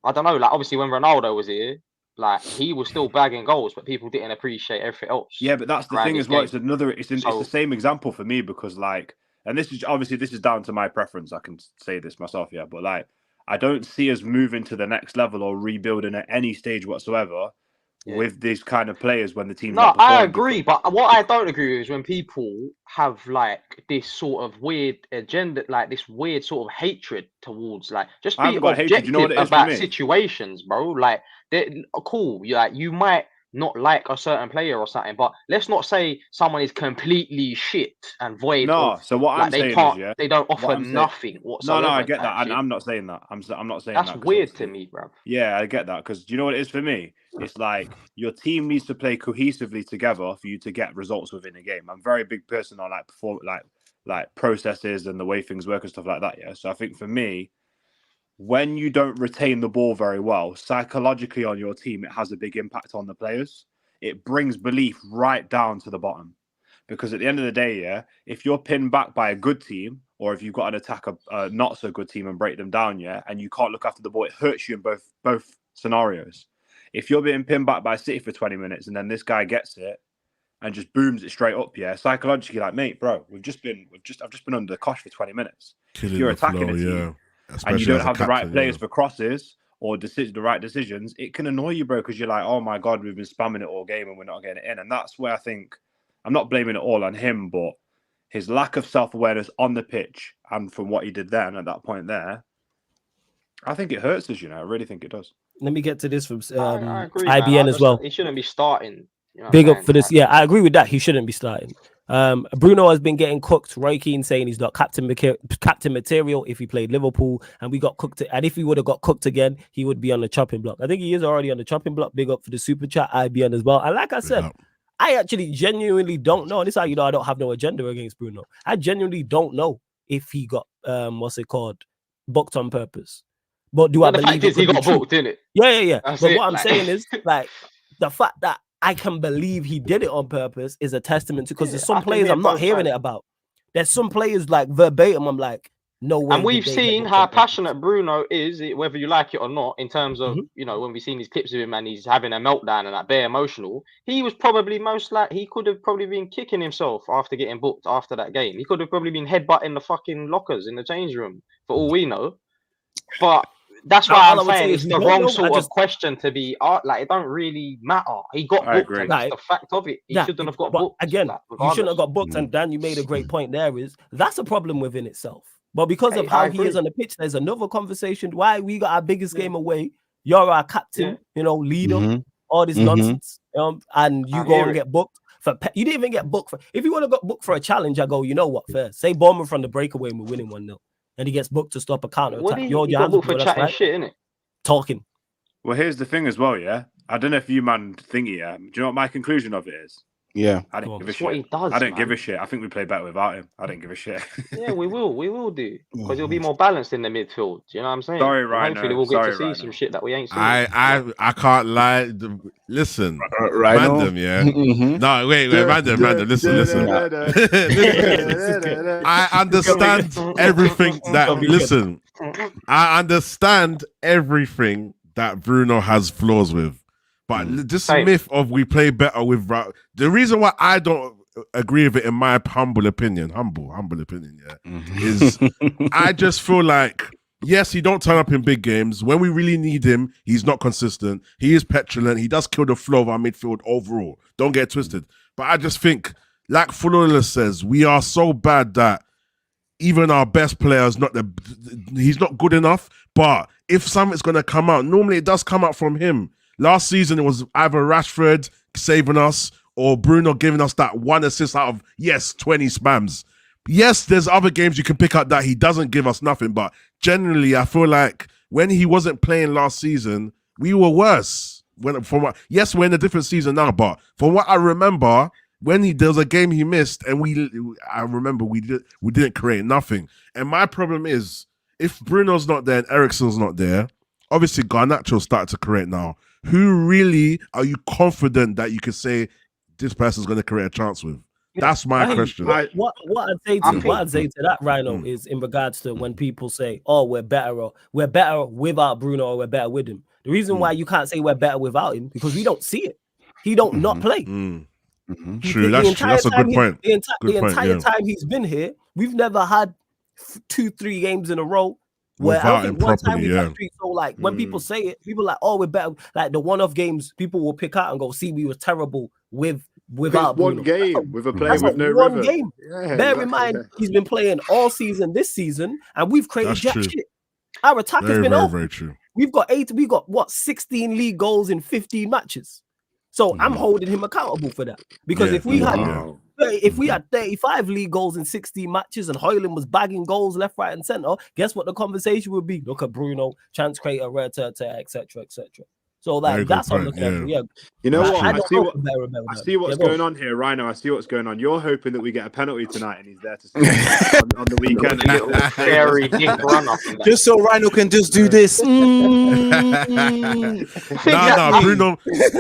I don't know, like obviously when Ronaldo was here, like he was still bagging goals, but people didn't appreciate everything else. Yeah, but that's the thing as well. It's the same example for me because like, and this is down to my preference. I can say this myself, but like I don't see us moving to the next level or rebuilding at any stage whatsoever with these kind of players when the team's not performing. I agree, but what I don't agree with is when people have like this sort of weird agenda, like this weird sort of hatred towards like just be objective about situations, bro. Like they're cool. You might not like a certain player or something, but let's not say someone is completely shit and void. So what I'm saying is, they don't offer nothing whatsoever. No, I get that, and I'm not saying that. I'm not saying that's weird to me, bro. Yeah, I get that because do you know what it is for me? It's like your team needs to play cohesively together for you to get results within a game. I'm a very big person on like processes and the way things work and stuff like that. Yeah, so I think for me, when you don't retain the ball very well, psychologically on your team, it has a big impact on the players. It brings belief right down to the bottom Because at the end of the day, yeah, if you're pinned back by a good team, or if you've got an attack of a not so good team and break them down, yeah, and you can't look after the ball, it hurts you in both scenarios. If you're being pinned back by City for 20 minutes and then this guy gets it and just booms it straight up, yeah, psychologically, like, mate, bro, I've just been under the cosh for 20 minutes. Killing if you're the attacking flow, a team yeah. and you don't have the right captain, players for crosses or the right decisions, it can annoy you, bro, because you're like, oh my God, we've been spamming it all game and we're not getting it in. And that's where I think, I'm not blaming it all on him, but his lack of self-awareness on the pitch and from what he did then at that point there, I think it hurts us, I really think it does. Let me get to this from I agree, IBN as well. He shouldn't be starting. Big up for this. Yeah, I agree with that. He shouldn't be starting. Bruno has been getting cooked. Roy Keane saying he's not captain material if he played Liverpool, and we got cooked. And if he would have got cooked again, he would be on the chopping block. I think he is already on the chopping block. Big up for the super chat, IBN as well. And like I said, I actually genuinely don't know. And this is how you know I don't have no agenda against Bruno. I genuinely don't know if he got booked on purpose. But do I believe the fact is he got booked, didn't it? Yeah. But what I'm saying is, like, the fact that I can believe he did it on purpose is a testament to, because there's some players I'm not hearing it about. There's some players like verbatim, I'm like, no way. And we've seen how passionate Bruno is, whether you like it or not, in terms of, when we've seen these clips of him and he's having a meltdown and that bare emotional, he was probably he could have probably been kicking himself after getting booked after that game. He could have probably been headbutting the fucking lockers in the change room, for all we know. But that's why I'm saying it's the wrong sort of question to be like. It don't really matter. He got booked. And that's the fact of it. He shouldn't have got booked. Again, he shouldn't have got booked. And Dan, you made a great point. That's a problem within itself. But because of how he is on the pitch, there's another conversation. Why we got our biggest game away? You're our captain, leader, all this nonsense, and you go and get booked for. You didn't even get booked for. If you would have got booked for a challenge, I go, you know what? Fair. Say Bournemouth from the breakaway and we're winning 1-0. And he gets booked to stop a counter attack. You're got booked for chatting shit, innit? Talking. Well, here's the thing as well, yeah. I don't know if you man think it, yeah. Do you know what my conclusion of it is? Yeah. I don't give a shit. What he does, I don't give a shit. I think we play better without him. I don't give a shit. Yeah, we will do. Because he'll be more balanced in the midfield. Do you know what I'm saying? Sorry, Rhino. Hopefully we'll get to see some shit that we ain't seen. I can't lie. Listen, Random, yeah. No, wait, Random. Listen. I understand everything I understand everything that Bruno has flaws with. But this myth of we play better with the reason why I don't agree with it, in my humble opinion, is I just feel like, yes, he don't turn up in big games. When we really need him, he's not consistent. He is petulant. He does kill the flow of our midfield overall. Don't get twisted. But I just think, like Fulula says, we are so bad that even our best player is he's not good enough. But if something's going to come out, normally it does come out from him. Last season, it was either Rashford saving us or Bruno giving us that one assist out of, 20 spams. Yes, there's other games you can pick up that he doesn't give us nothing, but generally, I feel like when he wasn't playing last season, we were worse. We're in a different season now, but from what I remember, there was a game he missed, and I remember we didn't create nothing. And my problem is, if Bruno's not there and Eriksen's not there, obviously Garnacho's started to create now. Who really are you confident that you could say this person's going to create a chance with? That's my question. What I'd say to that, Rhino, is in regards to when people say, "Oh, we're better without Bruno, or we're better with him." The reason why you can't say we're better without him because we don't see it. He don't not play. True, that's true. That's a good point. The entire time he's been here, we've never had 2-3 games in a row. Where I think one time we got 3, so like when people say it, people are like, oh, we're better. Like the one-off games, people will pick out and go, see, we were terrible without one Bruno. game with a player with no one rhythm. Game. Yeah, Bear in mind, he's been playing all season this season, and we've created jack shit. Our attack has been over. Very true. We've got 16 league goals in 15 matches. So I'm holding him accountable for that. Because if we had 35 league goals in 16 matches and Højlund was bagging goals left, right, and center, guess what the conversation would be? Look at Bruno, chance creator, etc., etc. So like that's what I'm looking at. Yeah. You know what? I see what's going on here, Rhino. I see what's going on. You're hoping that we get a penalty tonight, and he's there to see on the weekend. Very big run up. Just so Rhino can just do this. No, Bruno.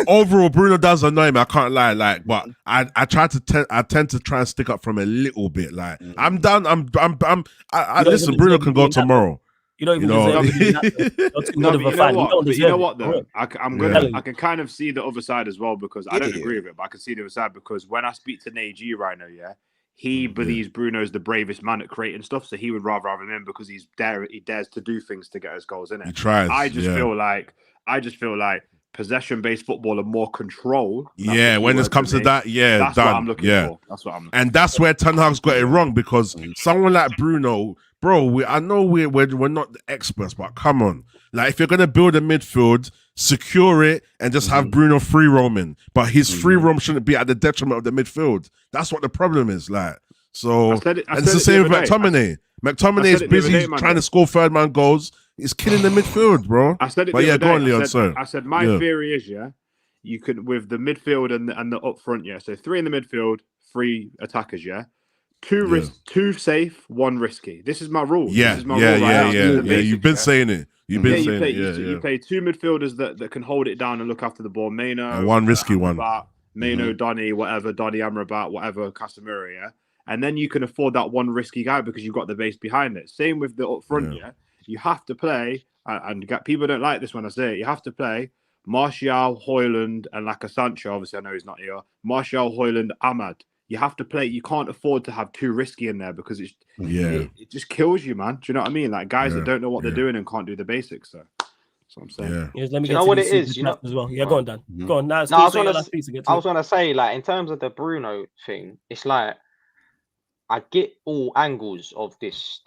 Overall, Bruno does annoy me. I can't lie. Like, but I tend to try and stick up from a little bit. Like, I'm done. I listen. Bruno can go tomorrow. You don't even deserve that. You know what though? I can kind of see the other side as well, because I don't agree with it, but I can see the other side, because when I speak to Nagy right now, he believes Bruno's the bravest man at creating stuff, so he would rather have him in because he dares to do things to get his goals in it. He tries. I just feel like possession-based football and more control. Yeah, when it comes to that, that's done. What I'm looking for. That's what I'm looking and that's where Ten Hag's got it wrong, because someone like Bruno, bro, I know we're not the experts, but come on. Like, if you're going to build a midfield, secure it and just have Bruno free roaming. But his free roam shouldn't be at the detriment of the midfield. That's what the problem is. Like, so, and it's the same with McTominay. McTominay is busy trying to score third man goals. He's killing the midfield, bro. I said it. But go on, Leon. I said my theory is, you could, with the midfield and the up front, so 3 in the midfield, 3 attackers, two safe, 1 risky. This is my rule. Yeah, this is my rule basics, you've been saying it. You've been saying it. You play 2 midfielders that can hold it down and look after the ball. Maino, and 1 risky one. Maino, Donny, whatever, Donny Amrabat, whatever, Casemiro, and then you can afford that 1 risky guy because you've got the base behind it. Same with the up front, You have to play, and people don't like this when I say it. You have to play Martial, Højlund, and like a Sancho. Obviously, I know he's not here. Martial, Højlund, Ahmad. You have to play. You can't afford to have 2 risky in there because it just kills you, man. Do you know what I mean? Like guys that don't know what they're doing and can't do the basics. So that's what I'm saying. Yeah. Let me you know what it is? As well. Yeah, go on, Dan. Go on. Now, I was gonna say, like, in terms of the Bruno thing, it's like I get all angles of these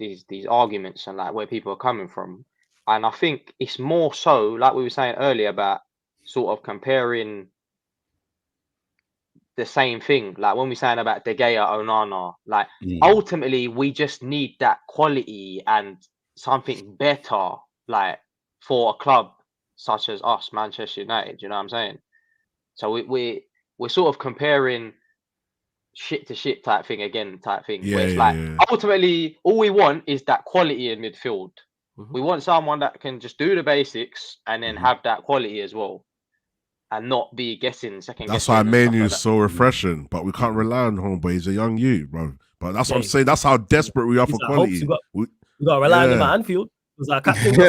arguments and like where people are coming from, and I think it's more so like we were saying earlier about sort of comparing the same thing. Like when we're saying about De Gea, Onana, like ultimately we just need that quality and something better, like for a club such as us, Manchester United. You know what I'm saying? So we're sort of comparing shit to shit type thing. Where it's ultimately all we want is that quality in midfield. We want someone that can just do the basics and then have that quality as well, and not be guessing second. That's why Manu is so refreshing, but we can't rely on homeboy. He's a young youth, bro. But that's what I'm saying. That's how desperate we are for quality. We got to rely on him at Anfield. Our captain.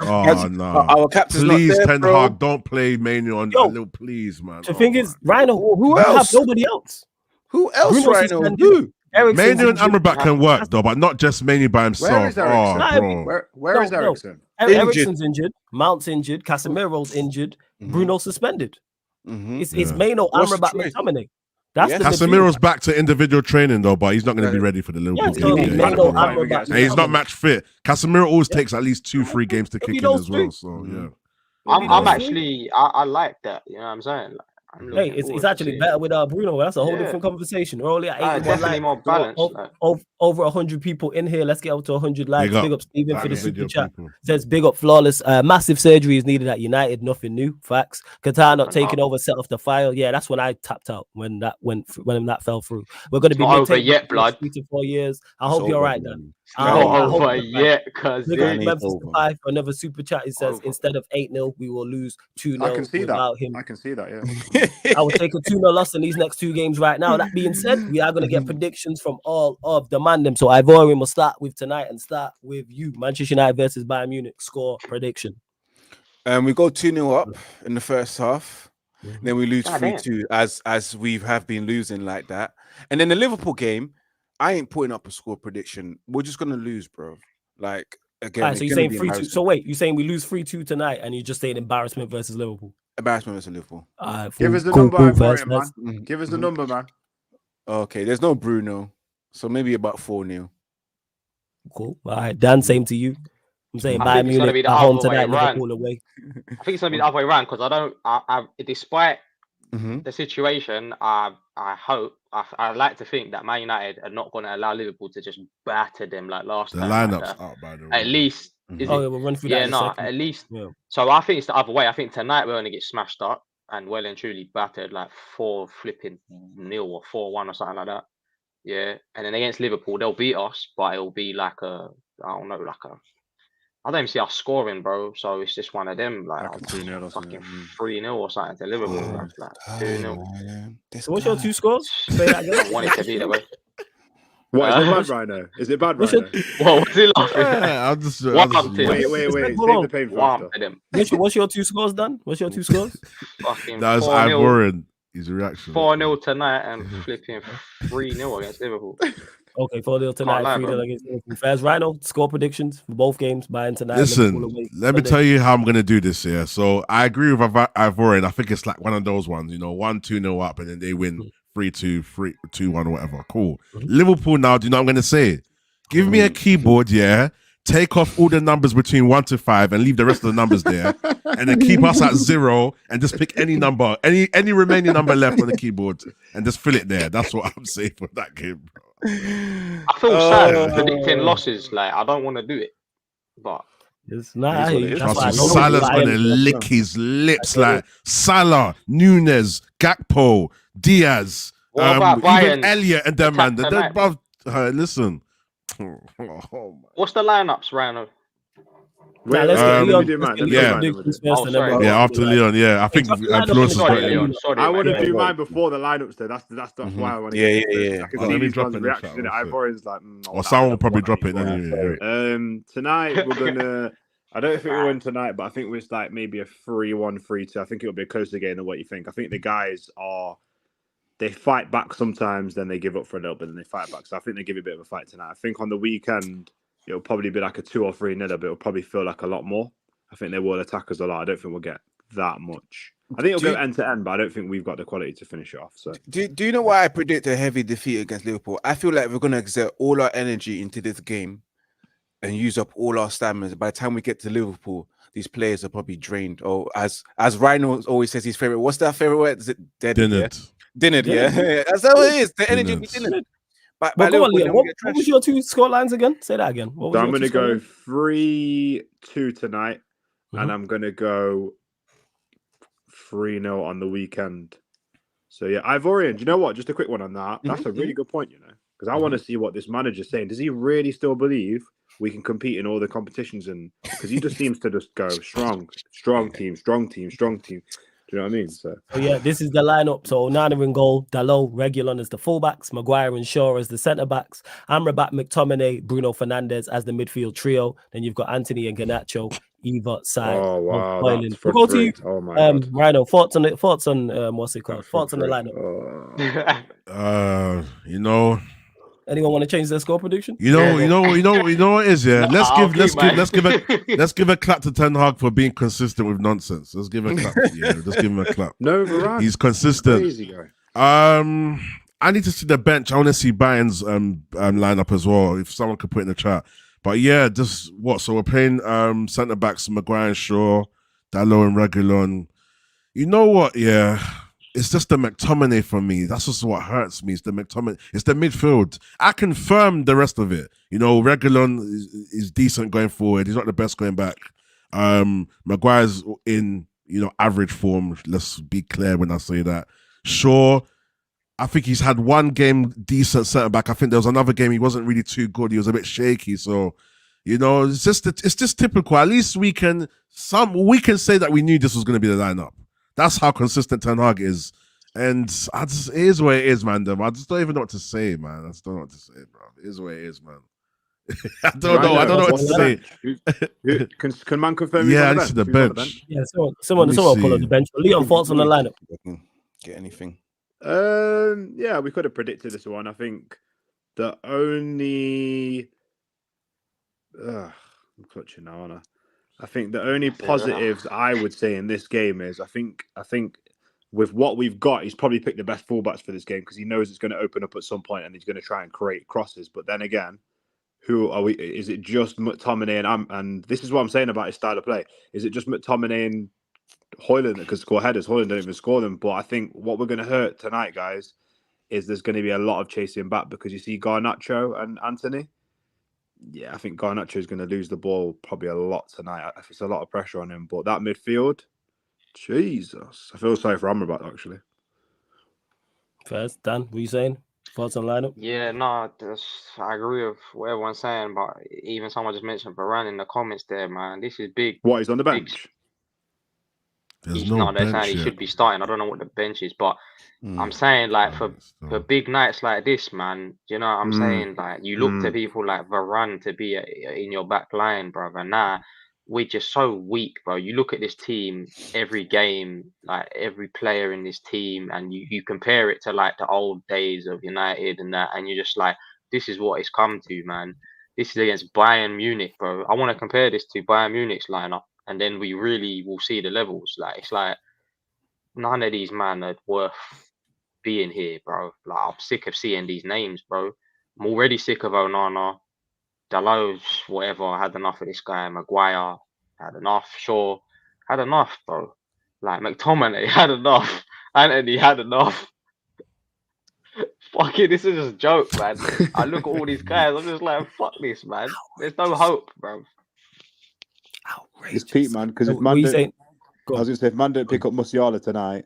Our captain's please, not there, Ten Hag, don't play Manu on that little, please, man. The thing is, Rhino, who else? Have nobody else. Who else, Rhino? Who? Manu and Amrabat can work though, but not just Manu by himself. Where is Eriksen? Where is Eriksen? Eriksen's injured. Mount's injured. Casemiro's injured. Bruno's suspended. It's Maino, Amrabat, McTominay. Casemiro's back to individual training though, but he's not going to be ready for the Liverpool game. And he's not match fit. Casemiro always takes at least 2-3 games to kick in as well. So I'm actually I like that. You know what I'm saying? Like, hey, it's actually better with Bruno. That's a whole different conversation. We're only at 81 more balanced. Over 100 people in here. Let's get up to 100 likes. Big up Stephen for the super chat. Says big up Flawless. Massive surgery is needed at United. Nothing new. Facts. Qatar not taking over. Set off the file. Yeah, that's when I tapped out when that fell through. We're going to be over yet, blood. 3 to 4 years. I hope you're right, Dan. Not over yet, because for another super chat. It says instead of 8-0, we will lose 2-0. I can see without him. I can see that. Yeah. I will take a 2-0 loss in these next 2 games right now. That being said, we are going to get predictions from all of the mandem. So Ivorian will start with tonight and start with you. Manchester United versus Bayern Munich score prediction. We go 2-0 up in the first half. Then we lose 3-2 as we have been losing like that. And then the Liverpool game, I ain't putting up a score prediction. We're just going to lose, bro. Like, again. Right, so you're saying 3-2. So wait, you're saying we lose 3-2 tonight and you just saying embarrassment versus Liverpool? Embarrassment versus Liverpool. Give us the number, man. Give us the number, man. Okay, there's no Bruno. So maybe about 4-0. Cool. All right, Dan, same to you. I'm saying Bayern Munich at home tonight, Liverpool away. I think it's going to be the other way around because despite the situation, I like to think that Man United are not going to allow Liverpool to just batter them like last time. The lineup's out, by the way. At least Is Oh, it? yeah, we'll run through that Yeah, in a no, second. at least. Yeah. So I think it's the other way. I think tonight we're going to get smashed up and well and truly battered, like 4-0 or 4-1 or something like that. Yeah, and then against Liverpool, they'll beat us, but it'll be like I don't know, I don't even see us scoring, bro. So it's just one of them, like a 2-0 or fucking something. 3-0 or something to Liverpool, Yeah. bro. Like 2-0. So what's your 2 scores? Say that again. I want it to be that way. What, is it bad, Rhino? Is it bad, What's Rhino? Well, what's he laughing at? Yeah, I'll just Wait. Wait. Hold on. Save the pain for One after. for them. What's your 2 scores, Dan? What's your 2 scores? Fucking that was 4-0. Ivorian. His reaction. 4-0 tonight and flipping 3-0 against Liverpool. Okay, 4-0 tonight, lie, 3-0 bro. against Liverpool. Fairs, Rhino, score predictions for both games. Bayern tonight. Listen, Liverpool away. let me tell you how I'm going to do this here. So I agree with Ivorian. I think it's like one of those ones, 1-2-0 up, and then they win 3-2, 3-2-1, or whatever. Cool. Liverpool now, do you know what I'm going to say? Give me a keyboard, yeah. Take off all the numbers between 1 to 5 and leave the rest of the numbers there, and then keep us at 0 and just pick any number, any remaining number left on the keyboard, and just fill it there. That's what I'm saying for that game, bro. I feel sad predicting losses. Like I don't want to do it, but It's not. Salah's gonna lick his lips like Salah, Nunes, Gakpo, Diaz, What about even Bayern? Elliot and them man. Attack They're tonight. above. Listen. Oh, what's the lineups, Rhino? Let's Um, get Leon. do mine. Let's get Yeah. Leon predictions Oh, first, and then sorry. we'll yeah, go after through Leon, yeah. I think Just line up influence is in the Sorry, better. Leon. Sorry, I want mate. to do mine before the lineups though. That's why I want to Yeah, get yeah. I can Oh, see let me these drop guys' it in the reaction chat, in it. I'll I've say. always like, Or someone will probably drop it. Tonight we're gonna. I don't think we'll win tonight, but I think it's like maybe a 3-1, 3-2. I think it'll be a closer game than what you think. I think the guys they fight back sometimes, then they give up for a little bit, and they fight back. So I think they give it a bit of a fight tonight. I think on the weekend it'll probably be like a 2 or 3-0, but it'll probably feel like a lot more. I think they will attack us a lot. I don't think we'll get that much. I think it'll go end to end, but I don't think we've got the quality to finish it off. So Do you know why I predict a heavy defeat against Liverpool? I feel like we're going to exert all our energy into this game and use up all our stamina. By the time we get to Liverpool, these players are probably drained. Or as Rhino always says, his favorite. What's that favorite word? Is it dead? Dinnered, yeah. That's how it is. The energy will be dinnered. But go on, Leon. What was your 2 score lines again? Say that again. So I'm going to go 3-2 tonight, and I'm going to go 3-0 on the weekend. So yeah, Ivorian, do you know what? Just a quick one on that. That's a really good point, because I want to see what this manager's saying. Does he really still believe we can compete in all the competitions? And because he just seems to just go strong team. Do you know what I mean? So yeah, this is the lineup. So Nana in goal, Dalot, Reguilon as the fullbacks, Maguire and Shaw as the centre backs, Amrabat, McTominay, Bruno Fernandes as the midfield trio. Then you've got Anthony and Garnacho, Eva side. oh wow, Boylan. that's We'll go to you. oh my god. Rhino, thoughts on what's it called? Thoughts on the lineup. Anyone want to change their score prediction? You know what it is, yeah. Let's give a clap to Ten Hag for being consistent with nonsense. Let's give a clap. Let's give him a clap. No, Varane. He's consistent. Crazy guy. I need to see the bench. I want to see Bayern's lineup as well. If someone could put in the chat. But yeah, just what? So we're playing centre backs Maguire and Shaw, Dalot and Reguilon. You know what? Yeah. It's just the McTominay for me. That's just what hurts me. It's the McTominay. It's the midfield. I confirm the rest of it. Reguilon is decent going forward. He's not the best going back. Maguire's in, average form. Let's be clear when I say that. Shaw, I think he's had one game decent centre back. I think there was another game he wasn't really too good. He was a bit shaky. So, it's just typical. At least we can say that we knew this was going to be the lineup. That's how consistent Ten Hag is. And it is what it is, man. I just don't even know what to say, man. I just don't know what to say, bro. It is what it is, man. I don't know what to say. Can man confirm? Yeah, this is the bench. Yeah, someone pull up the bench. Leon, thoughts on the lineup? Get anything? Yeah, we could have predicted this one. I think the only I'm clutching now, aren't I? I think the only positives I would say in this game is I think with what we've got, he's probably picked the best fullbacks for this game because he knows it's going to open up at some point and he's going to try and create crosses. But then again, who are we? Is it just McTominay and this is what I'm saying about his style of play. Is it just McTominay and Højlund that could score headers? Højlund don't even score them. But I think what we're going to hurt tonight, guys, is there's going to be a lot of chasing back because you see Garnacho and Anthony. Yeah, I think Garnacho is going to lose the ball probably a lot tonight. It's a lot of pressure on him. But that midfield, Jesus, I feel sorry for Amrabat actually. First, Dan, what are you saying? Thoughts on lineup? Yeah, no, I agree with what everyone's saying, but even someone just mentioned Varane in the comments there, man. This is big. What, he's on the bench? There's they're saying he should be starting. I don't know what the bench is, but I'm saying like for big nights like this, man, you know what I'm saying? Like you look to people like Varane to be in your back line, brother. Nah, we're just so weak, bro. You look at this team every game, like every player in this team, and you compare it to like the old days of United and that, and you're just like, this is what it's come to, man. This is against Bayern Munich, bro. I want to compare this to Bayern Munich's lineup, and then we really will see the levels. Like it's like none of these men are worth being here, bro. Like I'm sick of seeing these names, bro. I'm already sick of Onana. Dalot, whatever. I had enough of this guy. Maguire had enough. Shaw had enough, bro. Like McTominay had enough. Anthony had enough. Fucking, this is just a joke, man. I look at all these guys. I'm just like, fuck this, man. There's no hope, bro. It's Pete, man. Because if man I was gonna say, if man don't pick up Musiala tonight.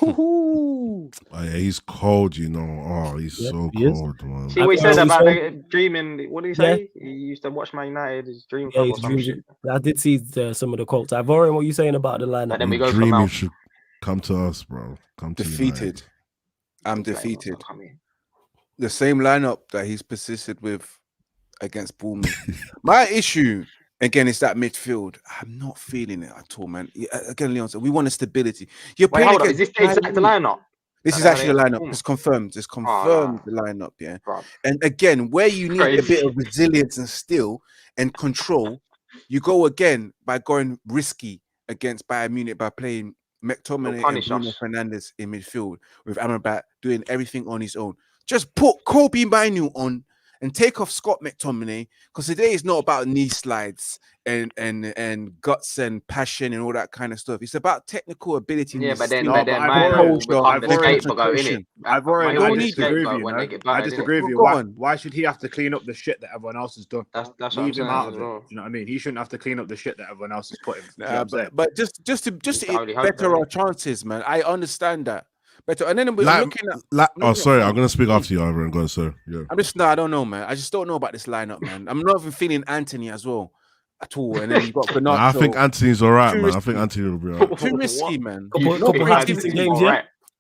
Oh, yeah, he's cold, you know. Oh, he's so cold, man. See what he said about dreaming. What did he say? He used to watch Man United, his dream club or some shit. I did see some of the quotes. Ivorian, what are you saying about the lineup? And then we go dream you should come to us, bro. Come to defeated. I'm defeated. The same lineup that he's persisted with against Bournemouth. My issue again is that midfield. I'm not feeling it at all, man. Again, Leon said we want a stability. You're playing hold on. Is this the exact lineup? This is actually the lineup. It's confirmed. It's confirmed the lineup, yeah. And again, where you need a bit of resilience and skill and control, you go again by going risky against Bayern Munich by playing McTominay and Bruno Fernandes in midfield with Amrabat doing everything on his own. Just put Kobe Mainu on and take off Scott McTominay, because today is not about knee slides and guts and passion and all that kind of stuff. It's about technical ability. Yeah, but then I disagree with you. Why should he have to clean up the shit that everyone else has done? That's leave him out of it. You know what I mean? He shouldn't have to clean up the shit that everyone else has put him. But just to better our chances, man. I understand that. Better, and then we're looking at. Sorry, I'm gonna speak after you, Ivan. Go on, sir. Yeah. I don't know, man. I just don't know about this lineup, man. I'm not even feeling Anthony as well at all. And then you got Garnacho. I think Anthony's all right, man. I think Anthony will be all right. Too risky, man. No creativity.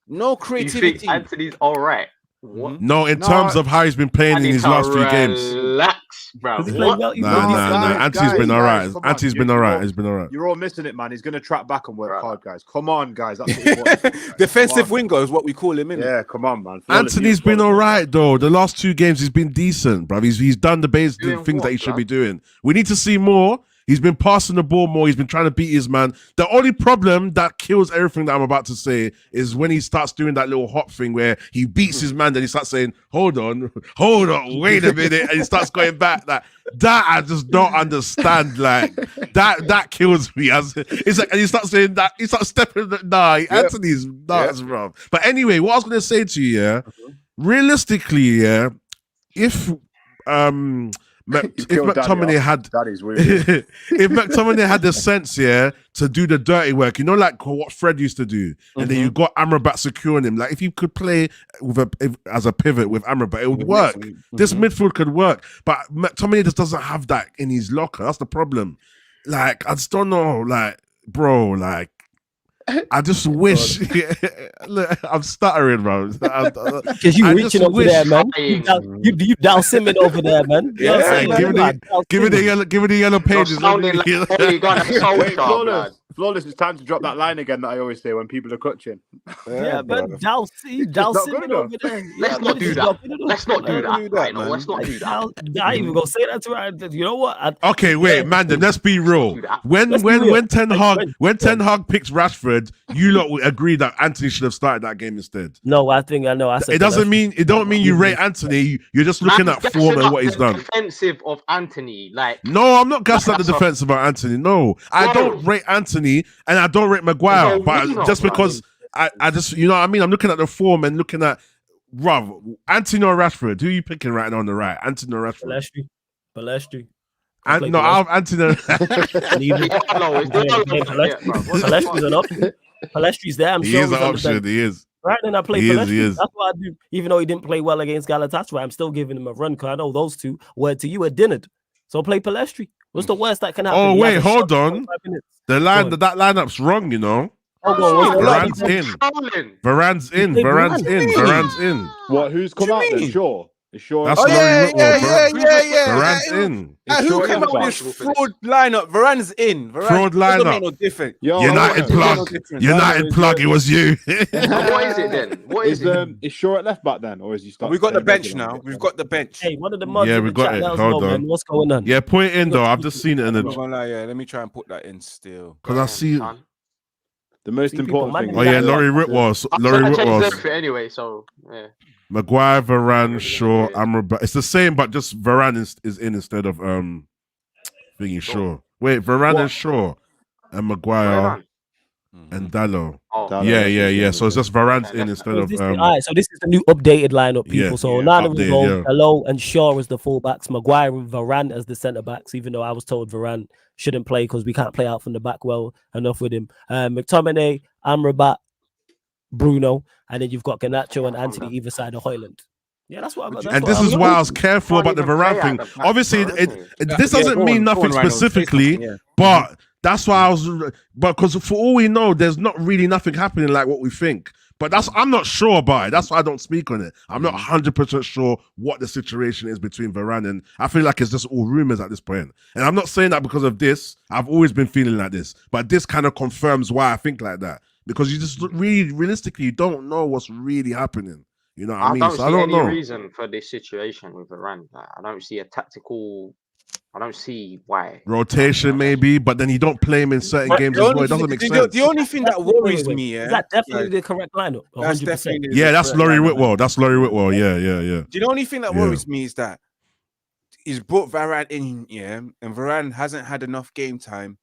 No creativity. You think Anthony's all right? What? No, in terms of how he's been playing in his last few games. Relax, bro. Nah. Anthony's been all right. Anthony's been all right. He's been all right. You're all missing it, man. He's going to track back and work hard, guys. Come on, guys. That's what we want. Defensive winger is what we call him, innit? Yeah, come on, man. Anthony's been all right, though. The last 2 games, he's been decent, bro. He's done the basic things that he should be doing. We need to see more. He's been passing the ball more. He's been trying to beat his man. The only problem that kills everything that I'm about to say is when he starts doing that little hop thing where he beats his man, then he starts saying, hold on, wait a minute. And he starts going back. That I just don't understand. Like, that kills me. It's like, and he starts saying that, he starts stepping, Anthony's nuts, bro. But anyway, what I was going to say to you, realistically, if McTominay had that is weird. if McTominay had the sense to do the dirty work, you know, like what Fred used to do, and then you got Amrabat securing him. Like if you could play as a pivot with Amrabat, it would work. This midfield could work, but McTominay just doesn't have that in his locker. That's the problem. Like I just don't know, like bro, like. I just wish. Look, I'm stuttering, bro. Because you reaching over there, man. You down Simmons over there, man. Give me the yellow pages. Flawless, it's time to drop that line again that I always say when people are clutching. Yeah, but down Simmons over there. Let's not do that. Let's not do that. I even gonna say that to her. You know what? Okay, wait, man. Let's be real. When Ten Hag picks Rashford, you lot will agree that Anthony should have started that game instead. No, I know. I said it don't mean you rate Anthony. You're just looking at form and what he's done. Defensive of Anthony, like no, I'm not gassing at the defense about Anthony. No, I don't rate Anthony and I don't rate Maguire, but just because I just, you know what I mean? I'm looking at the form and looking at Anthony or Rashford. Who are you picking right now on the right? Anthony or Rashford? Palestri. And no, I've Anthony. Palestri's an option. Palestri's there. I'm He sure is an option. He is. Right, then I play Palestri. That's what I do. Even though he didn't play well against Galatasaray, I'm still giving him a run because I know those two were to you a dinnered. So play Palestri. What's the worst that can happen? Oh wait, hold on. That lineup's wrong. You know. Varane's in. Varane's in. What? Who's come out then? Sure. Sure. That's yeah. Varane's in. Who came up with this fraud lineup? Varane's in. Fraud lineup. No different. United plug. It was you. What is it then? What is it? Is Shaw at left back then, or is he starting? We've got the bench now. We've got the bench. Hey, one of the mods. Yeah, we got it. Hold on. What's going on? Yeah, put it in though. I've just seen it in the. Let me try and put that in still. Because I see. The most important thing. Oh yeah, Laurie Whitwell. Anyway, so yeah. Maguire, Varane, Shaw, Amrabat. It's the same, but just Varane is in instead of thingy Shaw. Wait, Varane and Shaw and Maguire and Dallo. Oh. Yeah. So it's just Varane's in instead of. Alright, so this is the new updated lineup, people. Yeah, so now we go Dallo and Shaw as the fullbacks, Maguire and Varane as the centre backs. Even though I was told Varane shouldn't play because we can't play out from the back well enough with him. McTominay, Amrabat, Bruno, and then you've got Garnacho and Anthony either side of Højlund. Yeah, that's what I got. And this is why I was careful about the Varane thing. Obviously, this doesn't mean nothing specifically, but that's why I was. But because for all we know, there's not really nothing happening like what we think. But I'm not sure about it. That's why I don't speak on it. I'm not 100% sure what the situation is between Varane and I feel like it's just all rumors at this point. And I'm not saying that because of this. I've always been feeling like this. But this kind of confirms why I think like that. Because you just really, realistically, you don't know what's really happening. You know what I mean? I don't see any reason for this situation with Varane. I don't see a tactical. I don't see why. Rotation maybe, but then you don't play him in certain games as well. It doesn't make sense. The only thing that worries me, is that definitely the correct lineup? 100%. Yeah, that's Laurie Whitwell. That's Laurie Whitwell. Yeah. The only thing that worries me is that he's brought Varane in, and Varane hasn't had enough game time.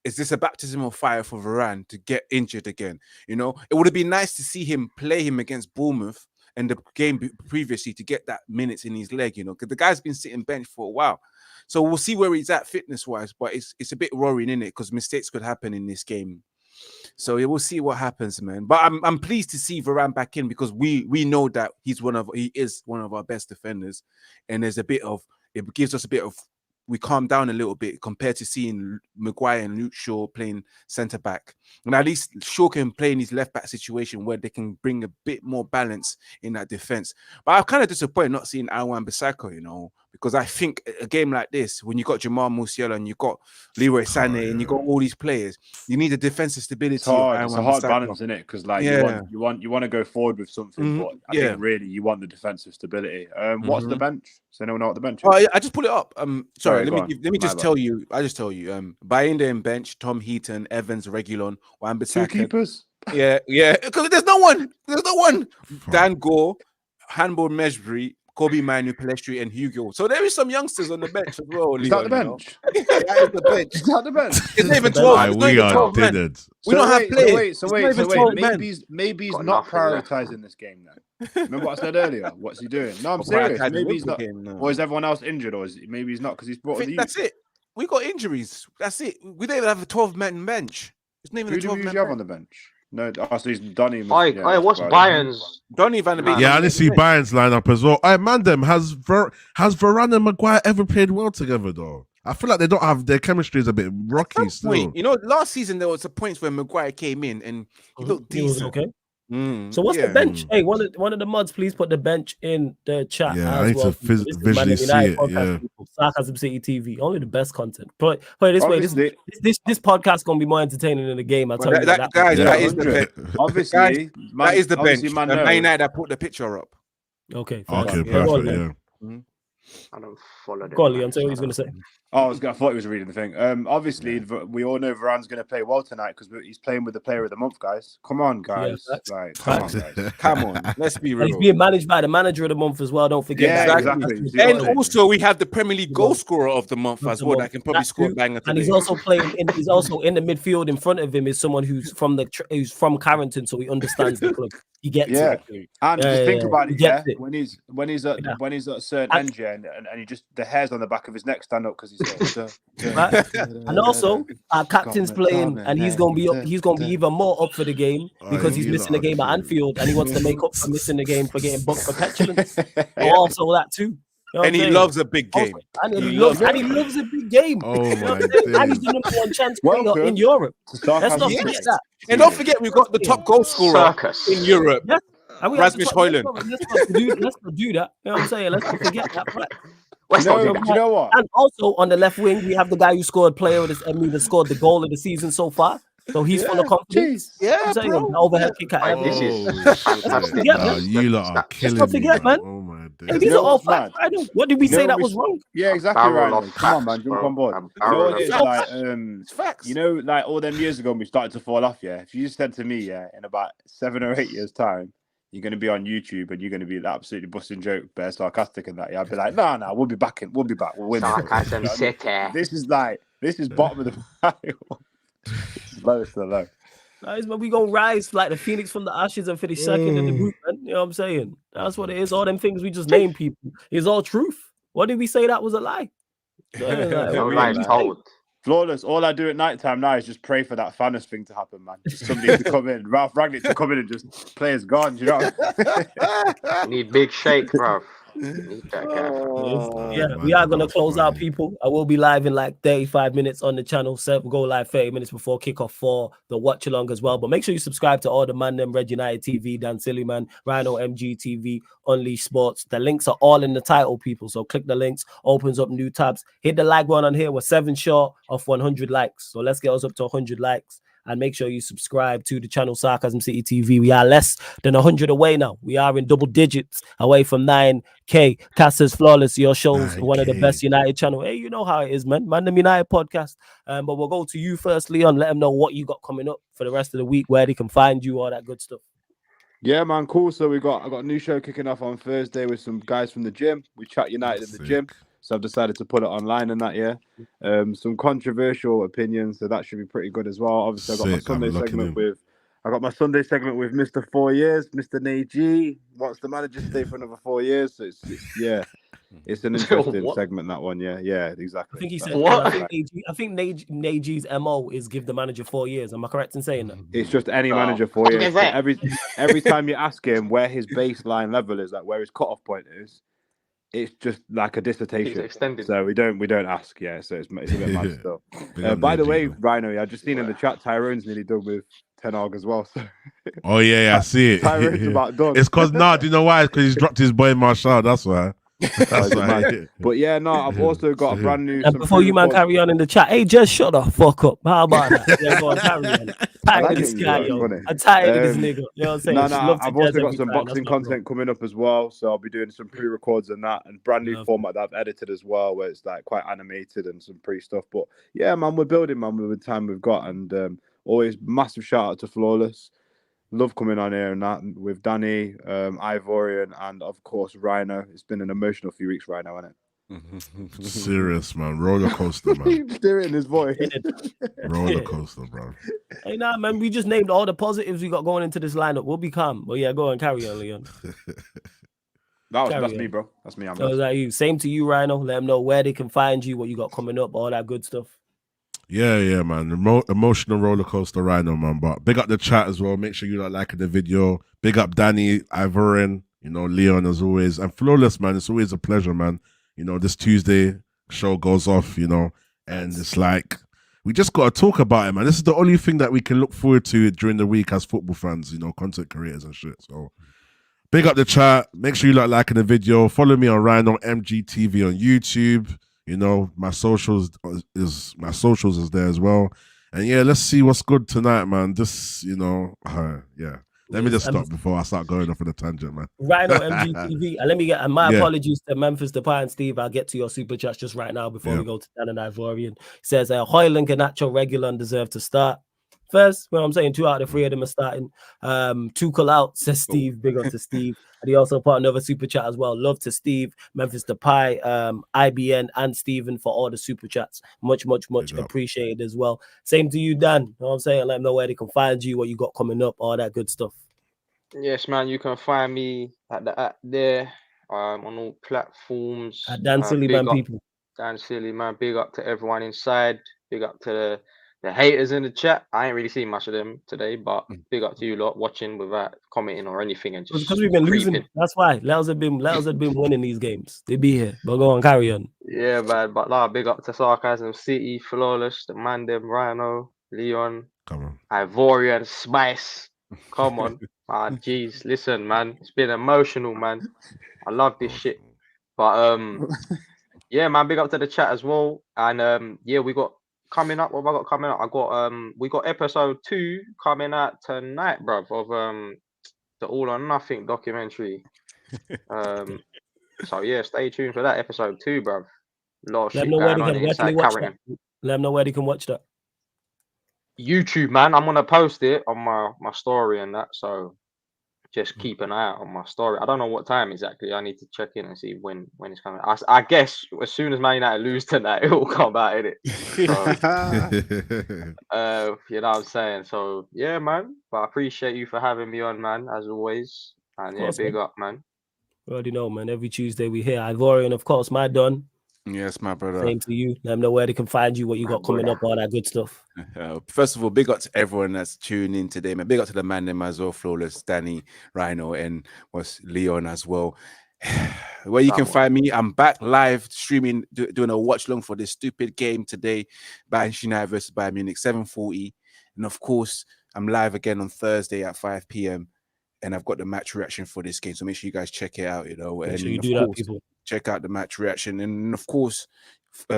Is this a baptism of fire for Varane to get injured again? You know, it would have been nice to see him play him against Bournemouth and the game previously to get that minutes in his leg, you know, because the guy's been sitting bench for a while. So we'll see where he's at fitness-wise, but it's a bit worrying, isn't it? Because mistakes could happen in this game. So we'll see what happens, man. But I'm pleased to see Varane back in because we know that he is one of our best defenders, and it gives us a bit of. We calm down a little bit compared to seeing Maguire and Luke Shaw playing centre back. And at least Shaw can play in his left back situation where they can bring a bit more balance in that defense. But I'm kind of disappointed not seeing Wan-Bissaka, you know, because I think a game like this, when you got Jamal Musiala and you got Leroy Sané and you got all these players, you need a defensive stability. It's a hard balance, isn't it? Because like you want to go forward with something, but I think really you want the defensive stability. What's the bench? Does anyone know what the bench is? Oh, I just pull it up. Sorry, let me just tell you. I just tell you. Bayern in bench, Tom Heaton, Evans, Reguilon, Wan-Bissaka. 2 keepers. Yeah. Because there's no one. Dan Gore, Handball Mejbri, Kobe Manu, Palestri, and Hugo. So there is some youngsters on the bench as well. Is that the bench? That is the bench. Is that the bench? It's not even 12. We are dead. We don't have players. So wait. Maybe he's not prioritizing this game now. Remember what I said earlier? What's he doing? No, I'm serious. Maybe he's not. Or is everyone else injured? Or maybe he's not because he's brought a lead. That's it. We got injuries. That's it. We don't even have a 12-man bench. It's not even Who a 12-man bench. Who do we usually have on the bench? No, so he's Donny. What's Bayern's? Donny Van de Beek. Yeah, I didn't see Bayern's lineup as well. Has Varane and Maguire ever played well together though? I feel like they don't have their chemistry is a bit rocky still. You know, last season there was a points where Maguire came in and he looked decent. Okay. So what's the bench? Hey, one of the mods, please put the bench in the chat. Yeah, I need to visually see it. Yeah, Sarcasm City TV, only the best content. But this way, this podcast gonna be more entertaining than the game. I'll tell you that. Guys, that is the bench. Obviously, that is the bench. Man United, I put the picture up. Okay, perfect. Yeah. I don't follow them. Go on, Leon. Say what he's gonna say. I thought he was reading the thing. Obviously, we all know Varane's going to play well tonight because he's playing with the player of the month, guys. Come on, guys. Come on. Let's be real. He's being managed by the manager of the month as well. Don't forget. Yeah, exactly. And also, we have the Premier League goal scorer of the month as well. That can probably score a banger today. And he's also playing. He's also in the midfield. In front of him is someone who's from Carrington, so he understands the club. He gets it. And just think about it, It. when he's at a certain end, and he just the hairs on the back of his neck stand up because he's right? And also our captain's playing, and he's gonna be even more up for the game because he's missing the game at Anfield, and he wants to make up for missing the game for getting booked for petulance. Also that too. You know and he loves a big game. And he loves a big game. Oh my and he's the number one chance player in Europe. Let's not forget that. And don't forget, we've got the top goal scorer in Europe, Rasmus Højlund. Let's not do that. You know what I'm saying? Let's not forget that fact. You know what? And also on the left wing, we have the guy who scored that scored the goal of the season so far. So he's full of confidence. I'm saying, overhead kick at This is fantastic. You lot are killing me, man. Oh my days. These are all facts. What did we say that was wrong? Yeah, exactly right. Come on, man, jump on board. Facts. You know, like all them years ago, when we started to fall off. Yeah, if you just said to me, in about 7 or 8 years' time, you're going to be on YouTube and you're going to be absolutely busting joke, bare sarcastic and that. Yeah, I'd be like, no, we'll be back. We'll win. Sarcasm city. This is bottom of the pile. Lowest of the low. Guys, but we gonna rise like the phoenix from the ashes and finish second in the group, man. You know what I'm saying? That's what it is. All them things we just name people is all truth. What did we say that was a lie? Told. Flawless. All I do at night time now is just pray for that Thanos thing to happen, man. Just somebody to come in, Ralph Ragnick to come in and just play as gone. You know? Need big shake, bro. We are gonna close out, people. I will be live in like 35 minutes on the channel. So we'll go live 30 minutes before kickoff for the watch along as well. But make sure you subscribe to all the man them, Red United TV, Dan Sillyman, Rhino MG TV, Unleash Sports. The links are all in the title, people. So click the links, opens up new tabs. Hit the like button on here. We're 7 short of 100 likes. So let's get us up to 100 likes. And make sure you subscribe to the channel Sarcasm City TV. We are less than 100 away now. We are in double digits away from 9K. Casters Flawless, your show's one of the best United channel. Hey, you know how it is, man. Man, the United podcast. But we'll go to you first, Leon. Let them know what you got coming up for the rest of the week, where they can find you, all that good stuff. Yeah, man, cool. So I got a new show kicking off on Thursday with some guys from the gym. We chat United in the gym. So I've decided to put it online and that, some controversial opinions, so that should be pretty good as well. Obviously, I got my Sunday segment with Mr. 4 Years, Mr. Nagy. Wants the manager to stay for another 4 years. So it's an interesting segment, that one. Yeah, exactly. I think he said what? I think Nagy's MO is give the manager 4 years. Am I correct in saying that? It's just any manager 4 years. Every time you ask him where his baseline level is, like where his cutoff point is, it's just like a dissertation. So we don't ask, so it's a bit mad still. By the way, Rhino, I just seen in the chat Tyrone's nearly done with Ten Hag as well. So. Oh yeah, I see it. Tyrone's about done. It's because do you know why? It's because he's dropped his boy Marshall. That's why. That's why. But I've also got a brand new. And before you man carry on in the chat, hey, just shut the fuck up. How about that? Yeah, go on, carry on. Tired of this guy, yo. I'm tired of this nigga. You know what I'm saying? No, I've also got some boxing content coming up as well. So I'll be doing some pre-records and that, and brand new format that I've edited as well, where it's like quite animated and some pre-stuff. But yeah, man, we're building, man, with the time we've got, and always massive shout out to Flawless. Love coming on here and that with Danny, Ivorian, and of course Rhino. It's been an emotional few weeks right now, isn't it? Serious, man. Roller coaster, man. You just hear it in his voice. Roller coaster, bro. Hey, nah, man. We just named all the positives we got going into this lineup. We'll be calm. But yeah, go on, carry on, Leon. That's me, bro. That's me. So is that you? Same to you, Rhino. Let them know where they can find you, what you got coming up, all that good stuff. Yeah, man. Emotional roller coaster, Rhino, man. But big up the chat as well. Make sure you liking the video. Big up Danny, Ivorian, Leon as always. And Flawless, man. It's always a pleasure, man. This Tuesday show goes off, and it's like we just got to talk about it, man. This is the only thing that we can look forward to during the week as football fans, content creators and shit. So big up the chat. Make sure you liking the video. Follow me on Rhino MGTV on YouTube. My socials is there as well. And yeah, let's see what's good tonight, man. Just, Let me just stop before I start going off on a tangent, man. Rhino MGTV. And let me get my apologies to Memphis Depay and Steve. I'll get to your super chats just right now before we go to Dan and Ivorian. He says Højlund, Garnacho, Regulon deserve to start. First, I'm saying 2 out of 3 of them are starting. Tuchel out, says Steve. Big up to Steve. And he also put another super chat as well. Love to Steve, Memphis Depay, IBN, and Stephen for all the super chats. Much appreciated as well. Same to you, Dan. You know what I'm saying? Let them know where they can find you, what you got coming up, all that good stuff. Yes, man. You can find me at the app there, on all platforms. At Dan Silly Big Man up, people. Dan Silly, man. Big up to everyone inside. Big up to the haters in the chat. I ain't really seen much of them today, but big up to you lot watching without commenting or anything and just Because we've been creeping. losing. That's why. Laos had been winning these games. They be here. But go on, carry on. Yeah, man. But nah, big up to Sarcasm City, Flawless, the Mandem, Rhino, Leon, Come on. Ivorian, Spice. Come on. Jeez. Listen, man. It's been emotional, man. I love this shit. But yeah, man, big up to the chat as well. And yeah, we got coming up. What have I got coming up? We got episode 2 coming out tonight, bruv, of the All or Nothing documentary. So yeah, stay tuned for that episode 2, bruv. A lot of Let shit them know where going they on can inside watch Carrington. that. Let them know where they can watch that. YouTube, man. I'm gonna post it on my story and that. So just keep an eye out on my story. I don't know what time exactly. I need to check in and see when it's coming. I guess as soon as Man United lose tonight, it will come out, innit? So, you know what I'm saying? So yeah, man. But I appreciate you for having me on, man, as always. And yeah, big up, man. You already know, man. Every Tuesday we here. Ivorian, of course, my Don. Yes, my brother. Same to you. Let them know where they can find you, what you got coming up, all that good stuff. First of all, big up to everyone that's tuning in today, man. Big up to the man them as well, Flawless, Danny, Rhino, and was Leon as well. Where you can find me, I'm back live streaming, doing a watch long for this stupid game today, Bayern United versus Bayern Munich, 7:40, and of course, I'm live again on Thursday at 5 p.m. and I've got the match reaction for this game, so make sure you guys check it out. You know, Make and sure you of do course, that, people. check out the match reaction, and of course,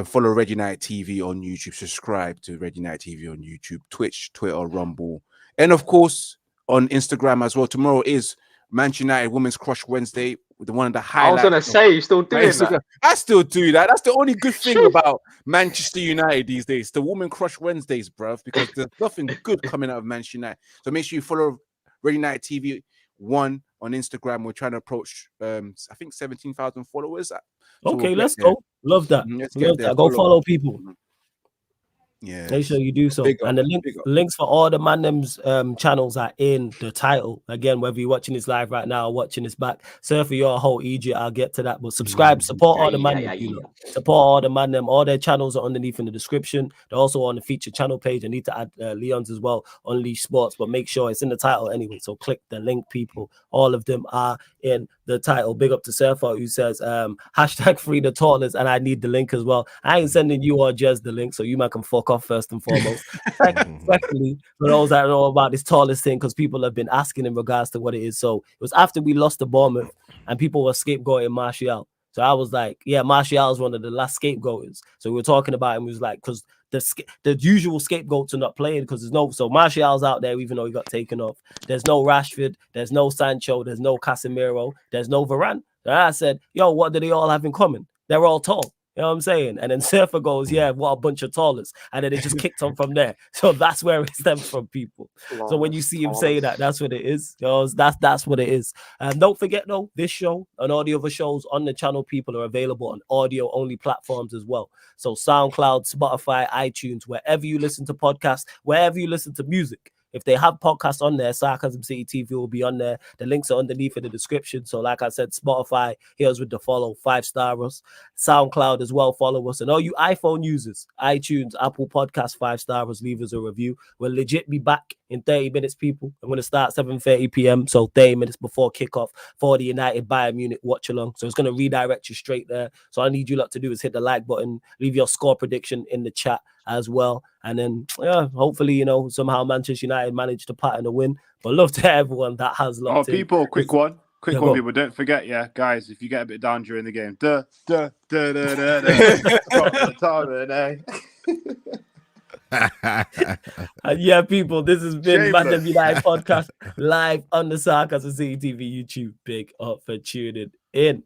follow Red United TV on YouTube. Subscribe to Red United TV on YouTube, Twitch, Twitter, Rumble, and of course on Instagram as well. Tomorrow is Manchester United Women's Crush Wednesday, with one of the highlights. I was gonna say, you still doing that? I still do that. That's the only good thing about Manchester United these days. The Women Crush Wednesdays, bruv, because there's nothing good coming out of Manchester United. So make sure you follow Red United TV 1 on Instagram. We're trying to approach, I think 17,000 followers. So okay, let's go. Love that. Love that. Go follow people. Yeah, make sure you do so. And the links for all the man them's channels are in the title. Again, whether you're watching this live right now or watching this back, sorry for your whole Egypt, I'll get to that. But subscribe, support all the man them, support all the man them. All their channels are underneath in the description. They're also on the featured channel page. I need to add Leon's as well, Unleash Sports, but make sure it's in the title anyway. So click the link, people. All of them are in the title. Big up to Surfer, who says hashtag free the tallest, and I need the link as well. I ain't sending you or just the link, so you man can fuck off first and foremost. Secondly, for those that know about this tallest thing, because people have been asking in regards to what it is. So it was after we lost to Bournemouth and people were scapegoating Martial. So I was like, yeah, Martial is one of the last scapegoaters. So we were talking about him. We was like, because the usual scapegoats are not playing because there's no, so Martial's out there even though he got taken off. There's no Rashford, there's no Sancho, there's no Casemiro, there's no Varane. And I said, yo, what do they all have in common? They're all tall. You know what I'm saying? And then Surfer goes, yeah, what a bunch of tallers. And then it just kicked on from there. So that's where it stems from, people. So when you see him say that, that's what it is. You know, that's what it is. And don't forget, though, this show and all the other shows on the channel, people, are available on audio-only platforms as well. So SoundCloud, Spotify, iTunes, wherever you listen to podcasts, wherever you listen to music. If they have podcasts on there, Sarcasm City TV will be on there. The links are underneath in the description. So like I said, Spotify, here's with the follow, 5-star us. SoundCloud as well, follow us. And all you iPhone users, iTunes, Apple Podcasts, 5-star us, leave us a review. We'll legit be back in 30 minutes, people. I'm going to start 7:30 p.m. So 30 minutes before kickoff for the United Bayern Munich watch along. So it's going to redirect you straight there. So all I need you lot to do is hit the like button, leave your score prediction in the chat as well. And then, yeah, hopefully, you know, somehow Manchester United managed to pattern a win. But love to everyone that has locked in. People, quick one, people. Don't forget, yeah, guys, if you get a bit down during the game, And yeah, people, this has been Manchester United Podcast live on the Sarcasm City TV YouTube. Big up for tuning in.